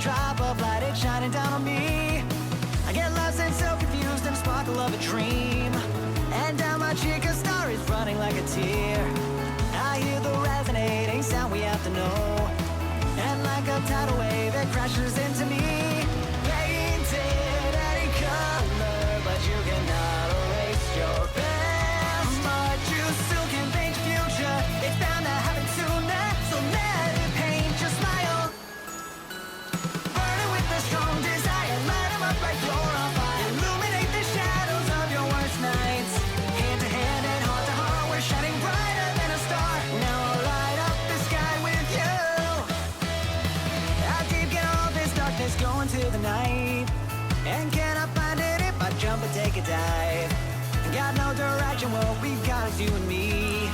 drop of light, it's shining down on me. I get lost and so confused in the sparkle of a dream. And down my cheek a star is running like a tear. I hear the resonating sound we have to know. And like a tidal wave it crashes into me. Painted any color, but you cannot erase your past. But you still can paint your future. It's bound to happen sooner, so let it paint your smile. Burning with a strong desire, light 'em up like you're on fire. Illuminate the shadows of your worst nights. Hand to hand and heart to heart, we're shining brighter than a star. Now I'll light up the sky with you. How deep can all this darkness go into the night? And can I find it if I jump and take a dive? Got no direction, what we've got is you and me.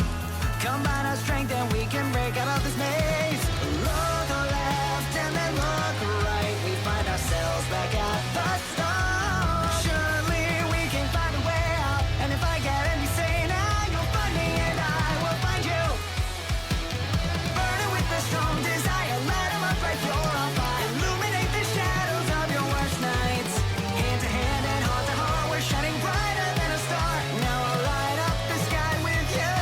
Combine our strength and we can break out of this maze. Look left and then look right. We find ourselves back at the start. Surely we can find a way out. And if I get any saner, you'll find me and I will find you. Burning with a strong desire, light 'em up like you're on fire. Illuminate the shadows of your worst nights. Hand to hand and heart to heart, we're shining brighter than a star. Now I'll light up the sky with you.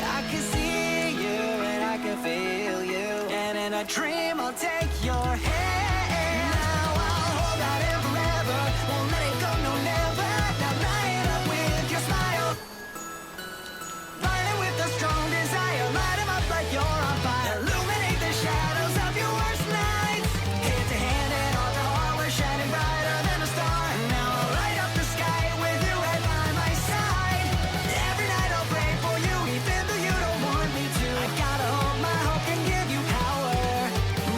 I can see you and I can feel you. And in a dream I'll take your hand. Now I'll hold that in forever. Won't let it go, no never. Now light up with your smile. Burning with a strong desire. Light 'em up like you're on fire. Illuminate the shadows of your worst nights. Hand to hand and heart to heart, we're shining brighter than a star. Now I'll light up the sky with you right by my side. Every night I'll pray for you, even though you don't want me to. I gotta hope my hope can give you power.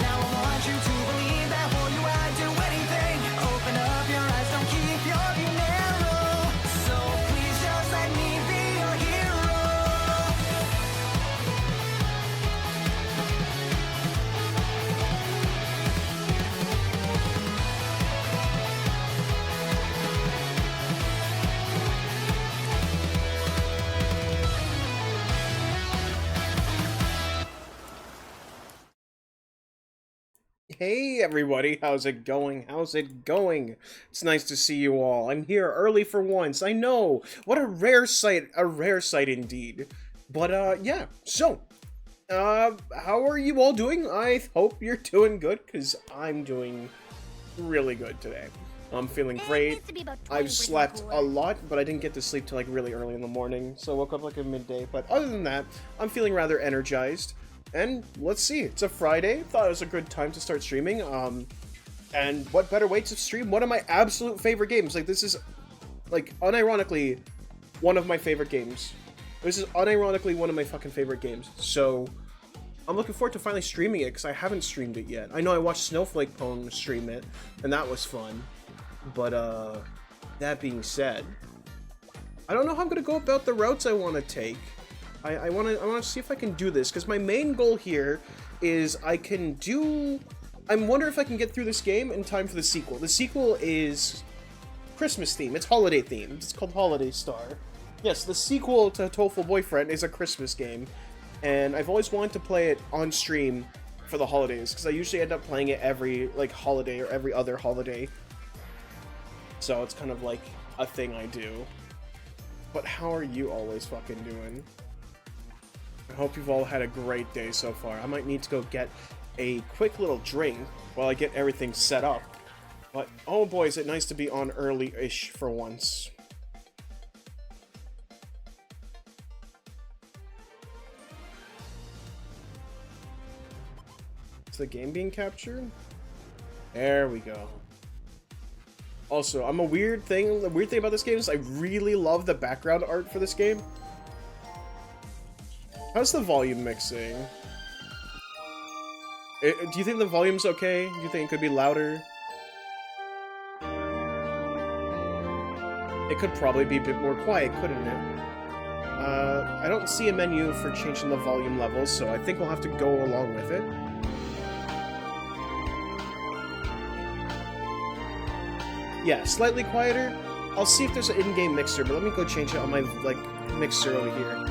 Now I want you to believe that for you I'd do anything. Open up your eyes, don't keep your view narrow. So please just let me be your hero. Hey everybody, how's it going? How's it going? It's nice to see you all. I'm here early for once. I know. What a rare sight indeed. But yeah. So, how are you all doing? I hope you're doing good cuz I'm doing really good today. I'm feeling great. I've slept a lot, but I didn't get to sleep till like really early in the morning. So I woke up like at midday, but other than that, I'm feeling rather energized. And let's see, it's a Friday. Thought it was a good time to start streaming. And what better way to stream one of my absolute favorite games? Like, this is, like, unironically, one of my favorite games. This is unironically one of my fucking favorite games. So, I'm looking forward to finally streaming it, because I haven't streamed it yet. I know I watched Snowflake Pone stream it, and that was fun. But, that being said, I don't know how I'm gonna go about the routes I want to take. I want to see if I can do this, because my main goal here is I'm wondering if I can get through this game in time for the sequel. The sequel is Christmas themed. It's holiday themed. It's called Holiday Star. Yes, the sequel to Hatoful Boyfriend is a Christmas game, and I've always wanted to play it on stream for the holidays, because I usually end up playing it every, like, holiday or every other holiday. So it's kind of like a thing I do. But how are you always fucking doing? I hope you've all had a great day so far. I might need to go get a quick little drink while I get everything set up. But, oh boy, is it nice to be on early-ish for once. Is the game being captured? There we go. Also, the weird thing about this game is I really love the background art for this game. How's the volume mixing? Do you think the volume's okay? Do you think it could be louder? it could probably be a bit more quiet, couldn't it? I don't see a menu for changing the volume levels, so I think we'll have to go along with it. Yeah, slightly quieter. I'll see if there's an in-game mixer, but let me go change it on my, like, mixer over here.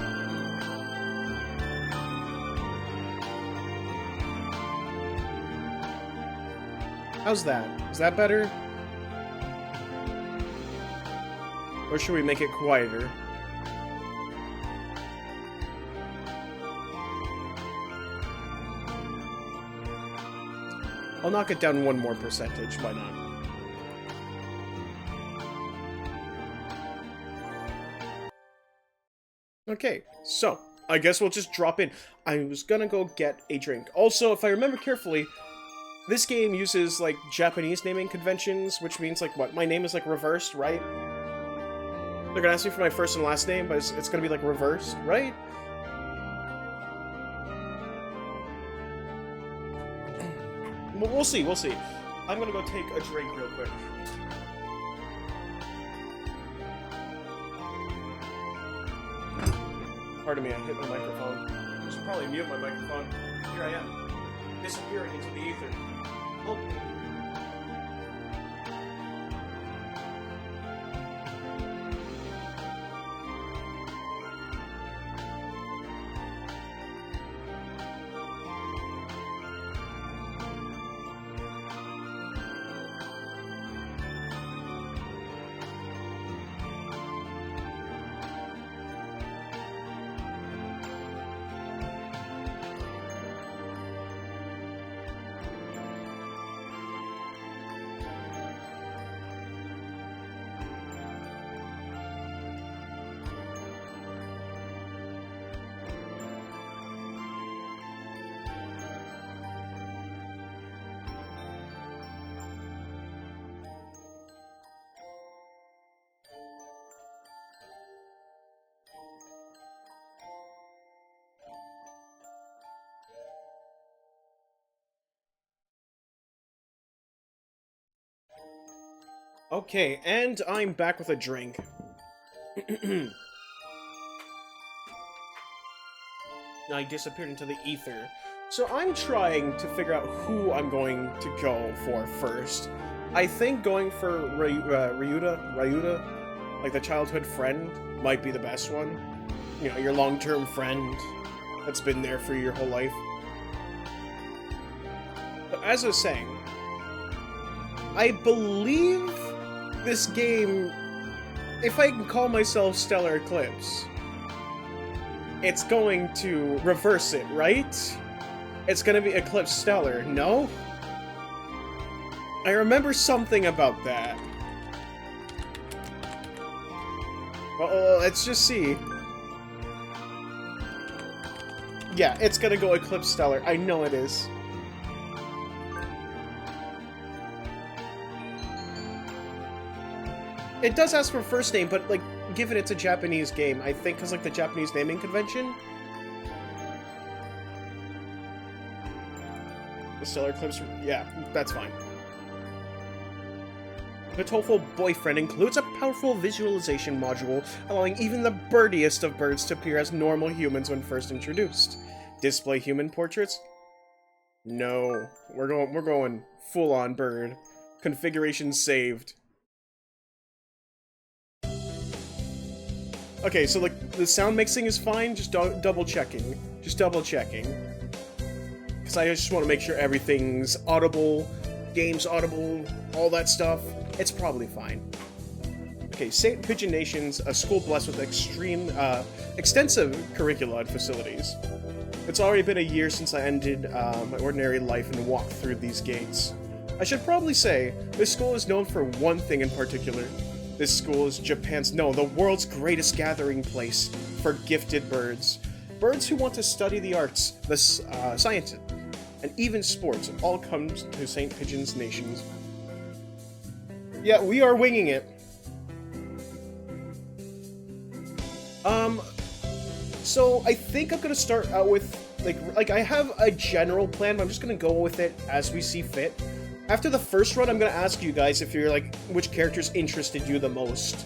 How's that? Is that better? Or should we make it quieter? I'll knock it down one more percentage, why not? Okay, so, I guess we'll just drop in. I was gonna go get a drink. Also, if I remember carefully, this game uses, like, Japanese naming conventions, which means, like, what? My name is, like, reversed, right? They're gonna ask me for my first and last name, but it's gonna be, like, reversed, right? We'll see, we'll see. I'm gonna go take a drink real quick. Pardon me, I hit my microphone. I should probably mute my microphone. Here I am, disappearing into the ether. Oh. Okay, and I'm back with a drink. I disappeared into the ether. So I'm trying to figure out who I'm going to go for first. I think going for Ryouta, like the childhood friend, might be the best one. You know, your long-term friend that's been there for your whole life. But as I was saying, I believe this game, if I can call myself Stellar Eclipse, it's going to reverse it, right? It's gonna be Eclipse Stellar, no? I remember something about that. Well, let's just see. Yeah, it's gonna go Eclipse Stellar. I know it is. It does ask for first name, but, like, given it's a Japanese game, I think because, like, the Japanese naming convention. The Stellar Eclipse, yeah, that's fine. Hatoful Boyfriend includes a powerful visualization module, allowing even the birdiest of birds to appear as normal humans when first introduced. Display human portraits? No, we're going full-on bird. Configuration saved. Okay, so, like, the sound mixing is fine, just double checking. Just double checking. Because I just want to make sure everything's audible, game's audible, all that stuff. It's probably fine. Okay, St. Pigeon Nation's a school blessed with extensive curricula and facilities. It's already been a year since I ended my ordinary life and walked through these gates. I should probably say, this school is known for one thing in particular. This school is Japan's, no, the world's greatest gathering place for gifted birds. Birds who want to study the arts, the sciences, and even sports all come to St. Pigeon's Nations. Yeah, we are winging it. So I think I'm gonna start out with, like I have a general plan, but I'm just gonna go with it as we see fit. After the first run, I'm gonna ask you guys if you're like, which characters interested you the most.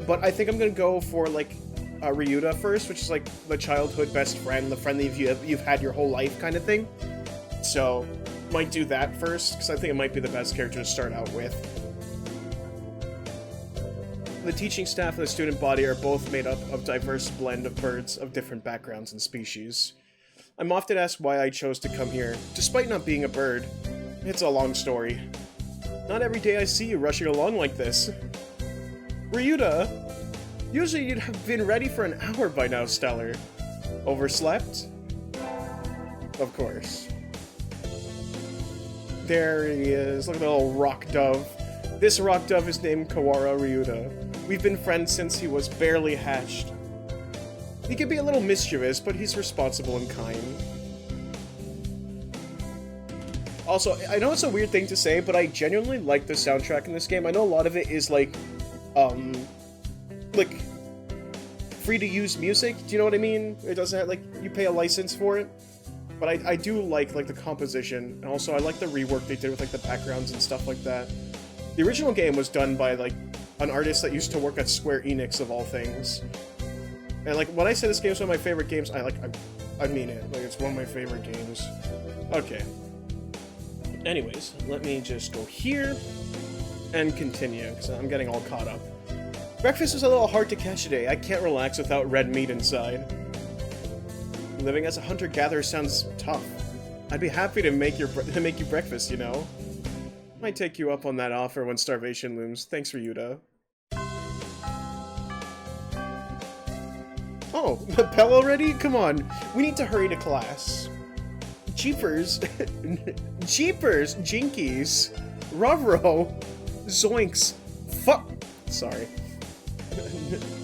but I think I'm gonna go for, like, Ryouta first, which is, like, the childhood best friend, the friend that you've had your whole life kind of thing. So, might do that first, because I think it might be the best character to start out with. The teaching staff and the student body are both made up of a diverse blend of birds of different backgrounds and species. I'm often asked why I chose to come here, despite not being a bird. It's a long story. Not every day I see you rushing along like this. Ryouta! Usually you'd have been ready for an hour by now, Stellar. Overslept? Of course. There he is. Look at the little rock dove. This rock dove is named Kawara Ryouta. We've been friends since he was barely hatched. He can be a little mischievous, but he's responsible and kind. Also, I know it's a weird thing to say, but I genuinely like the soundtrack in this game. I know a lot of it is like free to use music. Do you know what I mean? It doesn't have, like, you pay a license for it. But I do like the composition, and also I like the rework they did with, like, the backgrounds and stuff like that. The original game was done by, like, an artist that used to work at Square Enix, of all things. And, like, when I say this game is one of my favorite games, I mean it. Like, it's one of my favorite games. Okay. Anyways, let me just go here and continue, because I'm getting all caught up. Breakfast was a little hard to catch today. I can't relax without red meat inside. Living as a hunter-gatherer sounds tough. I'd be happy to make you breakfast, you know? Might take you up on that offer when starvation looms. Thanks, Ryouta. Oh, bell already? Come on. We need to hurry to class. Jeepers. Jeepers. Jinkies. Ruvro. Zoinks. Fuck. Sorry.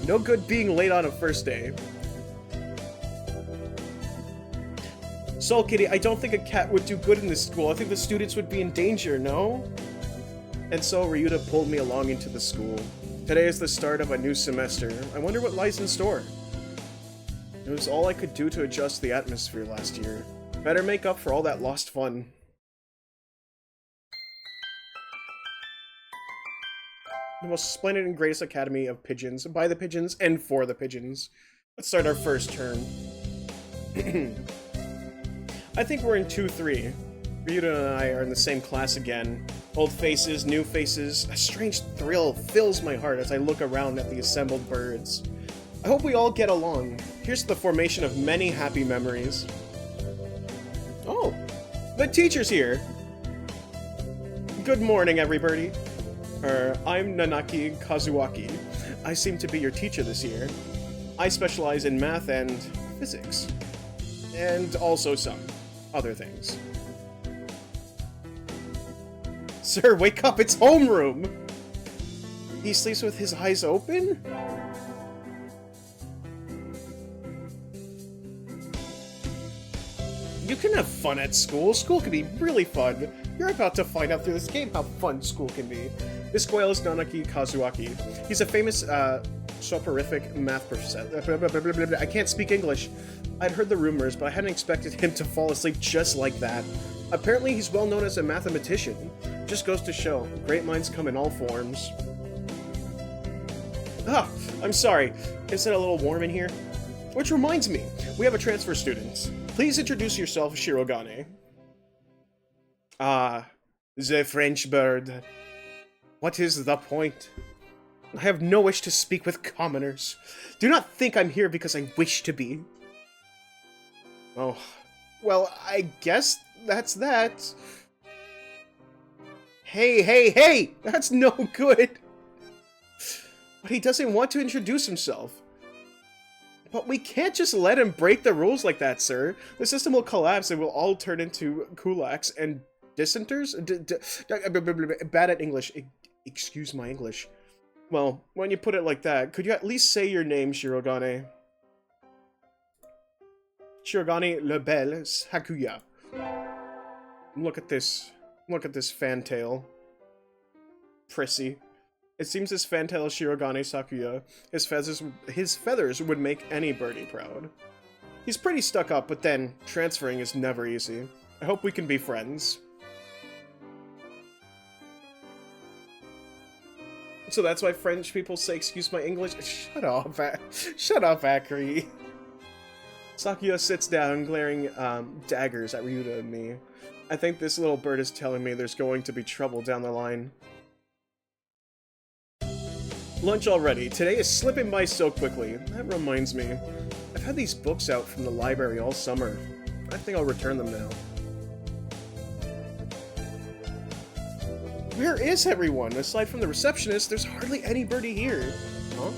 No good being late on a first day. Soul Kitty, I don't think a cat would do good in this school. I think the students would be in danger, no? And so Ryouta pulled me along into the school. Today is the start of a new semester. I wonder what lies in store. It was all I could do to adjust the atmosphere last year. Better make up for all that lost fun. The most splendid and greatest academy of pigeons, by the pigeons and for the pigeons. Let's start our first turn. I think we're in 2-3. Ryouta and I are in the same class again. Old faces, new faces. A strange thrill fills my heart as I look around at the assembled birds. I hope we all get along. Here's the formation of many happy memories. Oh, the teacher's here. Good morning, everybody. I'm Nanaki Kazuaki. I seem to be your teacher this year. I specialize in math and physics. And also some other things. Sir, wake up! It's homeroom! He sleeps with his eyes open? You can have fun at school. School can be really fun. You're about to find out through this game how fun school can be. This squirrel is Nanaki Kazuaki. He's a famous, soporific math professor. I can't speak English. I'd heard the rumors, but I hadn't expected him to fall asleep just like that. Apparently, he's well known as a mathematician. Just goes to show, great minds come in all forms. Ah, I'm sorry. Isn't it a little warm in here? Which reminds me, we have a transfer student. Please introduce yourself, Shirogane. Ah, the French bird. What is the point? I have no wish to speak with commoners. Do not think I'm here because I wish to be. Oh, well, I guess that's that. Hey! That's no good. But he doesn't want to introduce himself. But we can't just let him break the rules like that, sir. The system will collapse and we'll all turn into kulaks and dissenters? Bad at English. Excuse my English. Well, when you put it like that, could you at least say your name, Shirogane? Shirogane Le Bel Sakuya. Look at this. Look at this fantail. Prissy. It seems this fantail is Shirogane Sakuya. His feathers would make any birdie proud. He's pretty stuck up, but then, transferring is never easy. I hope we can be friends. So that's why French people say, excuse my English? Shut up, Akri. Sakuya sits down, glaring daggers at Ryouta and me. I think this little bird is telling me there's going to be trouble down the line. Lunch already. Today is slipping by so quickly. That reminds me. I've had these books out from the library all summer. I think I'll return them now. Where is everyone? Aside from the receptionist, there's hardly anybody here. Huh?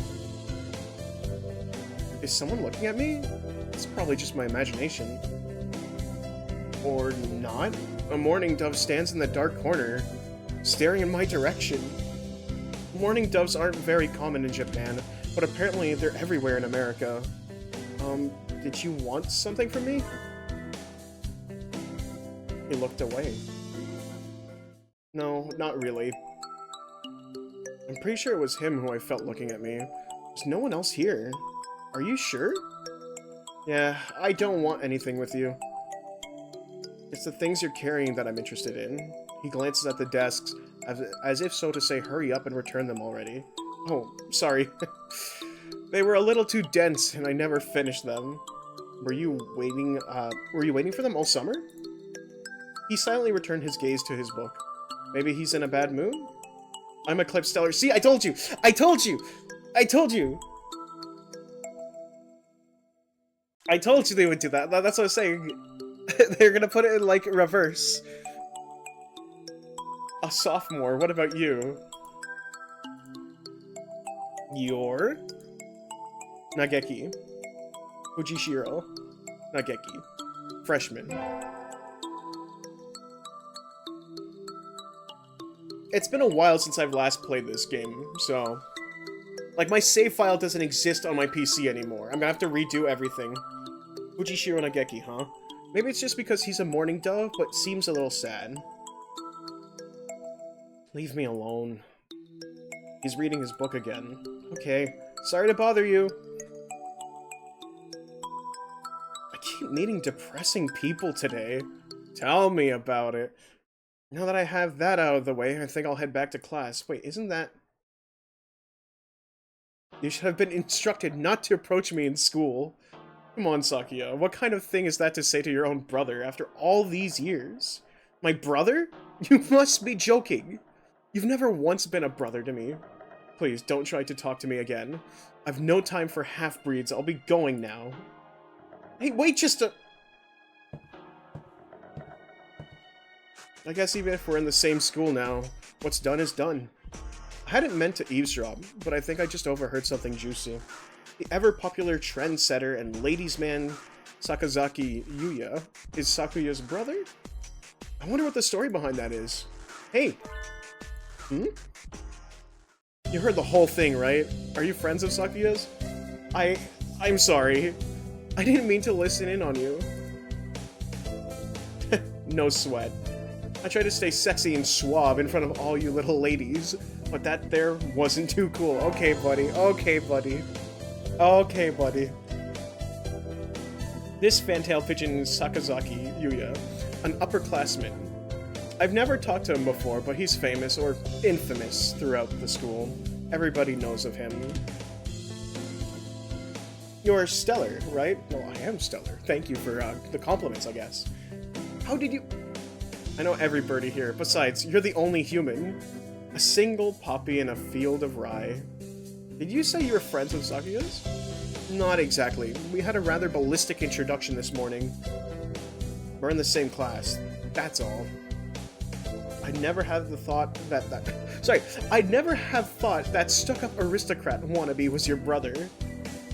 Is someone looking at me? It's probably just my imagination. Or not? A mourning dove stands in the dark corner, staring in my direction. Mourning doves aren't very common in Japan, but apparently they're everywhere in America. Did you want something from me? He looked away. No, not really. I'm pretty sure it was him who I felt looking at me. There's no one else here. Are you sure? Yeah, I don't want anything with you. It's the things you're carrying that I'm interested in. He glances at the desks, as if so to say, hurry up and return them already. Oh, sorry. They were a little too dense, and I never finished them. Were you waiting for them all summer? He silently returned his gaze to his book. Maybe he's in a bad mood? I'm Eclipse Stellar. See, I told you! I told you! I told you! I told you they would do that. That's what I was saying. They're gonna put it in, like, reverse. A sophomore. What about you? You're... Nageki. Fujishiro. Nageki. Freshman. It's been a while since I've last played this game, so... Like, my save file doesn't exist on my PC anymore. I'm gonna have to redo everything. Fujishiro Nageki, huh? Maybe it's just because he's a mourning dove, but seems a little sad. Leave me alone. He's reading his book again. Okay, sorry to bother you. I keep meeting depressing people today. Tell me about it. Now that I have that out of the way, I think I'll head back to class. Wait, isn't that... You should have been instructed not to approach me in school. Come on, Sakuya. What kind of thing is that to say to your own brother after all these years? My brother? You must be joking. You've never once been a brother to me. Please, don't try to talk to me again. I've no time for half-breeds. I'll be going now. Hey, wait just a... I guess even if we're in the same school now, what's done is done. I hadn't meant to eavesdrop, but I think I just overheard something juicy. The ever-popular trendsetter and ladies' man Sakazaki Yuya is Sakuya's brother? I wonder what the story behind that is. Hey! Hmm? You heard the whole thing, right? Are you friends of Sakuya's? I'm sorry. I didn't mean to listen in on you. No sweat. I tried to stay sexy and suave in front of all you little ladies, but that there wasn't too cool. Okay, buddy. Okay, buddy. Okay, buddy. This fantail pigeon is Sakazaki Yuya, an upperclassman. I've never talked to him before, but he's famous, or infamous, throughout the school. Everybody knows of him. You're stellar, right? Well, I am stellar. Thank you for the compliments, I guess. How did you... I know every birdie here. Besides, you're the only human. A single poppy in a field of rye. Did you say you were friends with Sakuya's? Not exactly. We had a rather ballistic introduction this morning. We're in the same class. That's all. I'd never have the thought I'd never have thought that stuck-up aristocrat wannabe was your brother.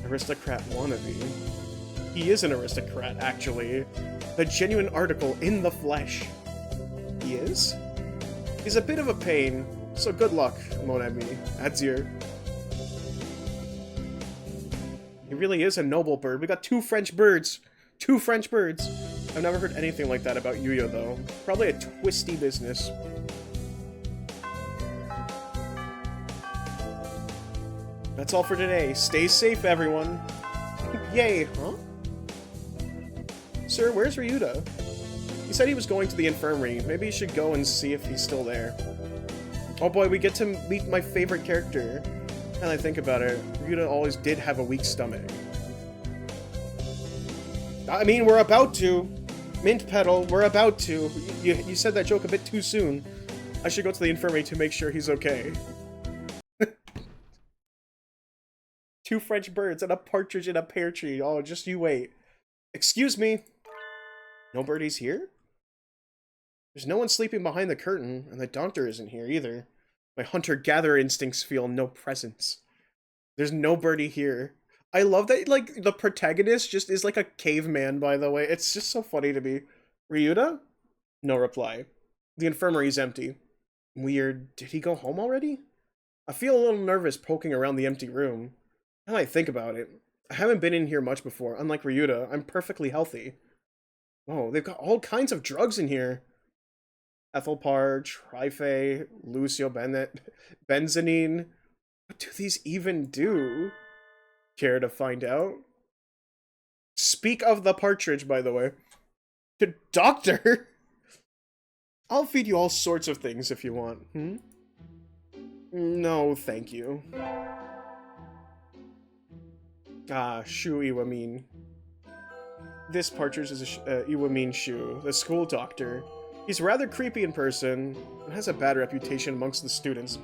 Aristocrat wannabe? He is an aristocrat, actually. The genuine article in the flesh. He is? He's a bit of a pain, so good luck, mon ami. Adieu. He really is a noble bird. We got 2 French birds. 2 French birds. I've never heard anything like that about Yuya, though. Probably a twisty business. That's all for today. Stay safe, everyone. Yay, huh? Sir, where's Ryouta? He said he was going to the infirmary. Maybe you should go and see if he's still there. Oh boy, we get to meet my favorite character. Now that I think about it, Ryouta always did have a weak stomach. I mean, we're about to. Mint Petal, we're about to. You said that joke a bit too soon. I should go to the infirmary to make sure he's okay. 2 French birds and a partridge in a pear tree. Oh, just you wait. Excuse me. No birdies here? There's no one sleeping behind the curtain, and the doctor isn't here either. My hunter-gatherer instincts feel no presence. There's no birdie here. I love that, like, the protagonist just is like a caveman, by the way. It's just so funny to me. Ryouta? No reply. The infirmary's empty. Weird. Did he go home already? I feel a little nervous poking around the empty room. Now that I think about it, I haven't been in here much before. Unlike Ryouta, I'm perfectly healthy. Oh, they've got all kinds of drugs in here. Ethelpar, Trife, Lucio Bennett, Benzanine. What do these even do? Care to find out? Speak of the partridge, by the way. The doctor? I'll feed you all sorts of things if you want. No, thank you. Ah, Shuu Iwamin. This partridge is Iwamin Shuu, the school doctor. He's rather creepy in person, and has a bad reputation amongst the student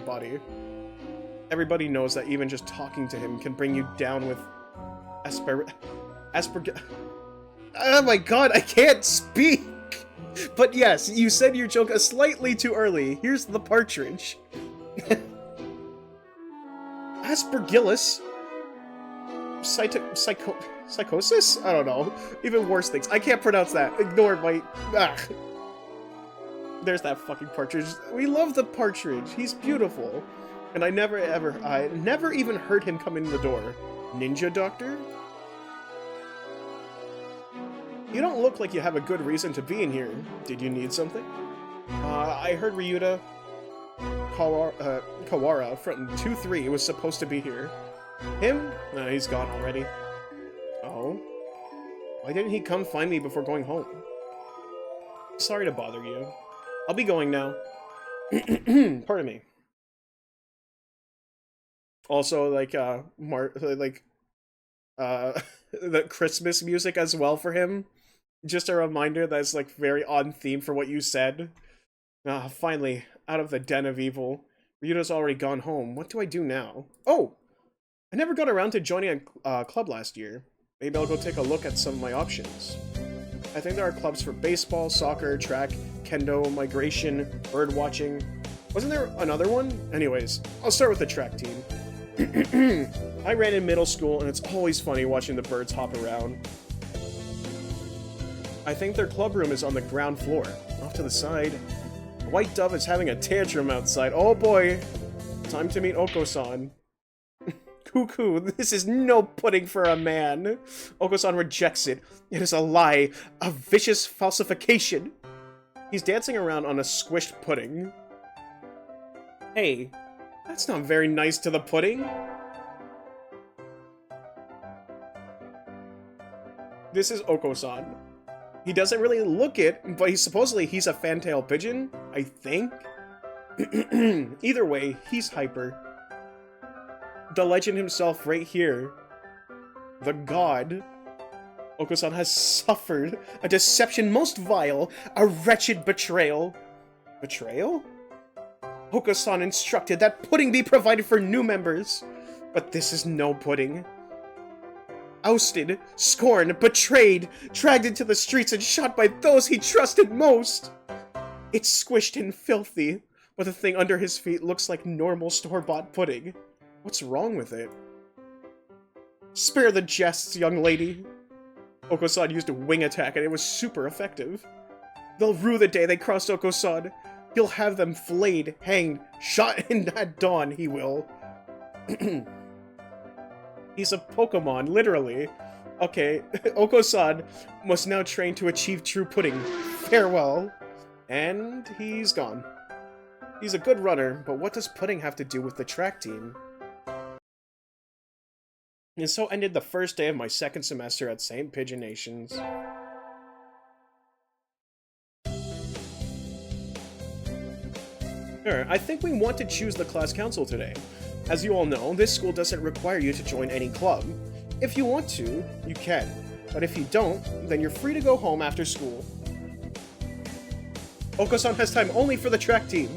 body. Everybody knows that even just talking to him can bring you down with Oh my god, I can't speak! But yes, you said your joke slightly too early. Here's the partridge. Aspergillus? Psychosis? I don't know. Even worse things. I can't pronounce that. Ignore my... There's that fucking partridge. We love the partridge. He's beautiful. And I never even heard him come in the door. Ninja doctor? You don't look like you have a good reason to be in here. Did you need something? I heard Ryouta Kawara from 2-3 was supposed to be here. Him? No, he's gone already. Oh? Why didn't he come find me before going home? Sorry to bother you. I'll be going now. Pardon me. Also, like, the Christmas music as well for him. Just a reminder that's, like, very on theme for what you said. Finally, out of the den of evil. Ryuta's already gone home. What do I do now? Oh! I never got around to joining a club last year. Maybe I'll go take a look at some of my options. I think there are clubs for baseball, soccer, track, kendo, migration, bird watching. Wasn't there another one? Anyways, I'll start with the track team. I ran in middle school, and it's always funny watching the birds hop around. I think their club room is on the ground floor. Off to the side. A white dove is having a tantrum outside. Oh boy! Time to meet Oko-san. Cuckoo, this is no pudding for a man. Oko-san rejects it. It is a lie. A vicious falsification. He's dancing around on a squished pudding. Hey, that's not very nice to the pudding. This is Oko-san. He doesn't really look it, but he's a fantail pigeon, I think. Either way, he's hyper. The legend himself right here. The god. Oko-san has suffered a deception most vile, a wretched betrayal. Betrayal? Oko-san instructed that pudding be provided for new members. But this is no pudding. Ousted, scorned, betrayed, dragged into the streets and shot by those he trusted most. It's squished and filthy, but the thing under his feet looks like normal store-bought pudding. What's wrong with it? Spare the jests, young lady. Oko-san used a wing attack and it was super effective. They'll rue the day they crossed Oko-san. He'll have them flayed, hanged, shot at dawn, he will. He's a Pokemon, literally. Okay, Oko-san must now train to achieve true pudding. Farewell. And he's gone. He's a good runner, but what does pudding have to do with the track team? And so ended the first day of my second semester at St. Pigeon Nations. Sure, I think we want to choose the class council today. As you all know, this school doesn't require you to join any club. If you want to, you can. But if you don't, then you're free to go home after school. Oko-san has time only for the track team.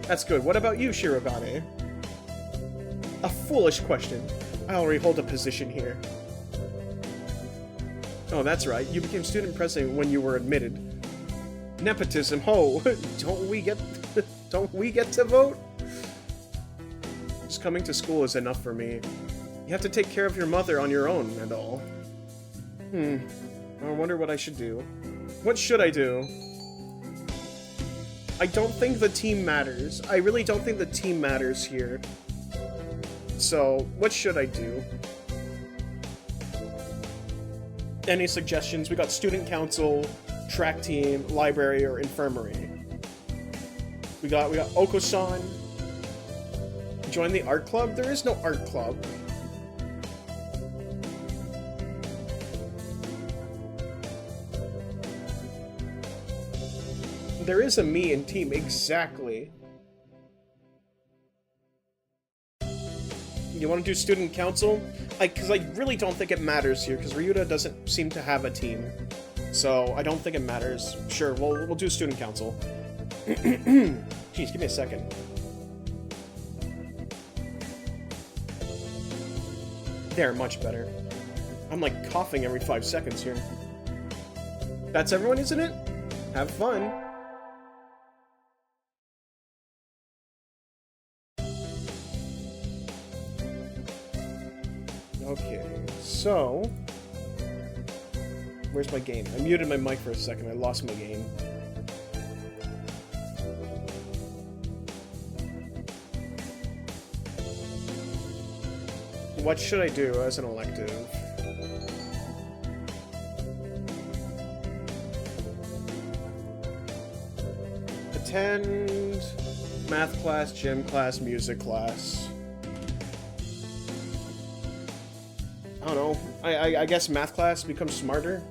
That's good. What about you, Shirogane? A foolish question. I already hold a position here. Oh, that's right. You became student president when you were admitted. Nepotism. Oh, don't we get to vote? Just coming to school is enough for me. You have to take care of your mother on your own and all. I wonder what I should do. What should I do? I don't think the team matters. I really don't think the team matters here. So, what should I do? Any suggestions? We got student council, track team, library, or infirmary. We got Oko-san. Join the art club? There is no art club. There is a me in team, exactly. You want to do student council? Because I really don't think it matters here, because Ryouta doesn't seem to have a team. So, I don't think it matters. Sure, we'll do student council. Jeez, give me a second. There, much better. I'm like coughing every 5 seconds here. That's everyone, isn't it? Have fun. Okay, so... Where's my game? I muted my mic for a second, I lost my game. What should I do as an elective? Attend math class, gym class, music class. I don't know. I guess math class becomes smarter.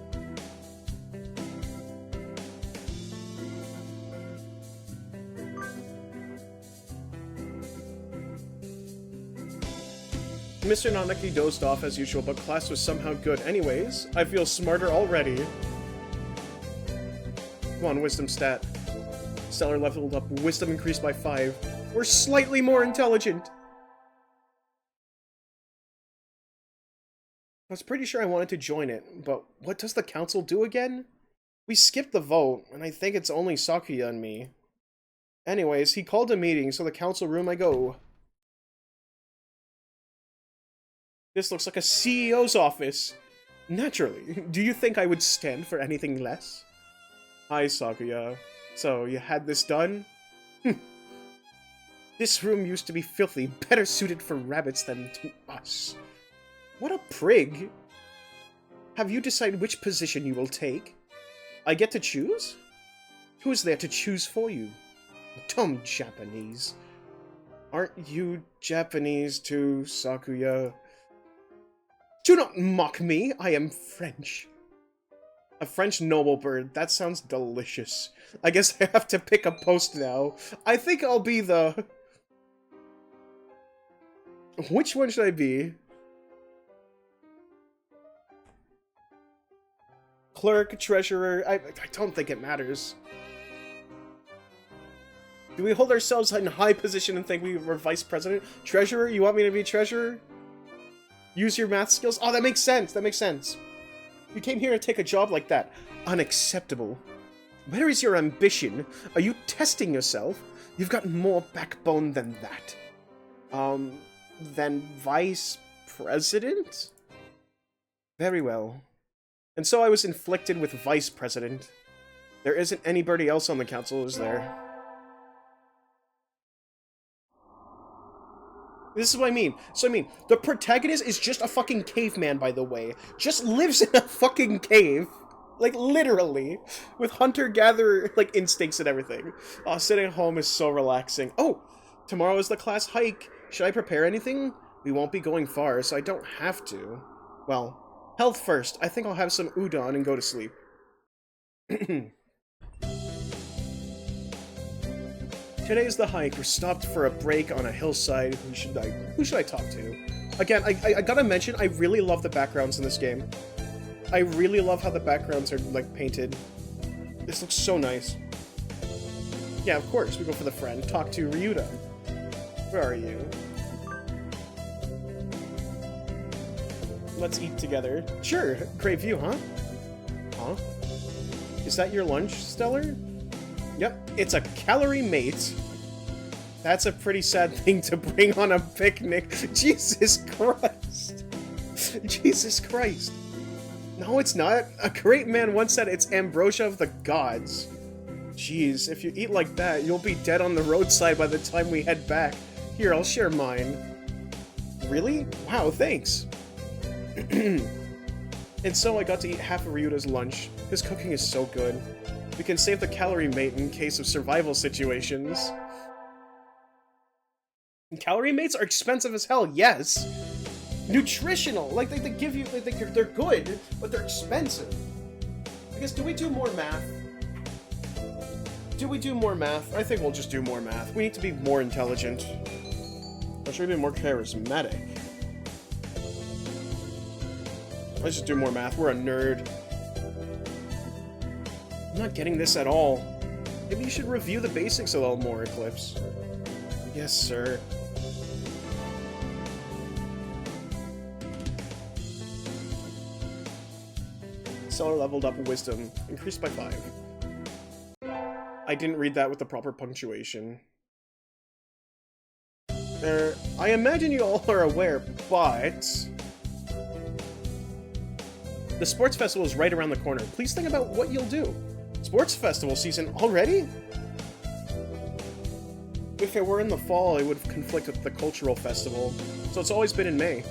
Mr. Nanaki dozed off as usual, but class was somehow good. Anyways, I feel smarter already. Come on, wisdom stat. Stellar leveled up, wisdom increased by 5. We're slightly more intelligent! I was pretty sure I wanted to join it, but what does the council do again? We skipped the vote, and I think it's only Sakuya and me. Anyways, he called a meeting, so the council room I go. This looks like a CEO's office. Naturally. Do you think I would stand for anything less? Hi, Sakuya. So, you had this done? This room used to be filthy, better suited for rabbits than to us. What a prig! Have you decided which position you will take? I get to choose? Who is there to choose for you? Dumb Japanese. Aren't you Japanese too, Sakuya? Do not mock me, I am French. A French noble bird, that sounds delicious. I guess I have to pick a post now. I think I'll be the... Which one should I be? Clerk, treasurer, I don't think it matters. Do we hold ourselves in high position and think we were vice president? Treasurer? You want me to be treasurer? Use your math skills? Oh, that makes sense, that makes sense. You came here to take a job like that. Unacceptable. Where is your ambition? Are you testing yourself? You've got more backbone than that. Than vice president? Very well. And so I was inflicted with vice president. There isn't anybody else on the council, is there? This is what I mean. So I mean, the protagonist is just a fucking caveman, by the way. Just lives in a fucking cave. Like, literally. With hunter-gatherer, like, instincts and everything. Sitting at home is so relaxing. Oh! Tomorrow is the class hike. Should I prepare anything? We won't be going far, so I don't have to. Well, health first. I think I'll have some udon and go to sleep. Today's the hike. We're stopped for a break on a hillside. Who should I talk to? Again, I gotta mention, I really love the backgrounds in this game. I really love how the backgrounds are, like, painted. This looks so nice. Yeah, of course, we go for the friend. Talk to Ryouta. Where are you? Let's eat together. Sure, great view, huh? Huh? Is that your lunch, Stellar? Yep, it's a calorie mate. That's a pretty sad thing to bring on a picnic. Jesus Christ. Jesus Christ. No, it's not. A great man once said it's ambrosia of the gods. Jeez, if you eat like that, you'll be dead on the roadside by the time we head back. Here, I'll share mine. Really? Wow, thanks. And so I got to eat half of Ryuta's lunch. His cooking is so good. We can save the calorie mate in case of survival situations. And calorie mates are expensive as hell, yes. Nutritional, like they give you, they're good, but they're expensive. I guess, do we do more math? Do we do more math? I think we'll just do more math. We need to be more intelligent. Or should we be more charismatic? Let's just do more math. We're a nerd. I'm not getting this at all. Maybe you should review the basics a little more, Eclipse. Yes, sir. Stellar leveled up Wisdom. Increased by 5. I didn't read that with the proper punctuation. I imagine you all are aware, but... the sports festival is right around the corner. Please think about what you'll do. Sports festival season already? If it were in the fall, it would conflict with the cultural festival, so it's always been in May.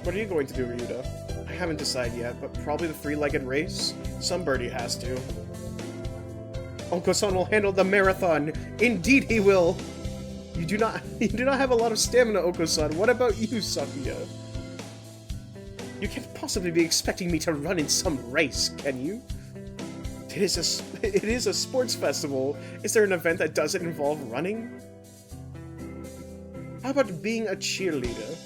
What are you going to do, Ryouta? I haven't decided yet, but probably the three-legged race. Some birdie has to. Oko-san will handle the marathon. Indeed he will. You do not have a lot of stamina, Oko-san. What about you, Sakuya? You can't possibly be expecting me to run in some race, can you? It is a sports festival. Is there an event that doesn't involve running? How about being a cheerleader?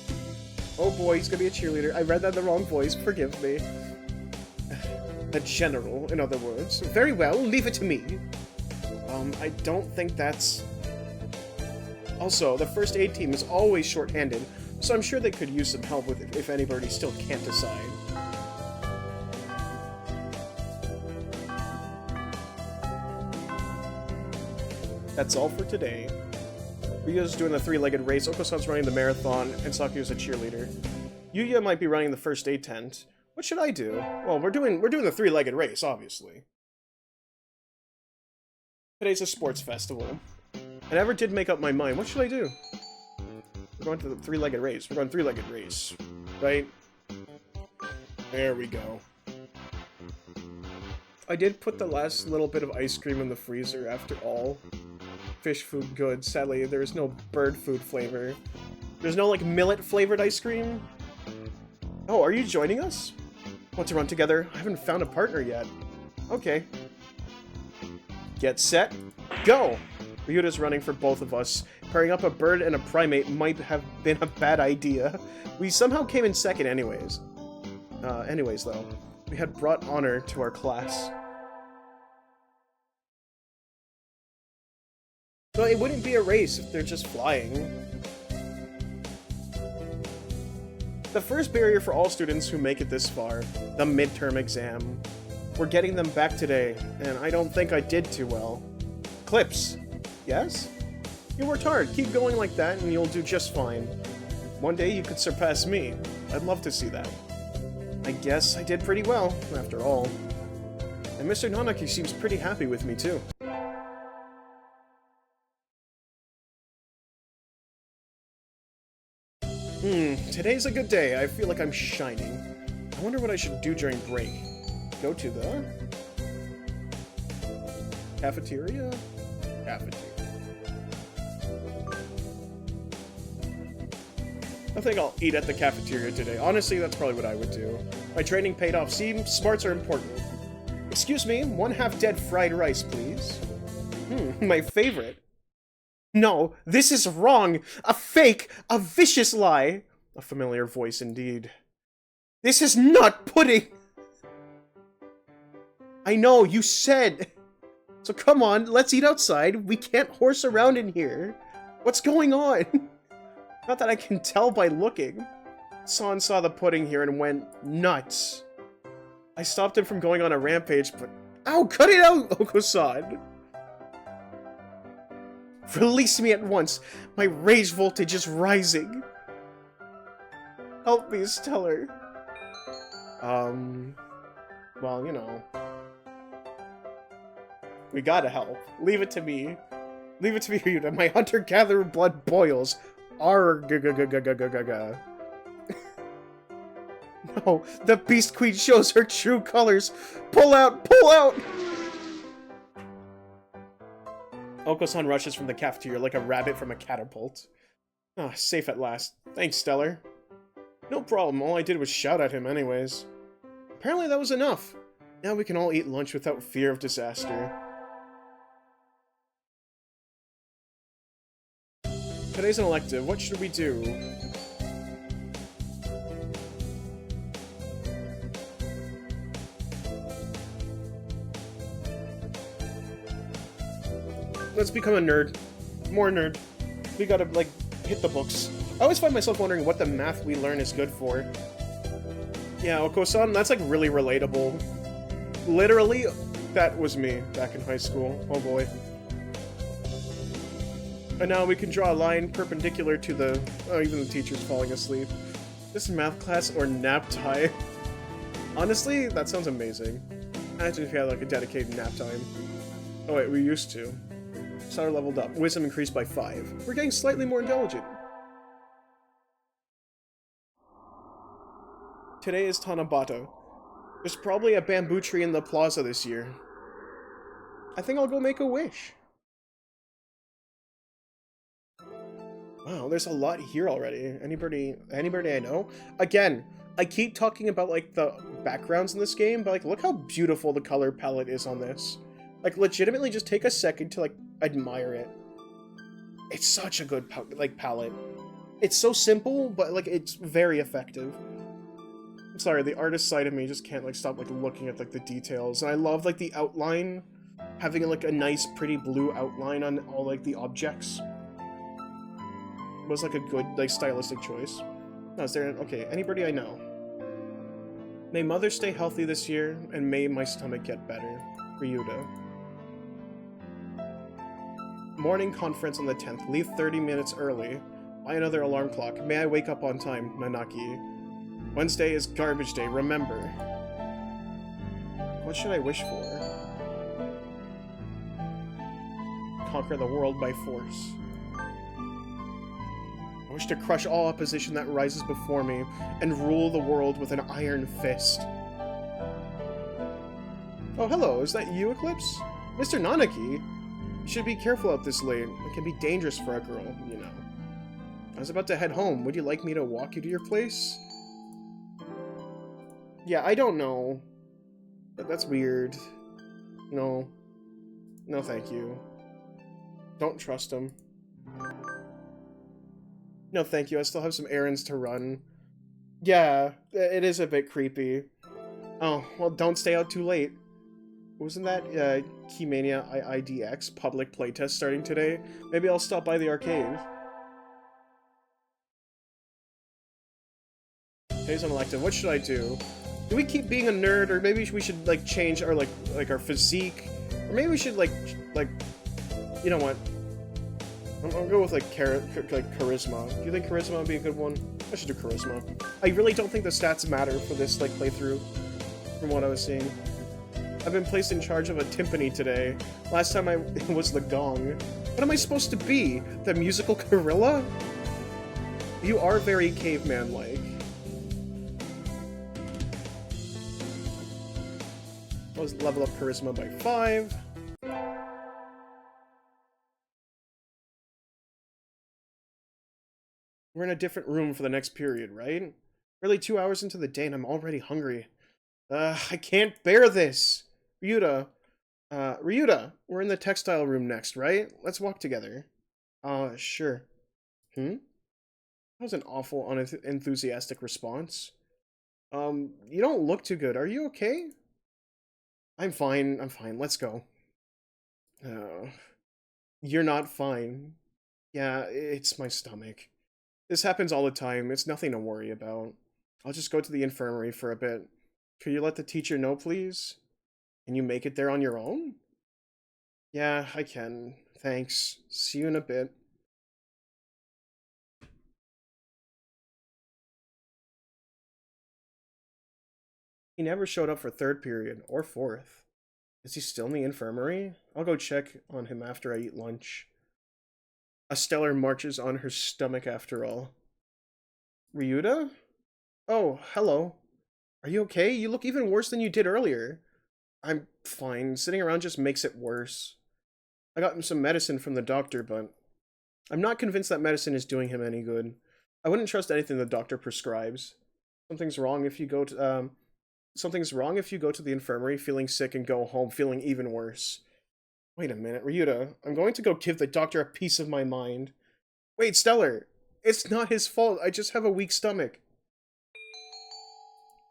Oh boy, he's gonna be a cheerleader. I read that in the wrong voice. Forgive me. A general, in other words. Very well, leave it to me. I don't think that's... Also, the first aid team is always short-handed, so I'm sure they could use some help with it if anybody still can't decide. That's all for today. Ryuya's doing the three-legged race, Oko-san's running the marathon, and Sakuya's a cheerleader. Yuya might be running the first aid tent. What should I do? Well, we're doing the three-legged race, obviously. Today's a sports festival. I never did make up my mind. What should I do? We're going to the three-legged race. We're going three-legged race. Right? There we go. I did put the last little bit of ice cream in the freezer after all. Fish food good. Sadly, there's no bird food flavor. There's no, like, millet-flavored ice cream. Oh, are you joining us? Want to run together? I haven't found a partner yet. Okay. Get set, go! Ryuta's running for both of us. Pairing up a bird and a primate might have been a bad idea. We somehow came in second anyways. Anyways, though. We had brought honor to our class. Well, it wouldn't be a race if they're just flying. The first barrier for all students who make it this far, the midterm exam. We're getting them back today, and I don't think I did too well. Clips. Yes? You worked hard. Keep going like that, and you'll do just fine. One day you could surpass me. I'd love to see that. I guess I did pretty well, after all. And Mr. Nanaki seems pretty happy with me, too. Today's a good day. I feel like I'm shining. I wonder what I should do during break. Go to the... cafeteria? Cafeteria. I think I'll eat at the cafeteria today. Honestly, that's probably what I would do. My training paid off. See, smarts are important. Excuse me, 1/2 dead fried rice, please. My favorite. No, this is wrong! A fake! A vicious lie! A familiar voice indeed. This is not pudding! I know, you said! So come on, let's eat outside. We can't horse around in here. What's going on? Not that I can tell by looking. San saw the pudding here and went nuts. I stopped him from going on a rampage, but... Ow, cut it out, Oko-san! Release me at once. My rage voltage is rising. Help me, Stellar. Well, you know. We gotta help. Leave it to me. Leave it to me, Ryouta. My hunter-gatherer blood boils. Arg-ga-ga-ga-ga-ga-ga. No, the Beast Queen shows her true colors. Pull out! Pull out! Oko-san rushes from the cafeteria like a rabbit from a catapult. Ah, safe at last. Thanks, Stellar. No problem, all I did was shout at him anyways. Apparently that was enough. Now we can all eat lunch without fear of disaster. Today's an elective. What should we do? Let's become a nerd. More nerd. We gotta, like, hit the books. I always find myself wondering what the math we learn is good for. Yeah, Oko-san, that's, like, really relatable. Literally, that was me back in high school. Oh boy. And now we can draw a line perpendicular to the... Oh, even the teacher's falling asleep. This math class or nap time. Honestly, that sounds amazing. Imagine if you had, like, a dedicated nap time. Oh wait, we used to. Stellar leveled up. Wisdom increased by 5. We're getting slightly more intelligent. Today is Tanabata. There's probably a bamboo tree in the plaza this year. I think I'll go make a wish. Wow, there's a lot here already. Anybody I know? Again, I keep talking about, like, the backgrounds in this game, but, like, look how beautiful the color palette is on this. Like, legitimately just take a second to, like, admire it. It's such a good, like, palette. It's so simple, but, like, it's very effective. I'm sorry, the artist side of me just can't, like, stop, like, looking at, like, the details. And I love, like, the outline, having, like, a nice, pretty blue outline on all, like, the objects. It was, like, a good, like, stylistic choice. No, is there... Okay, anybody I know. May Mother stay healthy this year, and may my stomach get better. Ryouta. Morning conference on the 10th. Leave 30 minutes early. Buy another alarm clock. May I wake up on time, Nanaki. Wednesday is garbage day, remember. What should I wish for? Conquer the world by force. I wish to crush all opposition that rises before me, and rule the world with an iron fist. Oh, hello, is that you, Eclipse? Mr. Nanaki? You should be careful out this late. It can be dangerous for a girl, you know. I was about to head home. Would you like me to walk you to your place? Yeah, I don't know. That's weird. No. No, thank you. Don't trust him. No, thank you. I still have some errands to run. Yeah, it is a bit creepy. Oh, well, don't stay out too late. Wasn't that Keymania IIDX public playtest starting today? Maybe I'll stop by the arcade. Today's an elective. What should I do? Do we keep being a nerd, or maybe we should like change our like our physique, or maybe we should like you know what? I'll go with like charisma. Do you think charisma would be a good one? I should do charisma. I really don't think the stats matter for this like playthrough, from what I was seeing. I've been placed in charge of a timpani today. Last time it was the gong. What am I supposed to be? The musical gorilla? You are very caveman-like. Let's level up charisma by 5. We're in a different room for the next period, right? Barely 2 hours into the day and I'm already hungry. I can't bear this! Ryouta, we're in the textile room next, right? Let's walk together. Sure. Hmm? That was an awful, unenthusiastic response. You don't look too good. Are you okay? I'm fine. I'm fine. Let's go. Uh, you're not fine. Yeah, it's my stomach. This happens all the time. It's nothing to worry about. I'll just go to the infirmary for a bit. Could you let the teacher know, please? Can you make it there on your own? Yeah, I can. Thanks. See you in a bit. He never showed up for third period, or fourth. Is he still in the infirmary? I'll go check on him after I eat lunch. A stellar marches on her stomach after all. Ryouta? Oh, hello. Are you okay? You look even worse than you did earlier. I'm fine. Sitting around just makes it worse. I got him some medicine from the doctor, but I'm not convinced that medicine is doing him any good. I wouldn't trust anything the doctor prescribes. Something's wrong if you go to something's wrong if you go to the infirmary feeling sick and go home feeling even worse. Wait a minute, Ryouta. I'm going to go give the doctor a piece of my mind. Wait, Stellar. It's not his fault. I just have a weak stomach.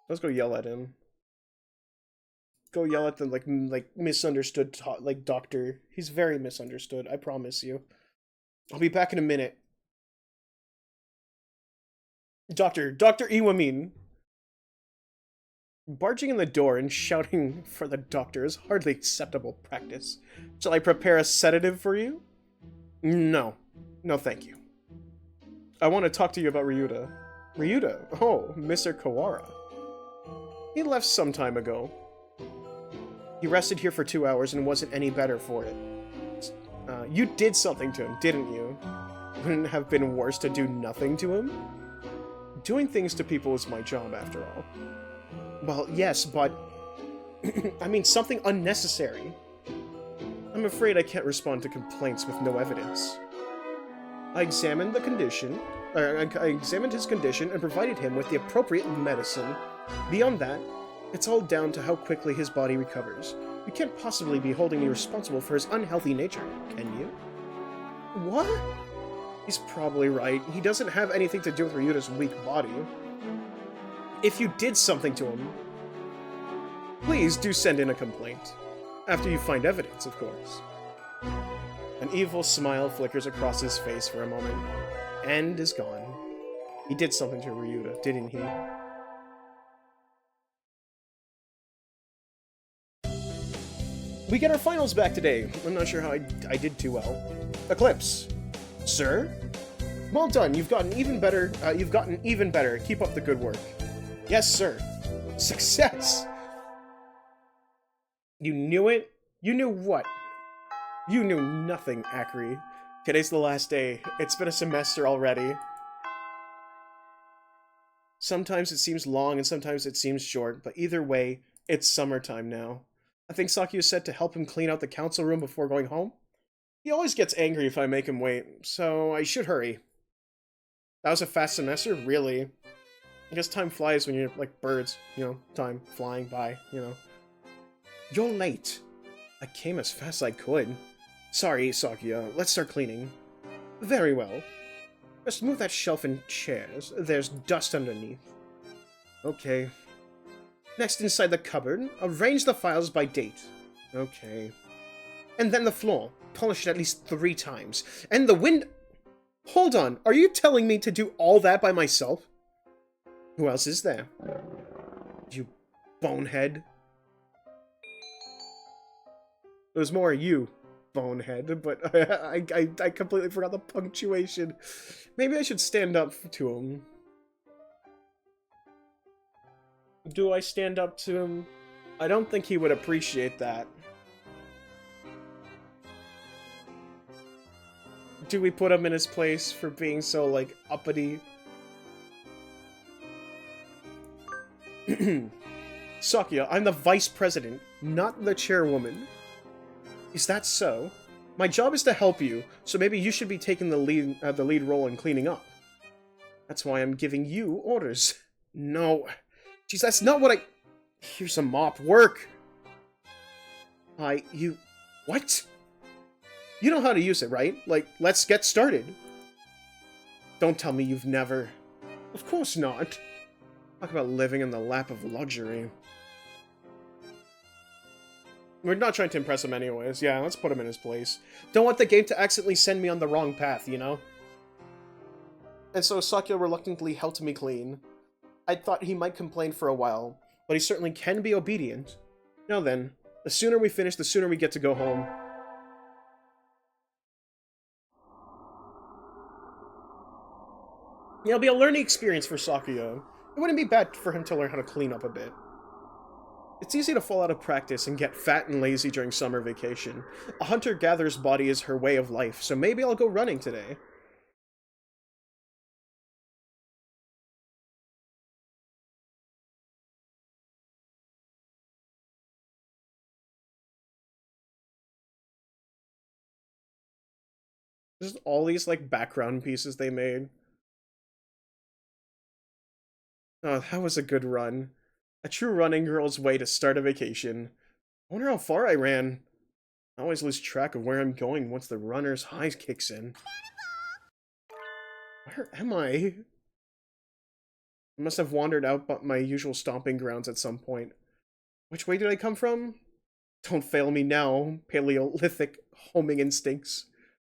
Let's go yell at him. Go yell at the like misunderstood doctor. He's very misunderstood. I promise you. I'll be back in a minute. Dr. Iwamin. Barging in the door and shouting for the doctor is hardly acceptable practice. Shall I prepare a sedative for you? No. No, thank you. I want to talk to you about Ryouta. Ryouta? Oh, Mr. Kawara. He left some time ago. He rested here for 2 hours and wasn't any better for it. You did something to him, didn't you? Wouldn't it have been worse to do nothing to him? Doing things to people is my job, after all. Well, yes, but... I mean, something unnecessary. I'm afraid I can't respond to complaints with no evidence. I examined the condition... I examined his condition and provided him with the appropriate medicine. Beyond that, it's all down to how quickly his body recovers. You can't possibly be holding me responsible for his unhealthy nature, can you? What? He's probably right. He doesn't have anything to do with Ryuta's weak body. If you did something to him, please do send in a complaint. After you find evidence, of course. An evil smile flickers across his face for a moment, and is gone. He did something to Ryouta, didn't he? We get our finals back today. I'm not sure how I did too well. Eclipse. Sir? Well done, you've gotten even better. Keep up the good work. Yes, sir. Success! You knew it? You knew what? You knew nothing, Akri. Today's the last day. It's been a semester already. Sometimes it seems long and sometimes it seems short, but either way, it's summertime now. I think Sakuya said to help him clean out the council room before going home. He always gets angry if I make him wait, so I should hurry. That was a fast semester? Really? I guess time flies when you're like birds, you know, time flying by, you know. You're late. I came as fast as I could. Sorry, Sakuya. Let's start cleaning. Very well. Just move that shelf and chairs. There's dust underneath. Okay. Next, inside the cupboard, arrange the files by date. Okay. And then the floor. Polish it at least 3 times. And the window... Hold on, are you telling me to do all that by myself? Who else is there? You bonehead. It was more you, bonehead, but I completely forgot the punctuation. Maybe I should stand up to him. Do I stand up to him? I don't think he would appreciate that. Do we put him in his place for being so, like, uppity? Sakuya, I'm the vice president, not the chairwoman. Is that so? My job is to help you, so maybe you should be taking the lead role in cleaning up. That's why I'm giving you orders. No. Jeez, that's not what I... Here's a mop. Work! You... What? You know how to use it, right? Like, let's get started. Don't tell me you've never. Of course not. Talk about living in the lap of luxury. We're not trying to impress him anyways. Yeah, let's put him in his place. Don't want the game to accidentally send me on the wrong path, you know? And so Sakuya reluctantly helped me clean. I thought he might complain for a while, but he certainly can be obedient. Now then, the sooner we finish, the sooner we get to go home. Yeah, it'll be a learning experience for Sakuya. It wouldn't be bad for him to learn how to clean up a bit. It's easy to fall out of practice and get fat and lazy during summer vacation. A hunter-gatherer's body is her way of life, so maybe I'll go running today. Just all these, like, background pieces they made. Oh, that was a good run. A true running girl's way to start a vacation. I wonder how far I ran. I always lose track of where I'm going once the runner's high kicks in. Where am I? I must have wandered out but my usual stomping grounds at some point. Which way did I come from? Don't fail me now, Paleolithic homing instincts.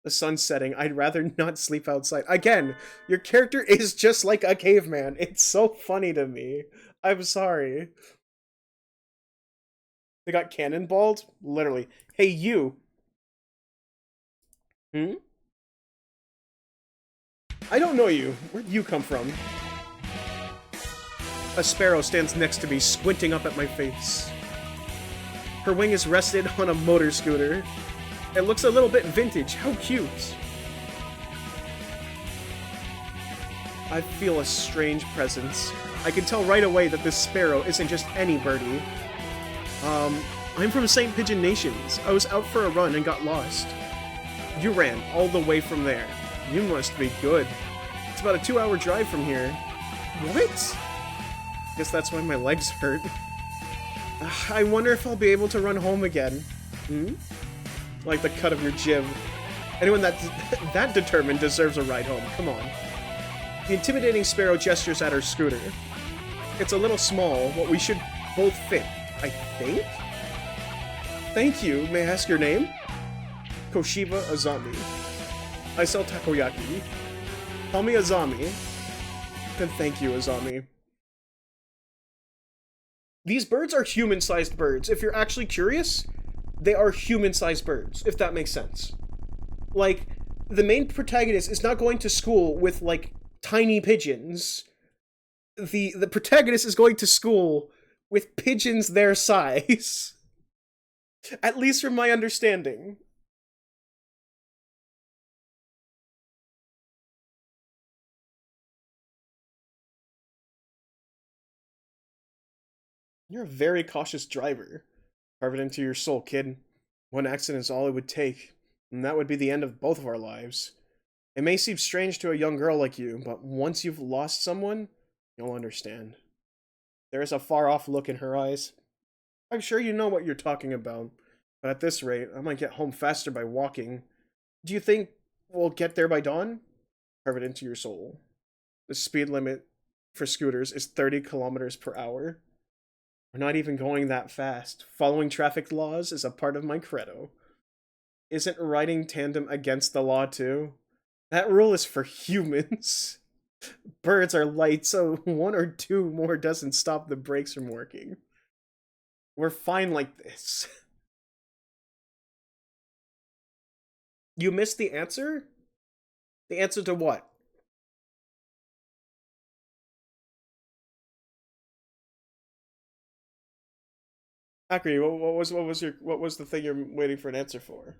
The sun's setting. I'd rather not sleep outside. Again, your character is just like a caveman. It's so funny to me. I'm sorry. They got cannonballed? Literally. Hey, you. Hmm? I don't know you. Where'd you come from? A sparrow stands next to me, squinting up at my face. Her wing is rested on a motor scooter. It looks a little bit vintage. How cute. I feel a strange presence. I can tell right away that this sparrow isn't just any birdie. I'm from St. Pigeon Nations. I was out for a run and got lost. You ran all the way from there. You must be good. It's about a 2-hour drive from here. What? Guess that's why my legs hurt. I wonder if I'll be able to run home again. Hmm? Like the cut of your jib. Anyone that determined deserves a ride home. Come on. The intimidating sparrow gestures at her scooter. It's a little small, but we should both fit, I think? Thank you. May I ask your name? Koshiba Azami. I sell takoyaki. Call me Azami. Then thank you, Azami. These birds are human-sized birds. If you're actually curious, they are human-sized birds, if that makes sense. Like, the main protagonist is not going to school with, like, tiny pigeons. The protagonist is going to school with pigeons their size. At least from my understanding. You're a very cautious driver. Carve it into your soul, kid. One accident is all it would take, and that would be the end of both of our lives. It may seem strange to a young girl like you, but once you've lost someone, you'll understand. There is a far-off look in her eyes. I'm sure you know what you're talking about, but at this rate, I might get home faster by walking. Do you think we'll get there by dawn? Carve it into your soul. The speed limit for scooters is 30 kilometers per hour. We're not even going that fast. Following traffic laws is a part of my credo. Isn't riding tandem against the law too? That rule is for humans. Birds are light, so 1 or 2 more doesn't stop the brakes from working. We're fine like this. You missed the answer? The answer to what? Akri, what was the thing you're waiting for an answer for?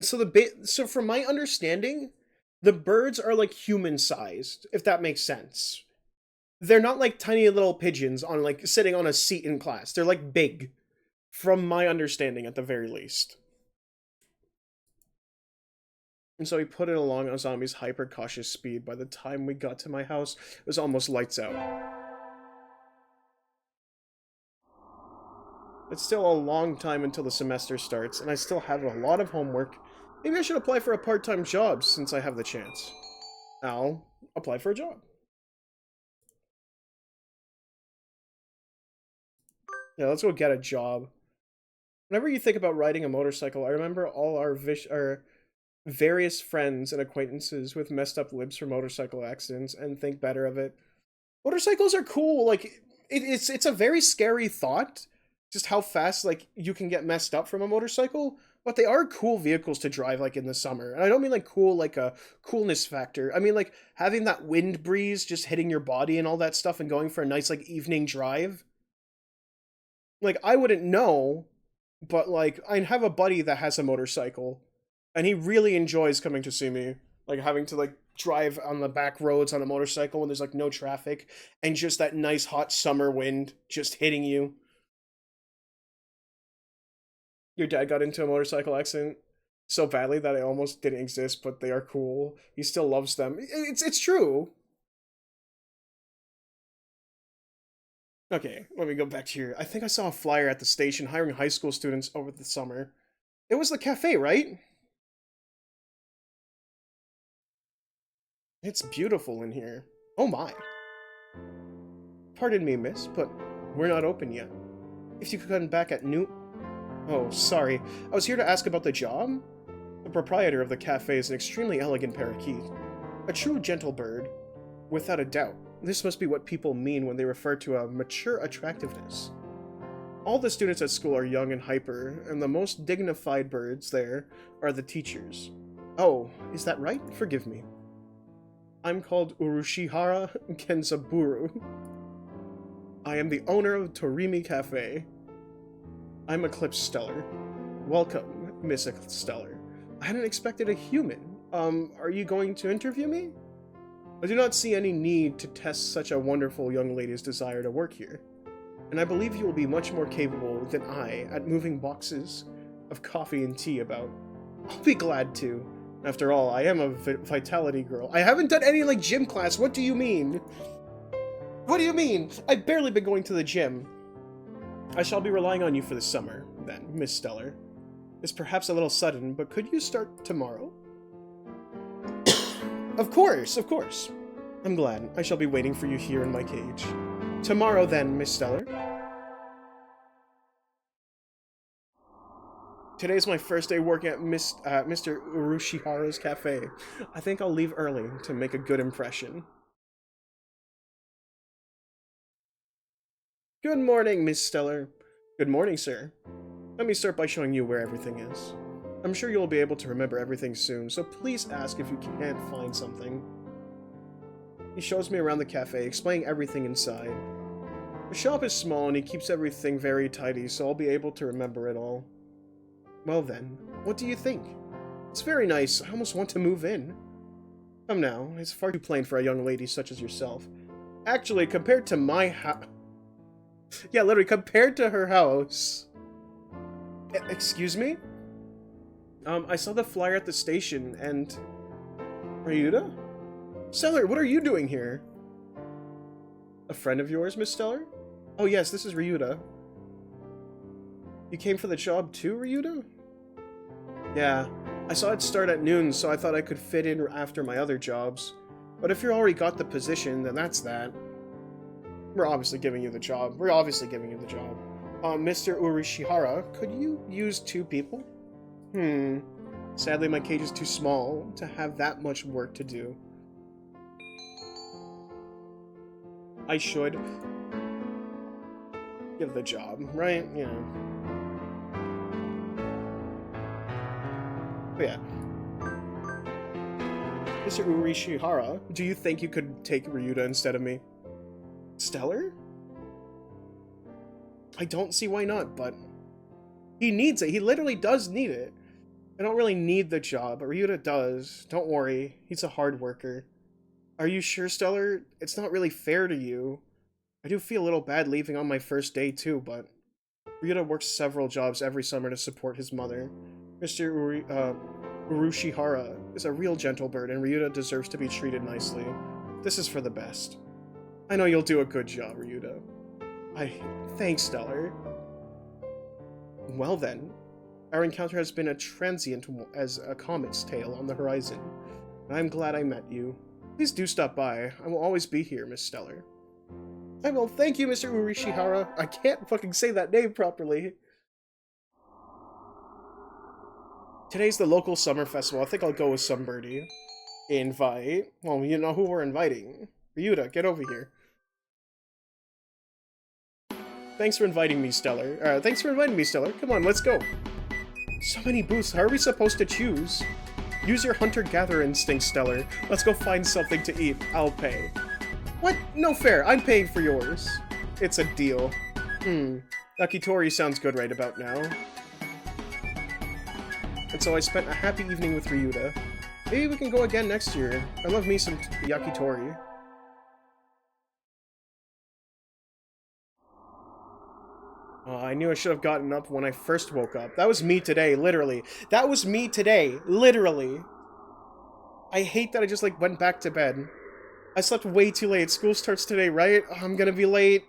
So from my understanding, the birds are like human-sized, if that makes sense. They're not like tiny little pigeons on like sitting on a seat in class. They're like big, from my understanding at the very least. And so he put it along a zombie's hyper-cautious speed. By the time we got to my house, it was almost lights out. It's still a long time until the semester starts, and I still have a lot of homework. Maybe I should apply for a part-time job since I have the chance. I'll apply for a job. Yeah, let's go get a job. Whenever you think about riding a motorcycle, I remember all our various friends and acquaintances with messed up libs from motorcycle accidents and think better of it. Motorcycles are cool. Like, it's a very scary thought, just how fast, like, you can get messed up from a motorcycle, but they are cool vehicles to drive, like, in the summer. And I don't mean, like, cool, like a coolness factor. I mean, like, having that wind breeze just hitting your body and all that stuff and going for a nice, like, evening drive. Like, I wouldn't know, but, like, I have a buddy that has a motorcycle, and he really enjoys coming to see me. Like, having to, like, drive on the back roads on a motorcycle when there's, like, no traffic, and just that nice hot summer wind just hitting you. Your dad got into a motorcycle accident so badly that it almost didn't exist, but they are cool. He still loves them. It's true. Okay, let me go back here. I think I saw a flyer at the station hiring high school students over the summer. It was the cafe, right? It's beautiful in here. Oh my. Pardon me, miss, but we're not open yet. If you could come back at noon... Oh, sorry. I was here to ask about the job. The proprietor of the cafe is an extremely elegant parakeet. A true gentle bird. Without a doubt, this must be what people mean when they refer to a mature attractiveness. All the students at school are young and hyper, and the most dignified birds there are the teachers. Oh, is that right? Forgive me. I'm called Urushihara Kenzaburo. I am the owner of Torimi Cafe. I'm Eclipse Stellar. Welcome, Miss Eclipse Stellar. I hadn't expected a human. Are you going to interview me? I do not see any need to test such a wonderful young lady's desire to work here, and I believe you will be much more capable than I at moving boxes of coffee and tea about. I'll be glad to. After all, I am a vitality girl. I haven't done any, like, gym class. What do you mean? What do you mean? I've barely been going to the gym. I shall be relying on you for the summer, then, Miss Stellar. It's perhaps a little sudden, but could you start tomorrow? Of course, of course. I'm glad. I shall be waiting for you here in my cage. Tomorrow then, Miss Stellar. Today's my first day working at Mr. Urushihara's cafe. I think I'll leave early to make a good impression. Good morning, Miss Stellar. Good morning, sir. Let me start by showing you where everything is. I'm sure you'll be able to remember everything soon, so please ask if you can't find something. He shows me around the cafe, explaining everything inside. The shop is small and he keeps everything very tidy, so I'll be able to remember it all. Well then, what do you think? It's very nice. I almost want to move in. Come now, it's far too plain for a young lady such as yourself. Actually, compared to my house... Yeah, literally, compared to her house... Excuse me? I saw the flyer at the station, and... Ryouta? Stellar, what are you doing here? A friend of yours, Miss Stellar? Oh yes, this is Ryouta. You came for the job too, Ryouta? Yeah, I saw it start at noon, so I thought I could fit in after my other jobs. But if you already got the position, then that's that. We're obviously giving you the job. Mr. Urishihara, could you use 2 people? Sadly, my cage is too small to have that much work to do. I should give the job, right? Yeah. But yeah. Mr. Urishihara, do you think you could take Ryouta instead of me? Stellar? I don't see why not, but... He needs it. He literally does need it. I don't really need the job, but Ryouta does. Don't worry. He's a hard worker. Are you sure, Stellar? It's not really fair to you. I do feel a little bad leaving on my first day, too, but... Ryouta works several jobs every summer to support his mother. Urushihara is a real gentle bird, and Ryouta deserves to be treated nicely. This is for the best. I know you'll do a good job, Ryouta. Thanks, Stellar. Well then, our encounter has been a transient as a comet's tail on the horizon. I'm glad I met you. Please do stop by. I will always be here, Miss Stellar. I will. Thank you, Mr. Urishihara. I can't fucking say that name properly. Today's the local summer festival. I think I'll go with Sunbirdie. Invite. Well, you know who we're inviting. Ryouta, get over here. Thanks for inviting me, Stellar. Come on, let's go. So many booths. How are we supposed to choose? Use your hunter-gatherer instinct, Stellar. Let's go find something to eat. I'll pay. What? No fair. I'm paying for yours. It's a deal. Yakitori sounds good right about now. And so I spent a happy evening with Ryouta. Maybe we can go again next year. I love me some yakitori. I knew I should have gotten up when I first woke up. That was me today, literally. That was me today, literally. I hate that I just, like, went back to bed. I slept way too late. School starts today, right? Oh, I'm gonna be late.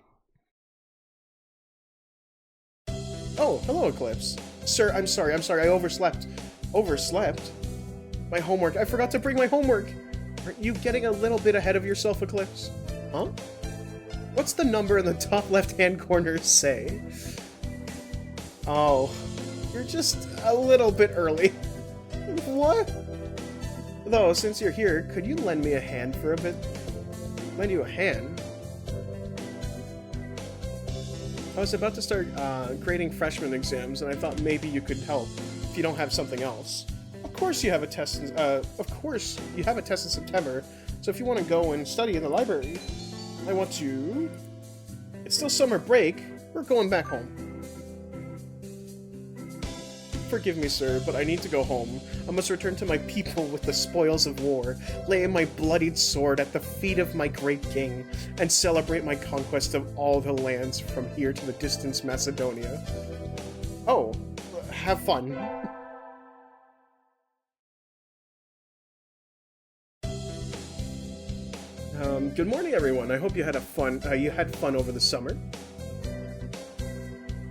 Oh, hello, Eclipse. Sir, I'm sorry, I overslept. Overslept? My homework. I forgot to bring my homework. Aren't you getting a little bit ahead of yourself, Eclipse? Huh? What's the number in the top left-hand corner say? Oh, you're just a little bit early. What? Though, since you're here, could you lend me a hand for a bit? Lend you a hand? I was about to start grading freshman exams, and I thought maybe you could help if you don't have something else. Of course you have a test. Of course you have a test in September. So if you want to go and study in the library, I want to. It's still summer break. We're going back home. Forgive me, sir, but I need to go home. I must return to my people with the spoils of war, lay my bloodied sword at the feet of my great king, and celebrate my conquest of all the lands from here to the distant Macedonia. Oh, have fun. Good morning, everyone. I hope you had fun over the summer.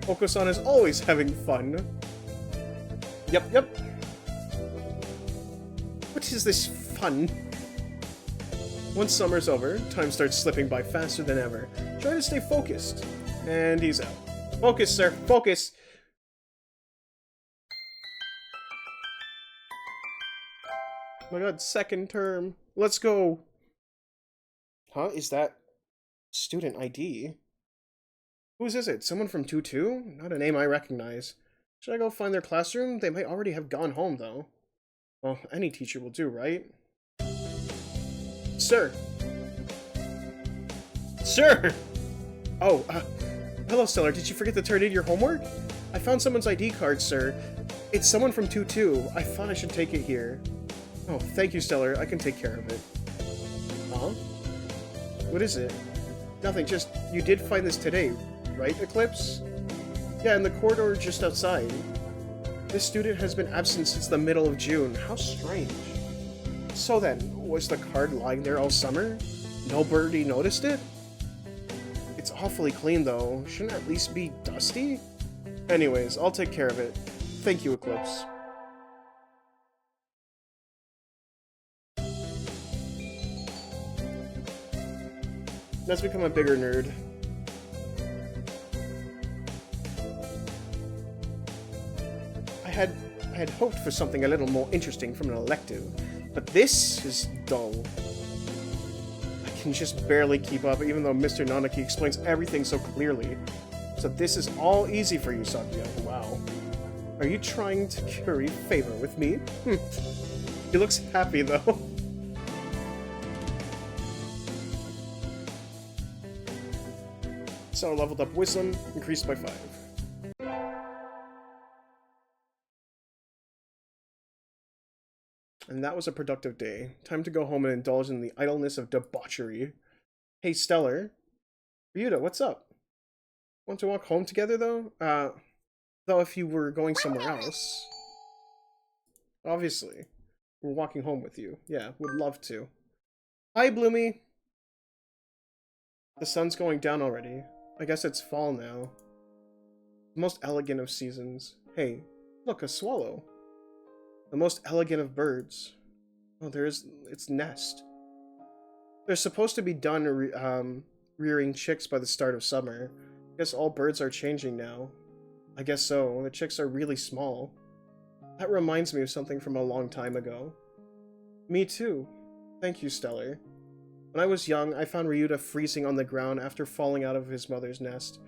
Oko-san is always having fun. Yep. What is this fun? Once summer's over, time starts slipping by faster than ever. Try to stay focused. And he's out. Focus, sir. Focus! Oh my god, second term. Let's go. Huh? Is that student ID? Whose is it? Someone from 2-2? Not a name I recognize. Should I go find their classroom? They might already have gone home, though. Well, any teacher will do, right? Sir! Sir! Oh, hello, Stellar. Did you forget to turn in your homework? I found someone's ID card, sir. It's someone from 2-2. I thought I should take it here. Oh, thank you, Stellar. I can take care of it. Huh? What is it? Nothing, just, you did find this today, right, Eclipse? Yeah, in the corridor just outside. This student has been absent since the middle of June. How strange. So then, was the card lying there all summer? Nobody noticed it? It's awfully clean, though. Shouldn't it at least be dusty? Anyways, I'll take care of it. Thank you, Eclipse. Let's become a bigger nerd. I had hoped for something a little more interesting from an elective, but this is dull. I can just barely keep up, even though Mr. Nanaki explains everything so clearly. So this is all easy for you, Sakuya. Wow. Are you trying to curry favor with me? He looks happy, though. So leveled up wisdom, increased by 5. And that was a productive day. Time to go home and indulge in the idleness of debauchery. Hey, Stellar. Ryouta, what's up? Want to walk home together, though? Though if you were going somewhere else... Obviously. We're walking home with you. Yeah, would love to. Hi, Bloomy! The sun's going down already. I guess it's fall now. The most elegant of seasons. Hey, look, a swallow. The most elegant of birds. Oh, there's its nest. They're supposed to be done rearing chicks by the start of summer. I guess all birds are changing now. I guess so. The chicks are really small. That reminds me of something from a long time ago. Me too. Thank you, Stellar. When I was young, I found Ryouta freezing on the ground after falling out of his mother's nest.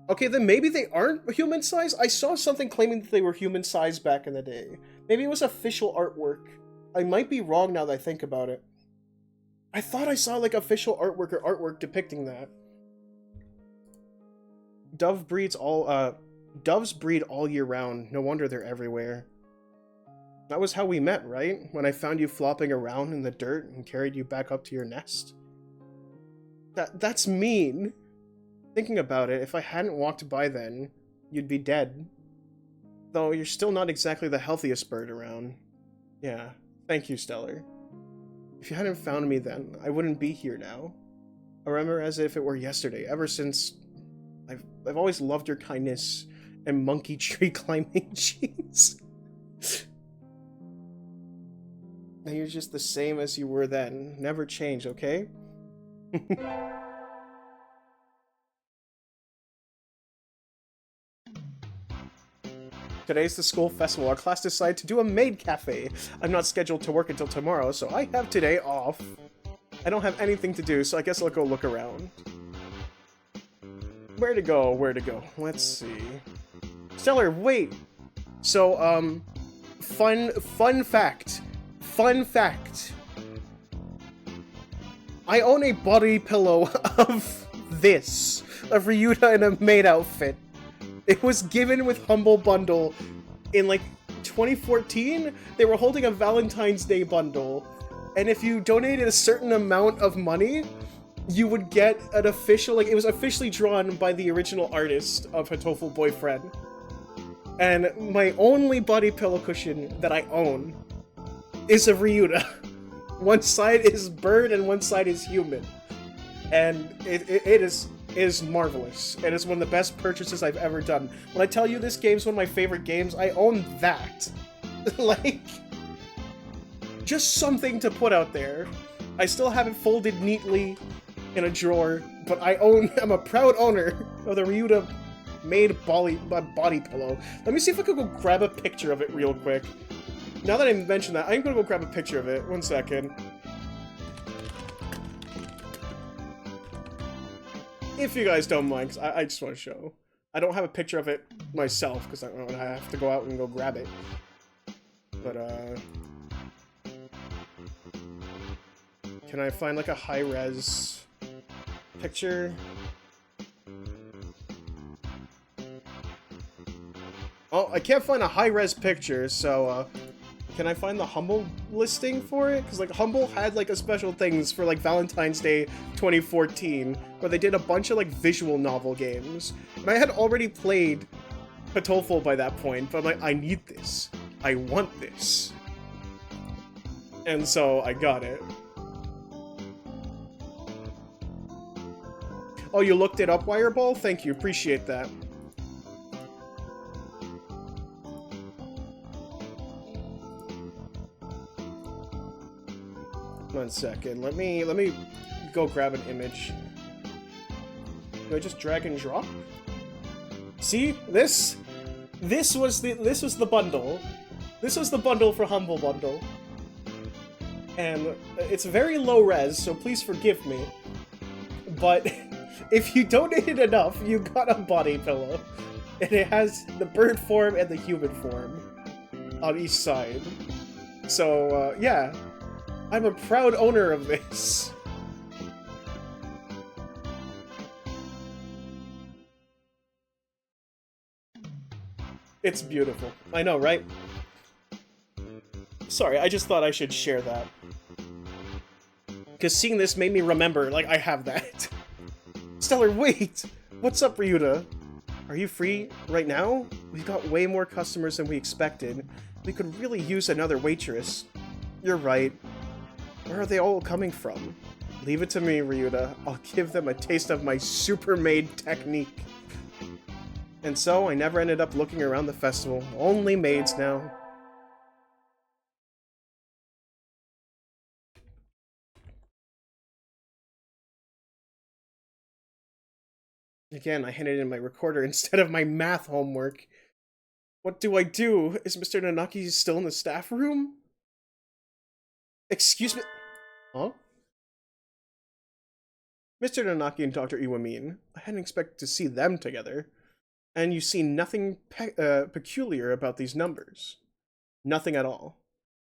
Okay, then maybe they aren't human-sized? I saw something claiming that they were human-sized back in the day. Maybe it was official artwork. I might be wrong now that I think about it. I thought I saw, like, official artwork or artwork depicting that. Doves breed all year round. No wonder they're everywhere. That was how we met, right? When I found you flopping around in the dirt and carried you back up to your nest? That's mean. Thinking about it, if I hadn't walked by then, you'd be dead. Though you're still not exactly the healthiest bird around. Yeah, thank you, Stellar. If you hadn't found me then, I wouldn't be here now. I remember as if it were yesterday, ever since I've always loved your kindness and monkey tree climbing genes. Now you're just the same as you were then. Never change, okay? Today's the school festival. Our class decided to do a maid cafe. I'm not scheduled to work until tomorrow, so I have today off. I don't have anything to do, so I guess I'll go look around. Where to go? Where to go? Let's see. Stellar, wait! So, fun fact. Fun fact. I own a body pillow of this. Of Ryouta in a maid outfit. It was given with Humble Bundle in, like, 2014. They were holding a Valentine's Day bundle. And if you donated a certain amount of money, you would get an official, like, it was officially drawn by the original artist of Hatoful Boyfriend. And my only body pillow cushion that I own is of Ryouta. One side is bird and one side is human. And it is marvelous. It is one of the best purchases I've ever done. When I tell you this game's one of my favorite games, I own that. Like, just something to put out there. I still have it folded neatly in a drawer, but I'm a proud owner of the Ryouta made body pillow. Let me see if I could go grab a picture of it real quick. Now that I mentioned that, I'm gonna go grab a picture of it. One second. If you guys don't mind, 'cause I just want to show. I don't have a picture of it myself, because I have to go out and go grab it. But, can I find, like, a high-res picture? Oh, I can't find a high-res picture, so, can I find the Humble listing for it? Because, like, Humble had, like, a special things for, like, Valentine's Day 2014, where they did a bunch of, like, visual novel games. And I had already played Hatoful by that point, but I'm like, I need this. I want this. And so, I got it. Oh, you looked it up, Wireball? Thank you, appreciate that. One second. Let me go grab an image. Do I just drag and drop? See? This was the bundle. This was the bundle for Humble Bundle. And it's very low res, so please forgive me. But if you donated enough, you got a body pillow. And it has the bird form and the human form on each side. So, yeah. I'm a proud owner of this. It's beautiful. I know, right? Sorry, I just thought I should share that. Because seeing this made me remember, like, I have that. Stellar, wait! What's up, Ryouta? Are you free right now? We've got way more customers than we expected. We could really use another waitress. You're right. Where are they all coming from? Leave it to me, Ryouta. I'll give them a taste of my super-made technique. And so, I never ended up looking around the festival. Only maids now. Again, I handed in my recorder instead of my math homework. What do I do? Is Mr. Nanaki still in the staff room? Excuse me? Huh? Mr. Nanaki and Dr. Iwamin. I hadn't expected to see them together. And you see nothing peculiar about these numbers. Nothing at all.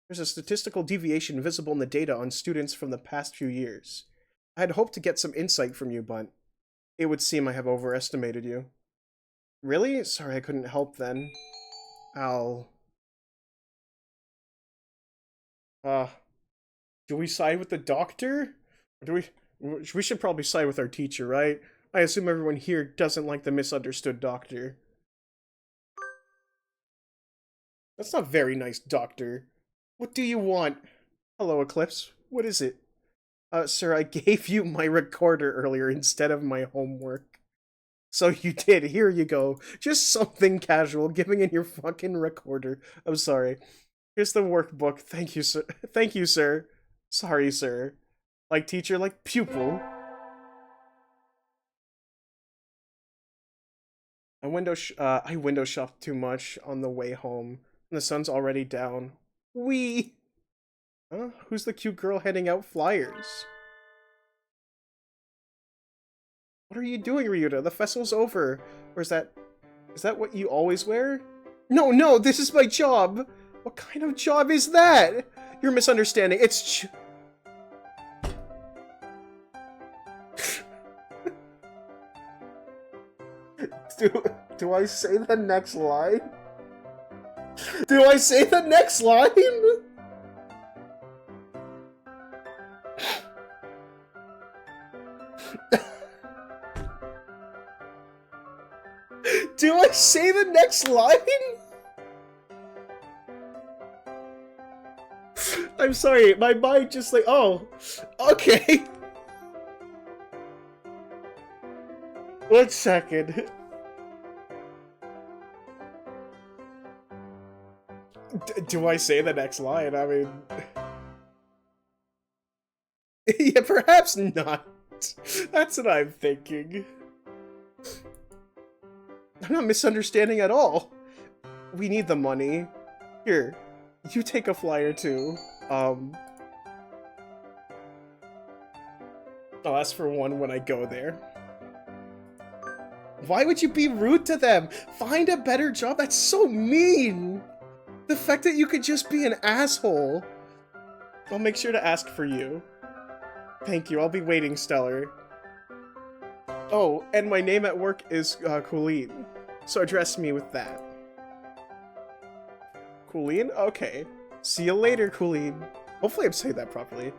There's a statistical deviation visible in the data on students from the past few years. I had hoped to get some insight from you, but it would seem I have overestimated you. Really? Sorry I couldn't help then. I'll... do we side with the doctor? Or do we should probably side with our teacher, right? I assume everyone here doesn't like the misunderstood doctor. That's not very nice, doctor. What do you want? Hello, Eclipse. What is it? Sir, I gave you my recorder earlier instead of my homework. So you did. Here you go. Just something casual, giving in your fucking recorder. I'm sorry. Here's the workbook. Thank you, sir. Thank you, sir. Sorry, sir. Like teacher, like pupil. I window shopped too much on the way home, and the sun's already down. Wee! Huh? Who's the cute girl handing out flyers? What are you doing, Ryouta? The festival's over. Or is that what you always wear? No, this is my job! What kind of job is that? You're misunderstanding. It's Do I say the next line? Do I say the next line? Do I say the next line? I'm sorry, my mind just like, oh, okay. 1 second. Do I say the next line? I mean... yeah, perhaps not. That's what I'm thinking. I'm not misunderstanding at all. We need the money. Here, you take a flyer too. I'll ask for one when I go there. Why would you be rude to them? Find a better job? That's so mean! The fact that you could just be an asshole. I'll make sure to ask for you. Thank you, I'll be waiting, Stellar. Oh, and my name at work is Colleen, so address me with that. Colleen? Okay. See you later, Colleen. Hopefully I'm saying that properly.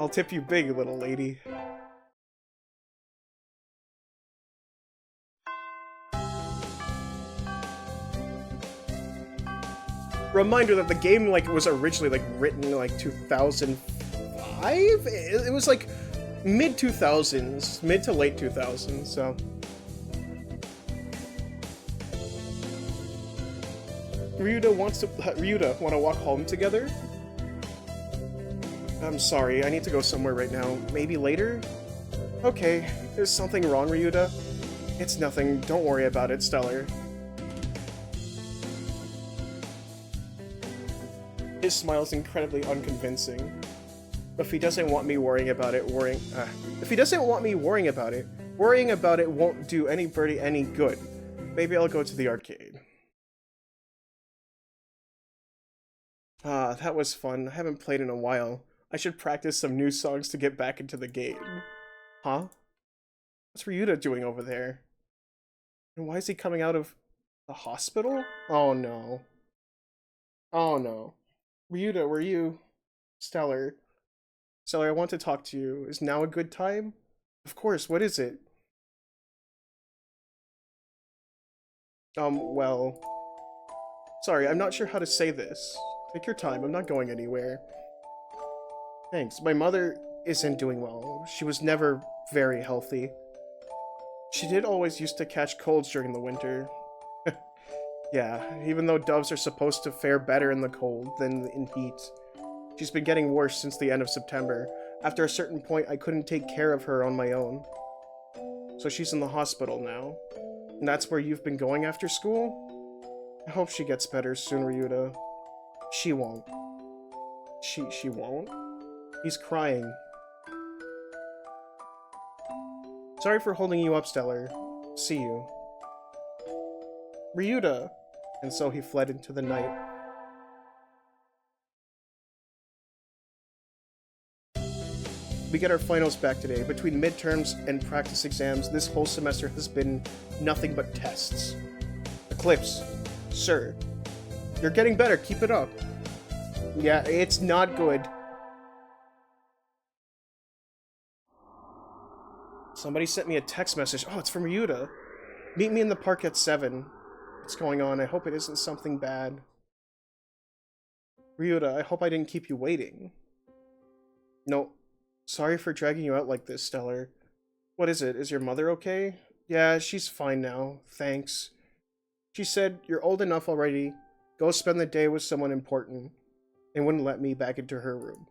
I'll tip you big, little lady. Reminder that the game was originally written in 2005. It was like mid 2000s, mid to late 2000s. So Ryouta want to walk home together? I'm sorry, I need to go somewhere right now. Maybe later? Okay, is something wrong, Ryouta? It's nothing. Don't worry about it, Stellar. His smile is incredibly unconvincing. If he doesn't want me worrying about it, worrying about it won't do anybody any good. Maybe I'll go to the arcade. That was fun. I haven't played in a while. I should practice some new songs to get back into the game. Huh? What's Ryouta doing over there? And why is he coming out of the hospital? Oh no. Oh no. Ryouta, were you... Stellar, I want to talk to you. Is now a good time? Of course, what is it? Well... Sorry, I'm not sure how to say this. Take your time, I'm not going anywhere. Thanks. My mother isn't doing well. She was never very healthy. She did always used to catch colds during the winter. Yeah, even though doves are supposed to fare better in the cold than in heat. She's been getting worse since the end of September. After a certain point, I couldn't take care of her on my own. So she's in the hospital now. And that's where you've been going after school? I hope she gets better soon, Ryouta. She won't. She won't? He's crying. Sorry for holding you up, Stellar. See you. Ryouta! And so he fled into the night. We get our finals back today. Between midterms and practice exams, this whole semester has been nothing but tests. Eclipse. Sir. You're getting better, keep it up. Yeah, it's not good. Somebody sent me a text message. Oh, it's from Ryouta. Meet me in the park at 7. What's going on? I hope it isn't something bad. Ryouta, I hope I didn't keep you waiting. No. Sorry for dragging you out like this, Stellar. What is it? Is your mother okay? Yeah, she's fine now. Thanks. She said, you're old enough already. Go spend the day with someone important. And wouldn't let me back into her room.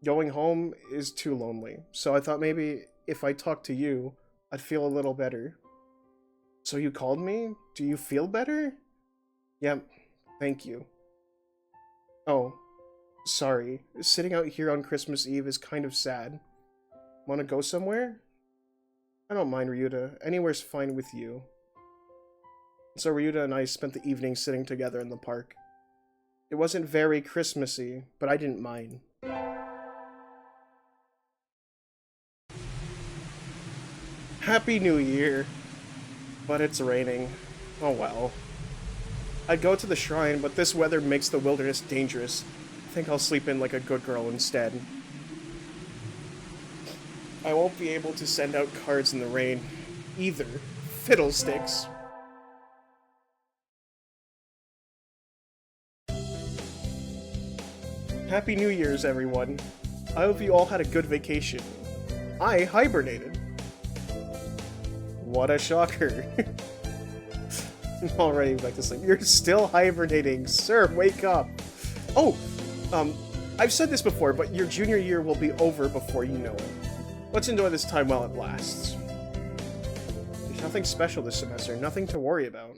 Going home is too lonely, so I thought maybe if I talked to you, I'd feel a little better. So you called me? Do you feel better? Yep, thank you. Oh, sorry. Sitting out here on Christmas Eve is kind of sad. Wanna go somewhere? I don't mind, Ryouta. Anywhere's fine with you. So Ryouta and I spent the evening sitting together in the park. It wasn't very Christmassy, but I didn't mind. Happy New Year! But it's raining. Oh well. I'd go to the shrine, but this weather makes the wilderness dangerous. I think I'll sleep in like a good girl instead. I won't be able to send out cards in the rain, either. Fiddlesticks. Happy New Year's, everyone. I hope you all had a good vacation. I hibernated. What a shocker. Already back to sleep. You're still hibernating. Sir, wake up. Oh, I've said this before, but your junior year will be over before you know it. Let's enjoy this time while it lasts. There's nothing special this semester, nothing to worry about.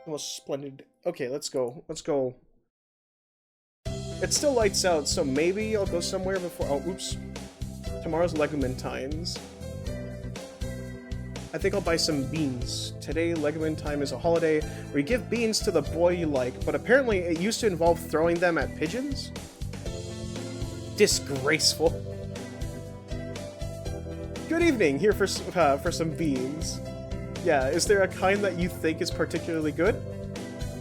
Well, splendid. Okay, let's go. Let's go. It still lights out, so maybe I'll go somewhere before— oh, oops. Tomorrow's Legumentine's. I think I'll buy some beans. Today, Legumantine is a holiday where you give beans to the boy you like, but apparently it used to involve throwing them at pigeons? Disgraceful. Good evening, here for some beans. Yeah, is there a kind that you think is particularly good?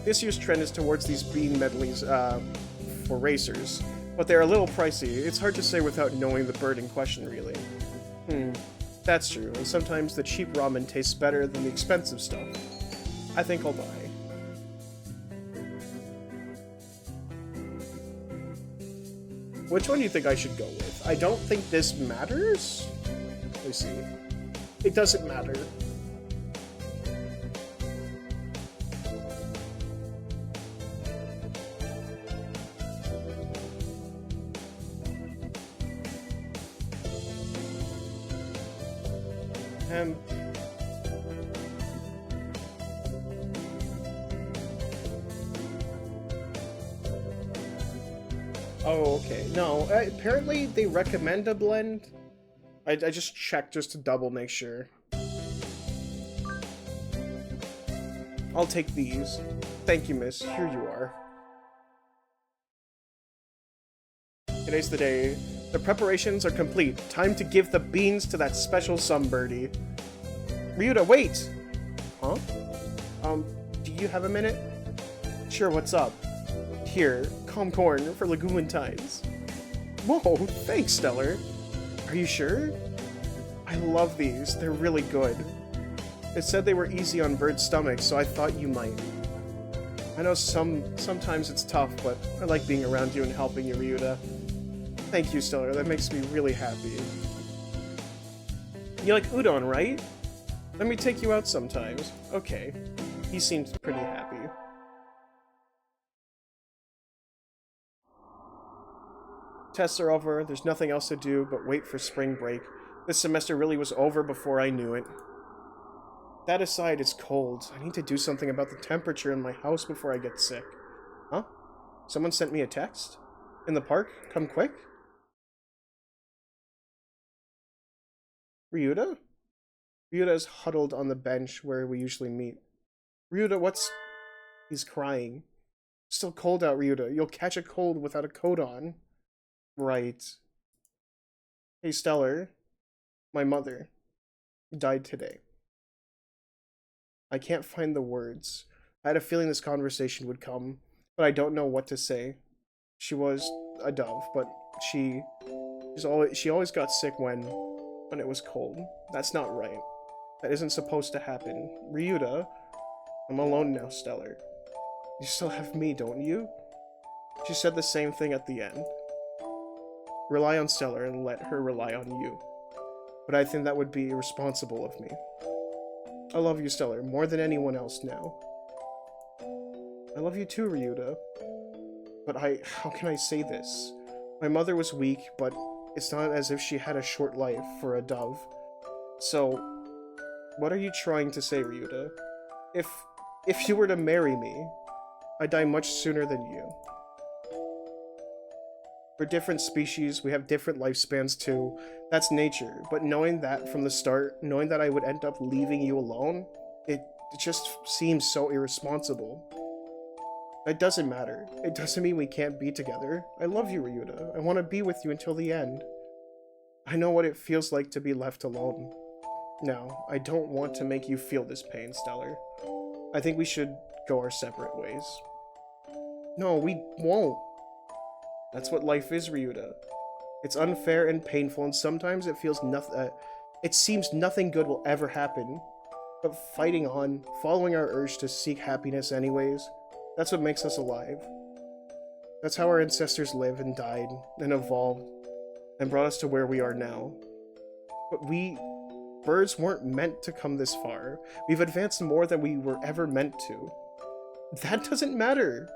This year's trend is towards these bean medleys, for racers, but they're a little pricey. It's hard to say without knowing the bird in question, really. That's true, and sometimes the cheap ramen tastes better than the expensive stuff. I think I'll buy. Which one do you think I should go with? I don't think this matters? Let me see. It doesn't matter. Oh, okay. No, apparently they recommend a blend. I just checked just to double make sure. I'll take these. Thank you, miss. Here you are. Today's the day. The preparations are complete. Time to give the beans to that special sunbirdie. Ryouta, wait! Huh? Do you have a minute? Sure, what's up? Here, calm corn for Legumentine's. Whoa, thanks, Stellar. Are you sure? I love these. They're really good. It said they were easy on bird stomachs, so I thought you might. I know sometimes it's tough, but I like being around you and helping you, Ryouta. Thank you, Stellar. That makes me really happy. You like udon, right? Let me take you out sometimes. Okay. He seems pretty happy. Tests are over. There's nothing else to do but wait for spring break. This semester really was over before I knew it. That aside, it's cold. I need to do something about the temperature in my house before I get sick. Huh? Someone sent me a text? In the park? Come quick? Ryouta? Ryouta is huddled on the bench where we usually meet. Ryouta, what's... He's crying. Still cold out, Ryouta. You'll catch a cold without a coat on. Right. Hey, Stellar. My mother died today. I can't find the words. I had a feeling this conversation would come, but I don't know what to say. She was a dove, but she always got sick when it was cold. That's not right. That isn't supposed to happen. Ryouta, I'm alone now, Stellar. You still have me, don't you? She said the same thing at the end. Rely on Stellar and let her rely on you. But I think that would be irresponsible of me. I love you, Stellar, more than anyone else now. I love you too, Ryouta. But how can I say this? My mother was weak, but it's not as if she had a short life for a dove. So, what are you trying to say, Ryouta? If you were to marry me, I'd die much sooner than you. We're different species, we have different lifespans too. That's nature, but knowing that from the start, knowing that I would end up leaving you alone, it just seems so irresponsible. That doesn't matter. It doesn't mean we can't be together. I love you, Ryouta. I want to be with you until the end. I know what it feels like to be left alone. Now, I don't want to make you feel this pain, Stellar. I think we should go our separate ways. No, we won't. That's what life is, Ryouta. It's unfair and painful, and sometimes it feels it seems nothing good will ever happen. But fighting on, following our urge to seek happiness anyways, that's what makes us alive. That's how our ancestors lived and died, and evolved, and brought us to where we are now. But birds weren't meant to come this far. We've advanced more than we were ever meant to. That doesn't matter.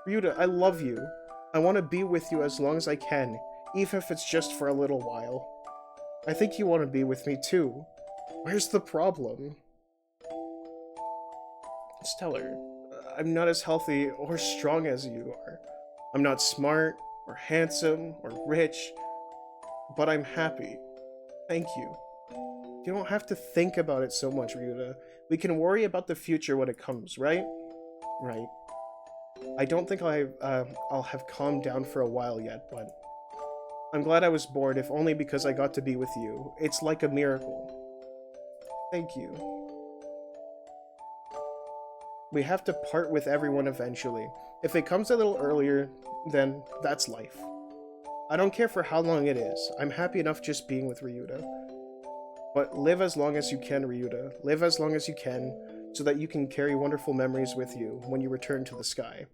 Ryouta, I love you. I want to be with you as long as I can, even if it's just for a little while. I think you want to be with me too. Where's the problem? Stellar, I'm not as healthy or strong as you are. I'm not smart, or handsome, or rich, but I'm happy. Thank you. You don't have to think about it so much, Ryouta. We can worry about the future when it comes, right? Right. I don't think I'll have calmed down for a while yet, but I'm glad I was born, if only because I got to be with you. It's like a miracle. Thank you. We have to part with everyone eventually. If it comes a little earlier, then that's life. I don't care for how long it is. I'm happy enough just being with Ryouta. But live as long as you can, Ryouta. Live as long as you can, so that you can carry wonderful memories with you when you return to the sky.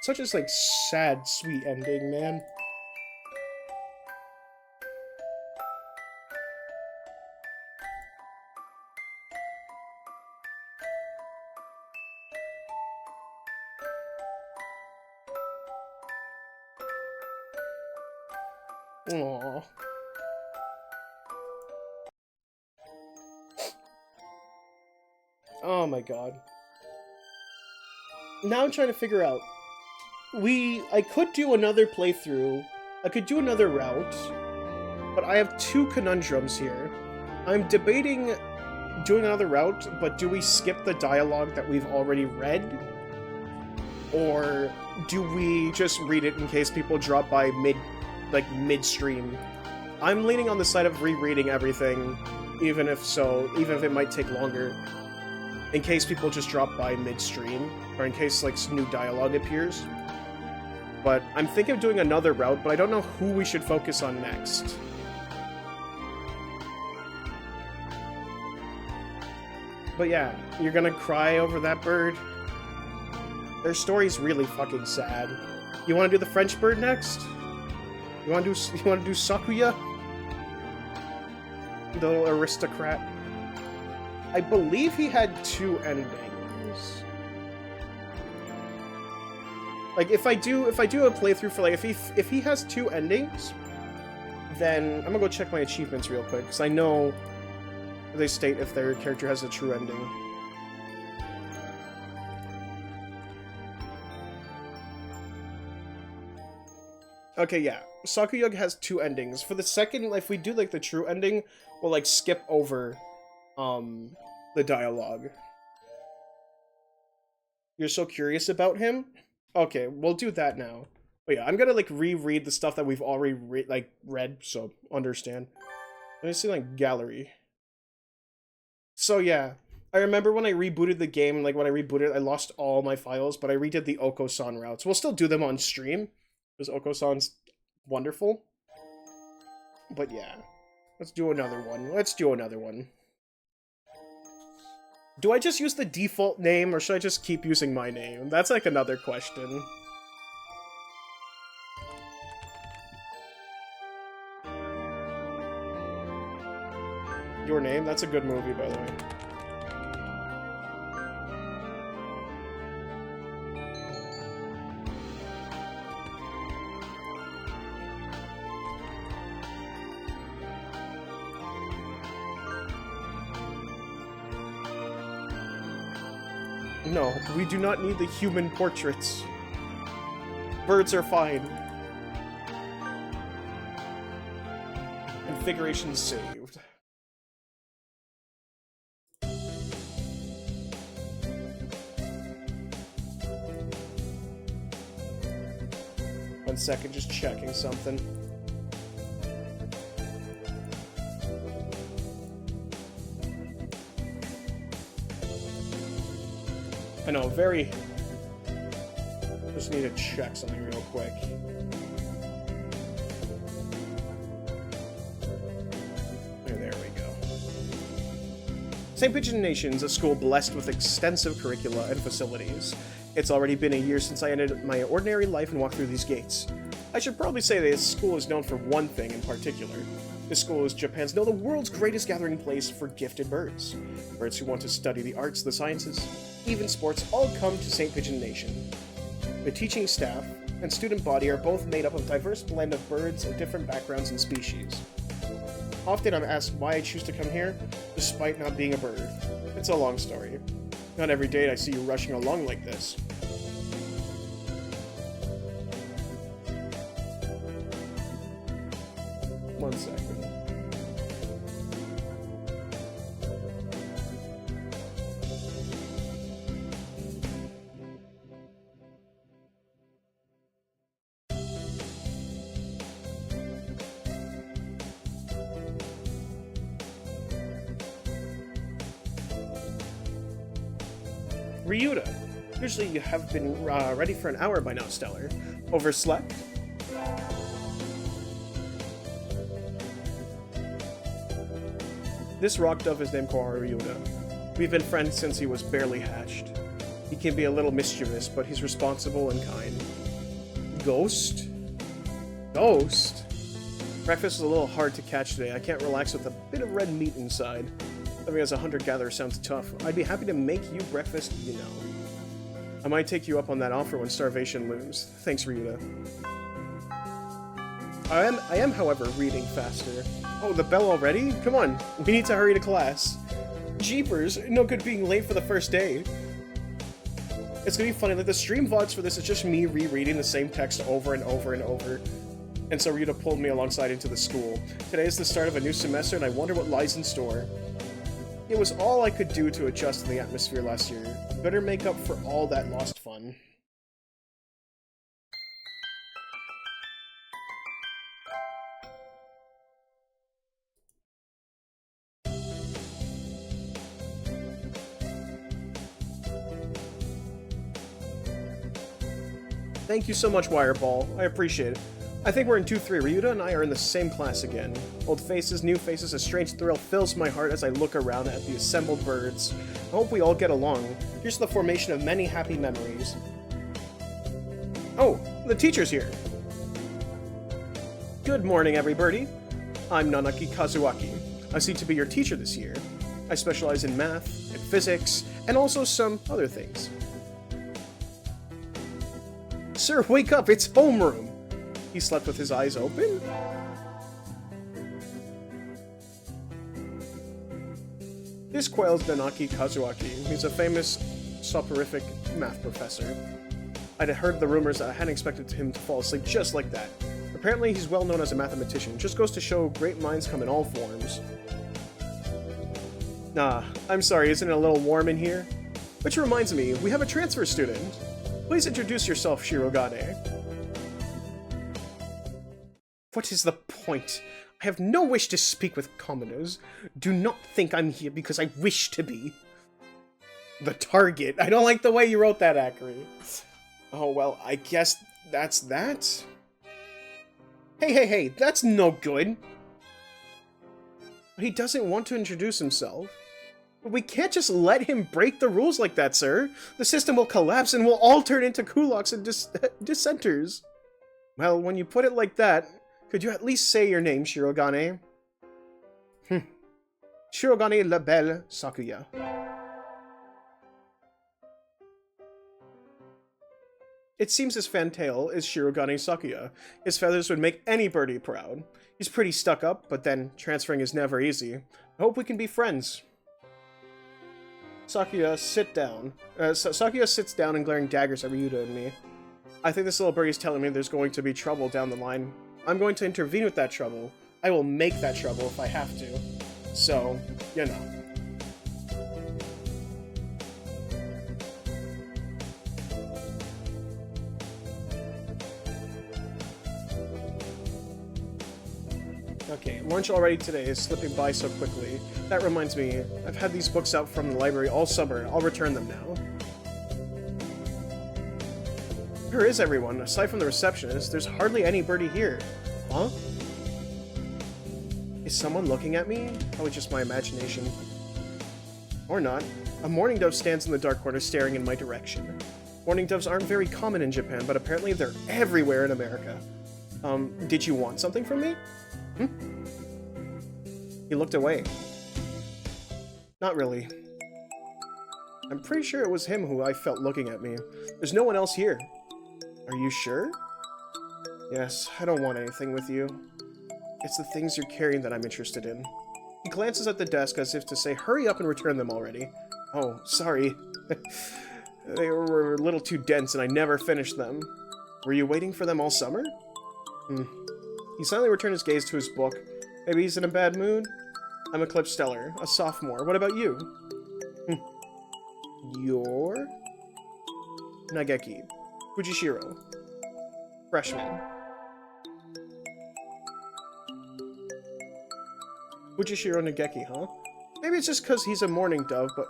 Such a, like, sad, sweet ending, man. Aww. Oh my god. Now I'm trying to figure out. I could do another playthrough. I could do another route. But I have two conundrums here. I'm debating doing another route, but do we skip the dialogue that we've already read? Or do we just read it in case people drop by midstream? I'm leaning on the side of rereading everything, even if it might take longer. in case people just drop by midstream, or in case like new dialogue appears. But I'm thinking of doing another route, but I don't know who we should focus on next. But yeah, you're gonna cry over that bird? Their story's really fucking sad. You wanna do the French bird next? You wanna do Sakuya? The little aristocrat? I believe he had 2 endings. Like if I do a playthrough for like if he has 2 endings, then I'm gonna go check my achievements real quick because I know they state if their character has a true ending. Okay, yeah. Sakuya has 2 endings. For the second, if we do like the true ending, we'll like skip over the dialogue. You're so curious about him? Okay, we'll do that now. But yeah, I'm gonna like reread the stuff that we've already read, so understand. Let me see like gallery. So yeah, I remember when I rebooted the game, like when I rebooted, I lost all my files, but I redid the Oko-san routes. We'll still do them on stream, because Oko-san's wonderful. But yeah, let's do another one. Do I just use the default name, or should I just keep using my name? That's like another question. Your Name? That's a good movie, by the way. No, we do not need the human portraits. Birds are fine. Configuration saved. One second, just checking something. I know, very... Just need to check something real quick. There we go. St. Pigeon Nation's a school blessed with extensive curricula and facilities. It's already been a year since I ended my ordinary life and walked through these gates. I should probably say that this school is known for one thing in particular. This school is Japan's, no, the world's greatest gathering place for gifted birds. Birds who want to study the arts, the sciences, even sports, all come to St. Pigeon Nation. The teaching staff and student body are both made up of a diverse blend of birds of different backgrounds and species. Often I'm asked why I choose to come here, despite not being a bird. It's a long story. Not every day I see you rushing along like this. One second. Ryouta. Usually you have been ready for an hour by now, Stellar. Overslept? This rock dove is named Ryouta. We've been friends since he was barely hatched. He can be a little mischievous, but he's responsible and kind. Ghost? Ghost? Breakfast is a little hard to catch today. I can't relax with a bit of red meat inside. Living as a hunter-gatherer sounds tough. I'd be happy to make you breakfast, you know. I might take you up on that offer when starvation looms. Thanks, Ryouta. I am, however, reading faster. Oh, the bell already? Come on, we need to hurry to class. Jeepers, no good being late for the first day. It's gonna be funny, like the stream VODs for this is just me rereading the same text over and over and over. And so Ryouta pulled me alongside into the school. Today is the start of a new semester and I wonder what lies in store. It was all I could do to adjust to the atmosphere last year. Better make up for all that lost fun. Thank you so much, Wireball. I appreciate it. I think we're in 2-3. Ryouta and I are in the same class again. Old faces, new faces, a strange thrill fills my heart as I look around at the assembled birds. I hope we all get along. Here's the formation of many happy memories. Oh, the teacher's here. Good morning, everybody. I'm Nanaki Kazuaki. I seek to be your teacher this year. I specialize in math and physics, and also some other things. Sir, wake up! It's homeroom! He slept with his eyes open? This quails Nanaki Kazuaki. He's a famous, soporific math professor. I'd heard the rumors that I hadn't expected him to fall asleep just like that. Apparently, he's well known as a mathematician. Just goes to show great minds come in all forms. Nah, I'm sorry, isn't it a little warm in here? Which reminds me, we have a transfer student. Please introduce yourself, Shirogane. What is the point? I have no wish to speak with commoners. Do not think I'm here because I wish to be. The target. I don't like the way you wrote that, Akari. Oh, well, I guess that's that? Hey, that's no good. He doesn't want to introduce himself. We can't just let him break the rules like that, sir. The system will collapse and we'll all turn into kulaks and dissenters. Well, when you put it like that, could you at least say your name, Shirogane? Shirogane la Belle Sakuya. It seems his fantail is Shirogane Sakuya. His feathers would make any birdie proud. He's pretty stuck up, but then transferring is never easy. I hope we can be friends. Sakuya, sit down. Sakuya sits down and glaring daggers at Ryouta and me. I think this little birdie's telling me there's going to be trouble down the line. I'm going to intervene with that trouble. I will make that trouble if I have to. So, you know. Okay, lunch already today is slipping by so quickly. That reminds me, I've had these books out from the library all summer. I'll return them now. Where is everyone? Aside from the receptionist, there's hardly anybody here. Huh? Is someone looking at me? Probably just my imagination. Or not. A mourning dove stands in the dark corner staring in my direction. Mourning doves aren't very common in Japan, but apparently they're everywhere in America. Did you want something from me? He looked away. Not really. I'm pretty sure it was him who I felt looking at me. There's no one else here. Are you sure? Yes, I don't want anything with you. It's the things you're carrying that I'm interested in. He glances at the desk as if to say, hurry up and return them already. Oh, sorry. They were a little too dense and I never finished them. Were you waiting for them all summer? He suddenly returned his gaze to his book. Maybe he's in a bad mood? I'm Eclipse Stellar, a sophomore. What about you? You're? Nageki. Fujishiro. Freshman. Fujishiro Nageki, huh? Maybe it's just because he's a mourning dove, but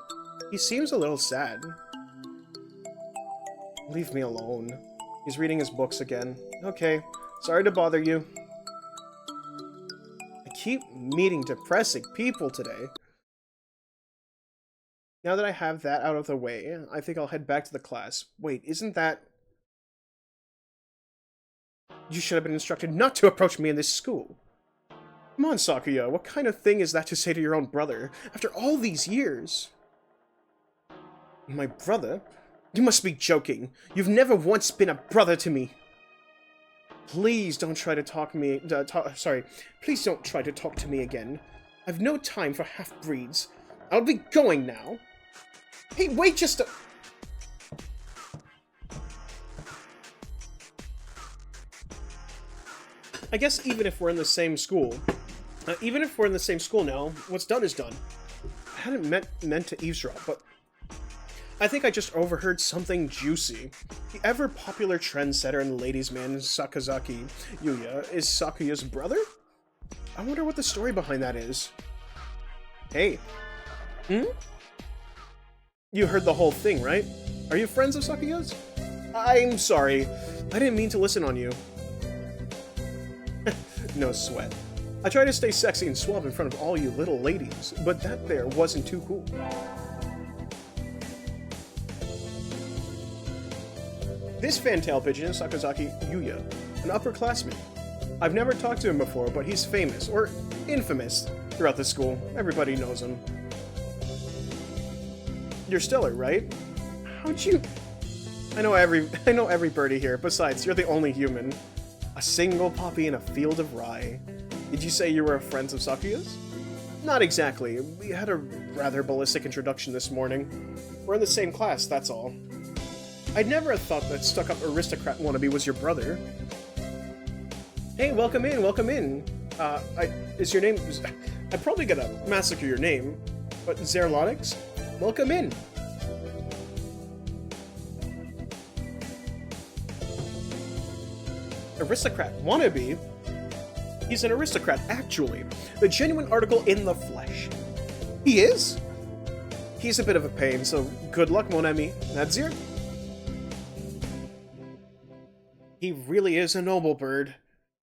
he seems a little sad. Leave me alone. He's reading his books again. Okay, sorry to bother you. I keep meeting depressing people today. Now that I have that out of the way, I think I'll head back to the class. Wait, isn't that... You should have been instructed not to approach me in this school. Come on, Sakuya, what kind of thing is that to say to your own brother, after all these years? My brother? You must be joking. You've never once been a brother to me. Please don't try to please don't try to talk to me again. I've no time for half-breeds. I'll be going now. Hey, wait just a... I guess even if we're in the same school, now, what's done is done. I hadn't meant to eavesdrop, but I think I just overheard something juicy. The ever-popular trendsetter and ladies' man Sakazaki Yuya is Sakuya's brother? I wonder what the story behind that is. Hey. You heard the whole thing, right? Are you friends of Sakuya's? I'm sorry. I didn't mean to listen on you. No sweat. I try to stay sexy and suave in front of all you little ladies, but that there wasn't too cool. This fantail pigeon is Sakazaki Yuya, an upperclassman. I've never talked to him before, but he's famous, or infamous, throughout the school. Everybody knows him. You're Stellar, right? How'd you... I know every birdie here. Besides, you're the only human. A single poppy in a field of rye. Did you say you were a friend of Sakuya's? Not exactly. We had a rather ballistic introduction this morning. We're in the same class, that's all. I'd never have thought that stuck-up aristocrat wannabe was your brother. Hey, welcome in, welcome in. Is your name... I'm probably gonna massacre your name, but Zerlonix? Welcome in. Aristocrat wannabe? He's an aristocrat, actually. The genuine article in the flesh. He is? He's a bit of a pain, so good luck, mon ami. Nadzir? He really is a noble bird.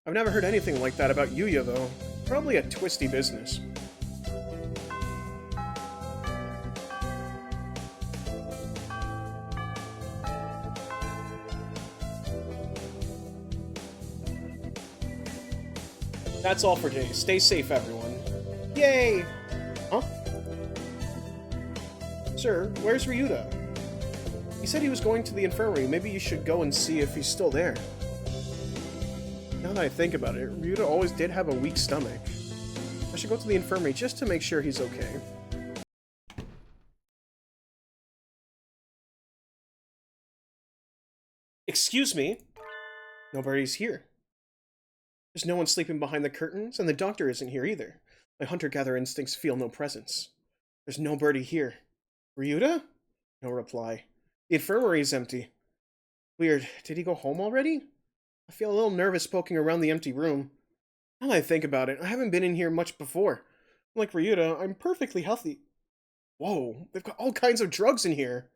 I've never heard anything like that about Yuya, though. Probably a twisty business. That's all for today. Stay safe, everyone. Yay! Huh? Sir, where's Ryouta? He said he was going to the infirmary. Maybe you should go and see if he's still there. Now that I think about it, Ryouta always did have a weak stomach. I should go to the infirmary just to make sure he's okay. Excuse me? Nobody's here. There's no one sleeping behind the curtains, and the doctor isn't here either. My hunter-gatherer instincts feel no presence. There's no birdie here. Ryouta? No reply. The infirmary is empty. Weird. Did he go home already? I feel a little nervous poking around the empty room. Now that I think about it, I haven't been in here much before. Like Ryouta, I'm perfectly healthy. Whoa, they've got all kinds of drugs in here.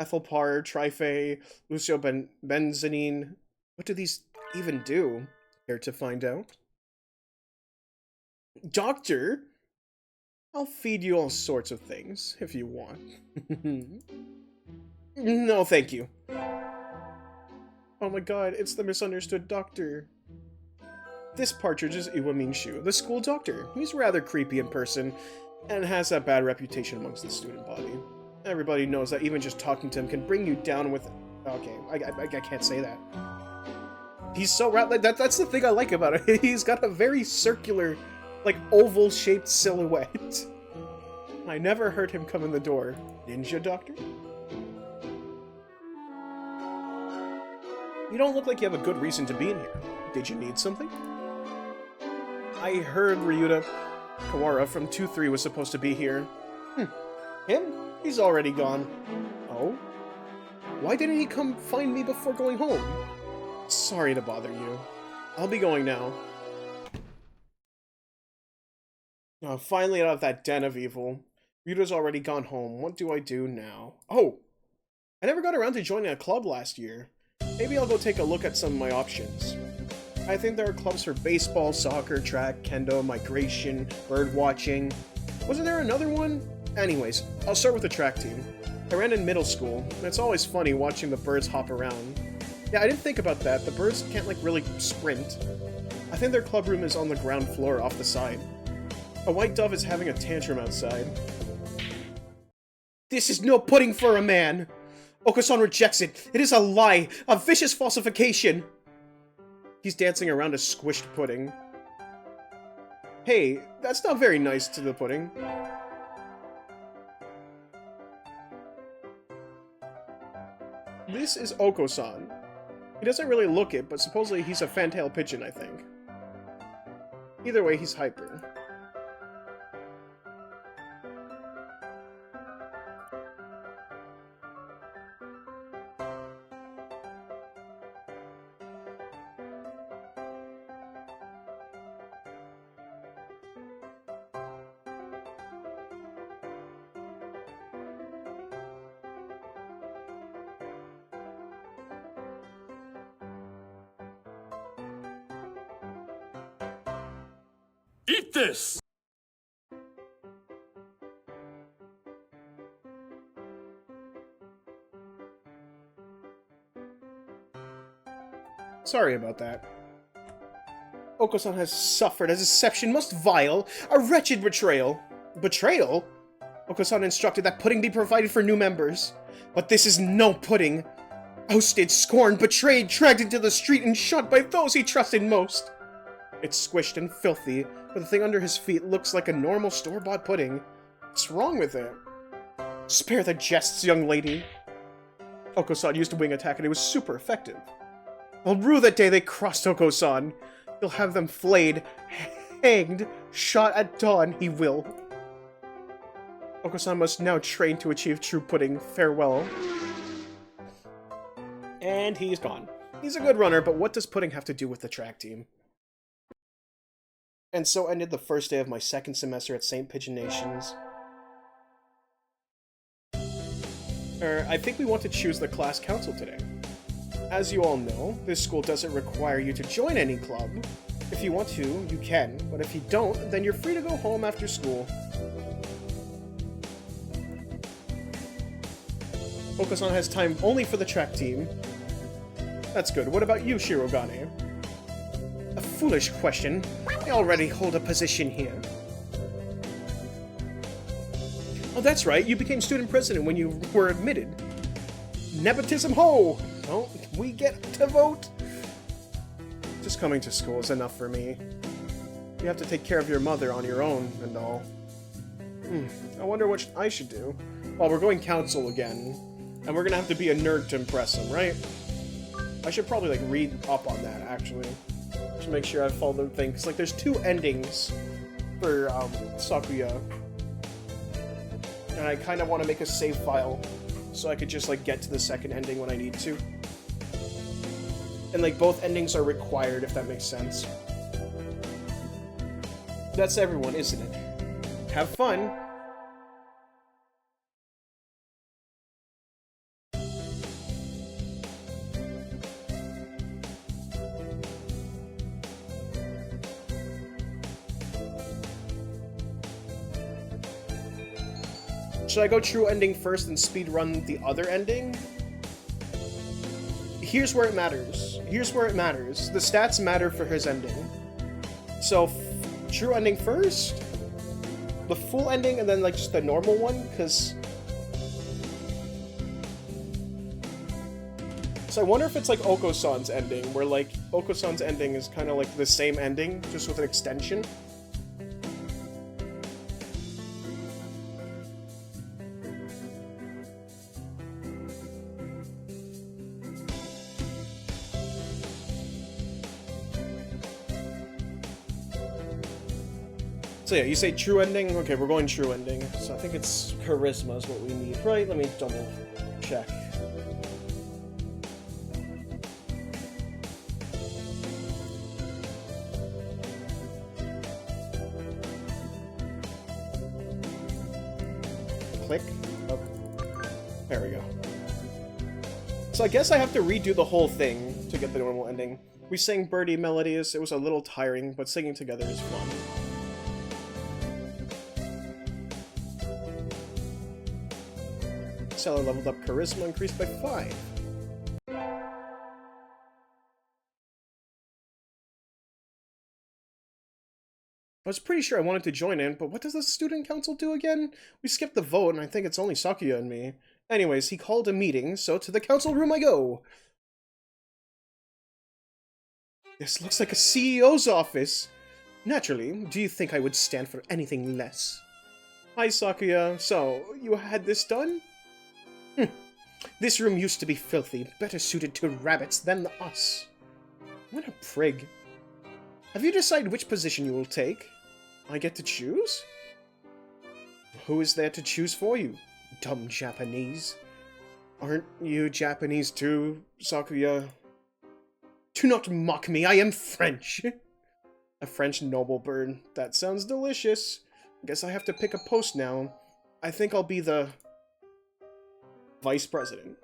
Ethylpar, Trife, Luciobenzanine. What do these even do? Care to find out? Doctor? I'll feed you all sorts of things, if you want. No, thank you. Oh my god, it's the misunderstood doctor. This partridge is Shuu, the school doctor. He's rather creepy in person, and has a bad reputation amongst the student body. Everybody knows that even just talking to him can bring you down with... Okay, I can't say that. He's so that's the thing I like about it. He's got a very circular, like, oval-shaped silhouette. I never heard him come in the door. Ninja doctor? You don't look like you have a good reason to be in here. Did you need something? I heard Ryouta Kawara from 2-3 was supposed to be here. Him? He's already gone. Oh? Why didn't he come find me before going home? Sorry to bother you. I'll be going now. Oh, finally out of that den of evil. Ryuta's already gone home. What do I do now? Oh! I never got around to joining a club last year. Maybe I'll go take a look at some of my options. I think there are clubs for baseball, soccer, track, kendo, migration, bird watching. Wasn't there another one? Anyways, I'll start with the track team. I ran in middle school, and it's always funny watching the birds hop around. Yeah, I didn't think about that. The birds can't, like, really sprint. I think their club room is on the ground floor off the side. A white dove is having a tantrum outside. This is no pudding for a man! Okusan rejects it! It is a lie! A vicious falsification! He's dancing around a squished pudding. Hey, that's not very nice to the pudding. This is Oko-san. He doesn't really look it, but supposedly he's a fantail pigeon, I think. Either way, he's hyper. Eat this! Sorry about that. Oko-san has suffered a deception most vile, a wretched betrayal. Betrayal? Oko-san instructed that pudding be provided for new members. But this is no pudding. Ousted, scorned, betrayed, dragged into the street, and shot by those he trusted most. It's squished and filthy, but the thing under his feet looks like a normal store-bought pudding. What's wrong with it? Spare the jests, young lady. Oko-san used a wing attack and it was super effective. I'll rue that day they crossed Oko-san. He'll have them flayed, hanged, shot at dawn, he will. Oko-san must now train to achieve true pudding. Farewell. And he's gone. He's a good runner, but what does pudding have to do with the track team? And so ended the first day of my second semester at St. Pigeon Nations. I think we want to choose the class council today. As you all know, this school doesn't require you to join any club. If you want to, you can, but if you don't, then you're free to go home after school. Oko-san has time only for the track team. That's good. What about you, Shirogane? A foolish question. I already hold a position here. Oh, that's right. You became student president when you were admitted. Nepotism ho! Well, we get to vote. Just coming to school is enough for me. You have to take care of your mother on your own and all. I wonder what I should do. Well, we're going council again. And we're gonna have to be a nerd to impress him, right? I should probably, like, read up on that, actually. To make sure I follow the thing. Because, like, there's two endings for, Sakuya. And I kind of want to make a save file. So I could just, like, get to the second ending when I need to. And, like, both endings are required, if that makes sense. That's everyone, isn't it? Have fun! Should I go true ending first and speedrun the other ending? Here's where it matters. Here's where it matters. The stats matter for his ending. So, true ending first? The full ending and then, like, just the normal one? Because... So I wonder if it's like Oko-san's ending, where, like, Oko-san's ending is kind of like the same ending, just with an extension. So yeah, you say true ending? Okay, we're going true ending. So I think it's charisma is what we need, right? Let me double check. Click. Oh, there we go. So I guess I have to redo the whole thing to get the normal ending. We sang Birdie melodies. It was a little tiring, but singing together is fun. Seller leveled up charisma, increased by 5. I was pretty sure I wanted to join in, but what does the student council do again? We skipped the vote, and I think it's only Sakuya and me. Anyways, he called a meeting, so to the council room I go! This looks like a CEO's office! Naturally, do you think I would stand for anything less? Hi, Sakuya. So, you had this done? This room used to be filthy, better suited to rabbits than us. What a prig. Have you decided which position you will take? I get to choose? Who is there to choose for you, dumb Japanese? Aren't you Japanese too, Sakuya? Do not mock me, I am French! A French noble bird. That sounds delicious. Guess I have to pick a post now. I think I'll be the... Vice President.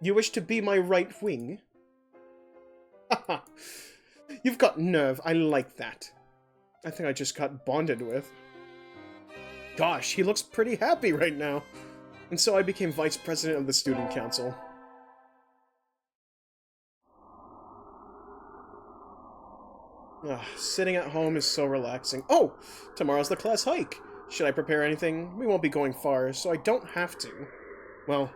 You wish to be my right wing? Haha. You've got nerve, I like that. I think I just got bonded with. Gosh, he looks pretty happy right now. And so I became vice president of the student council. Sitting at home is so relaxing. Oh! Tomorrow's the class hike! Should I prepare anything? We won't be going far, so I don't have to. Well,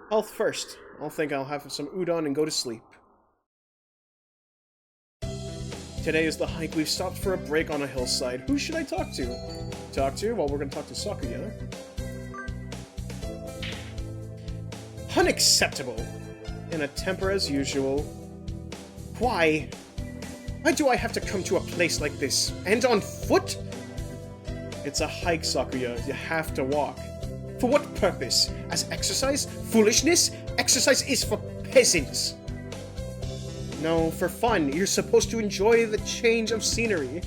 health first. I'll think I'll have some udon and go to sleep. Today is the hike. We've stopped for a break on a hillside. Who should I talk to? Well, we're gonna talk to Sakuya. Unacceptable! In a temper as usual. Why? Why do I have to come to a place like this? And on foot? It's a hike, Sakuya. You have to walk. For what purpose? As exercise? Foolishness? Exercise is for peasants. No, for fun. You're supposed to enjoy the change of scenery.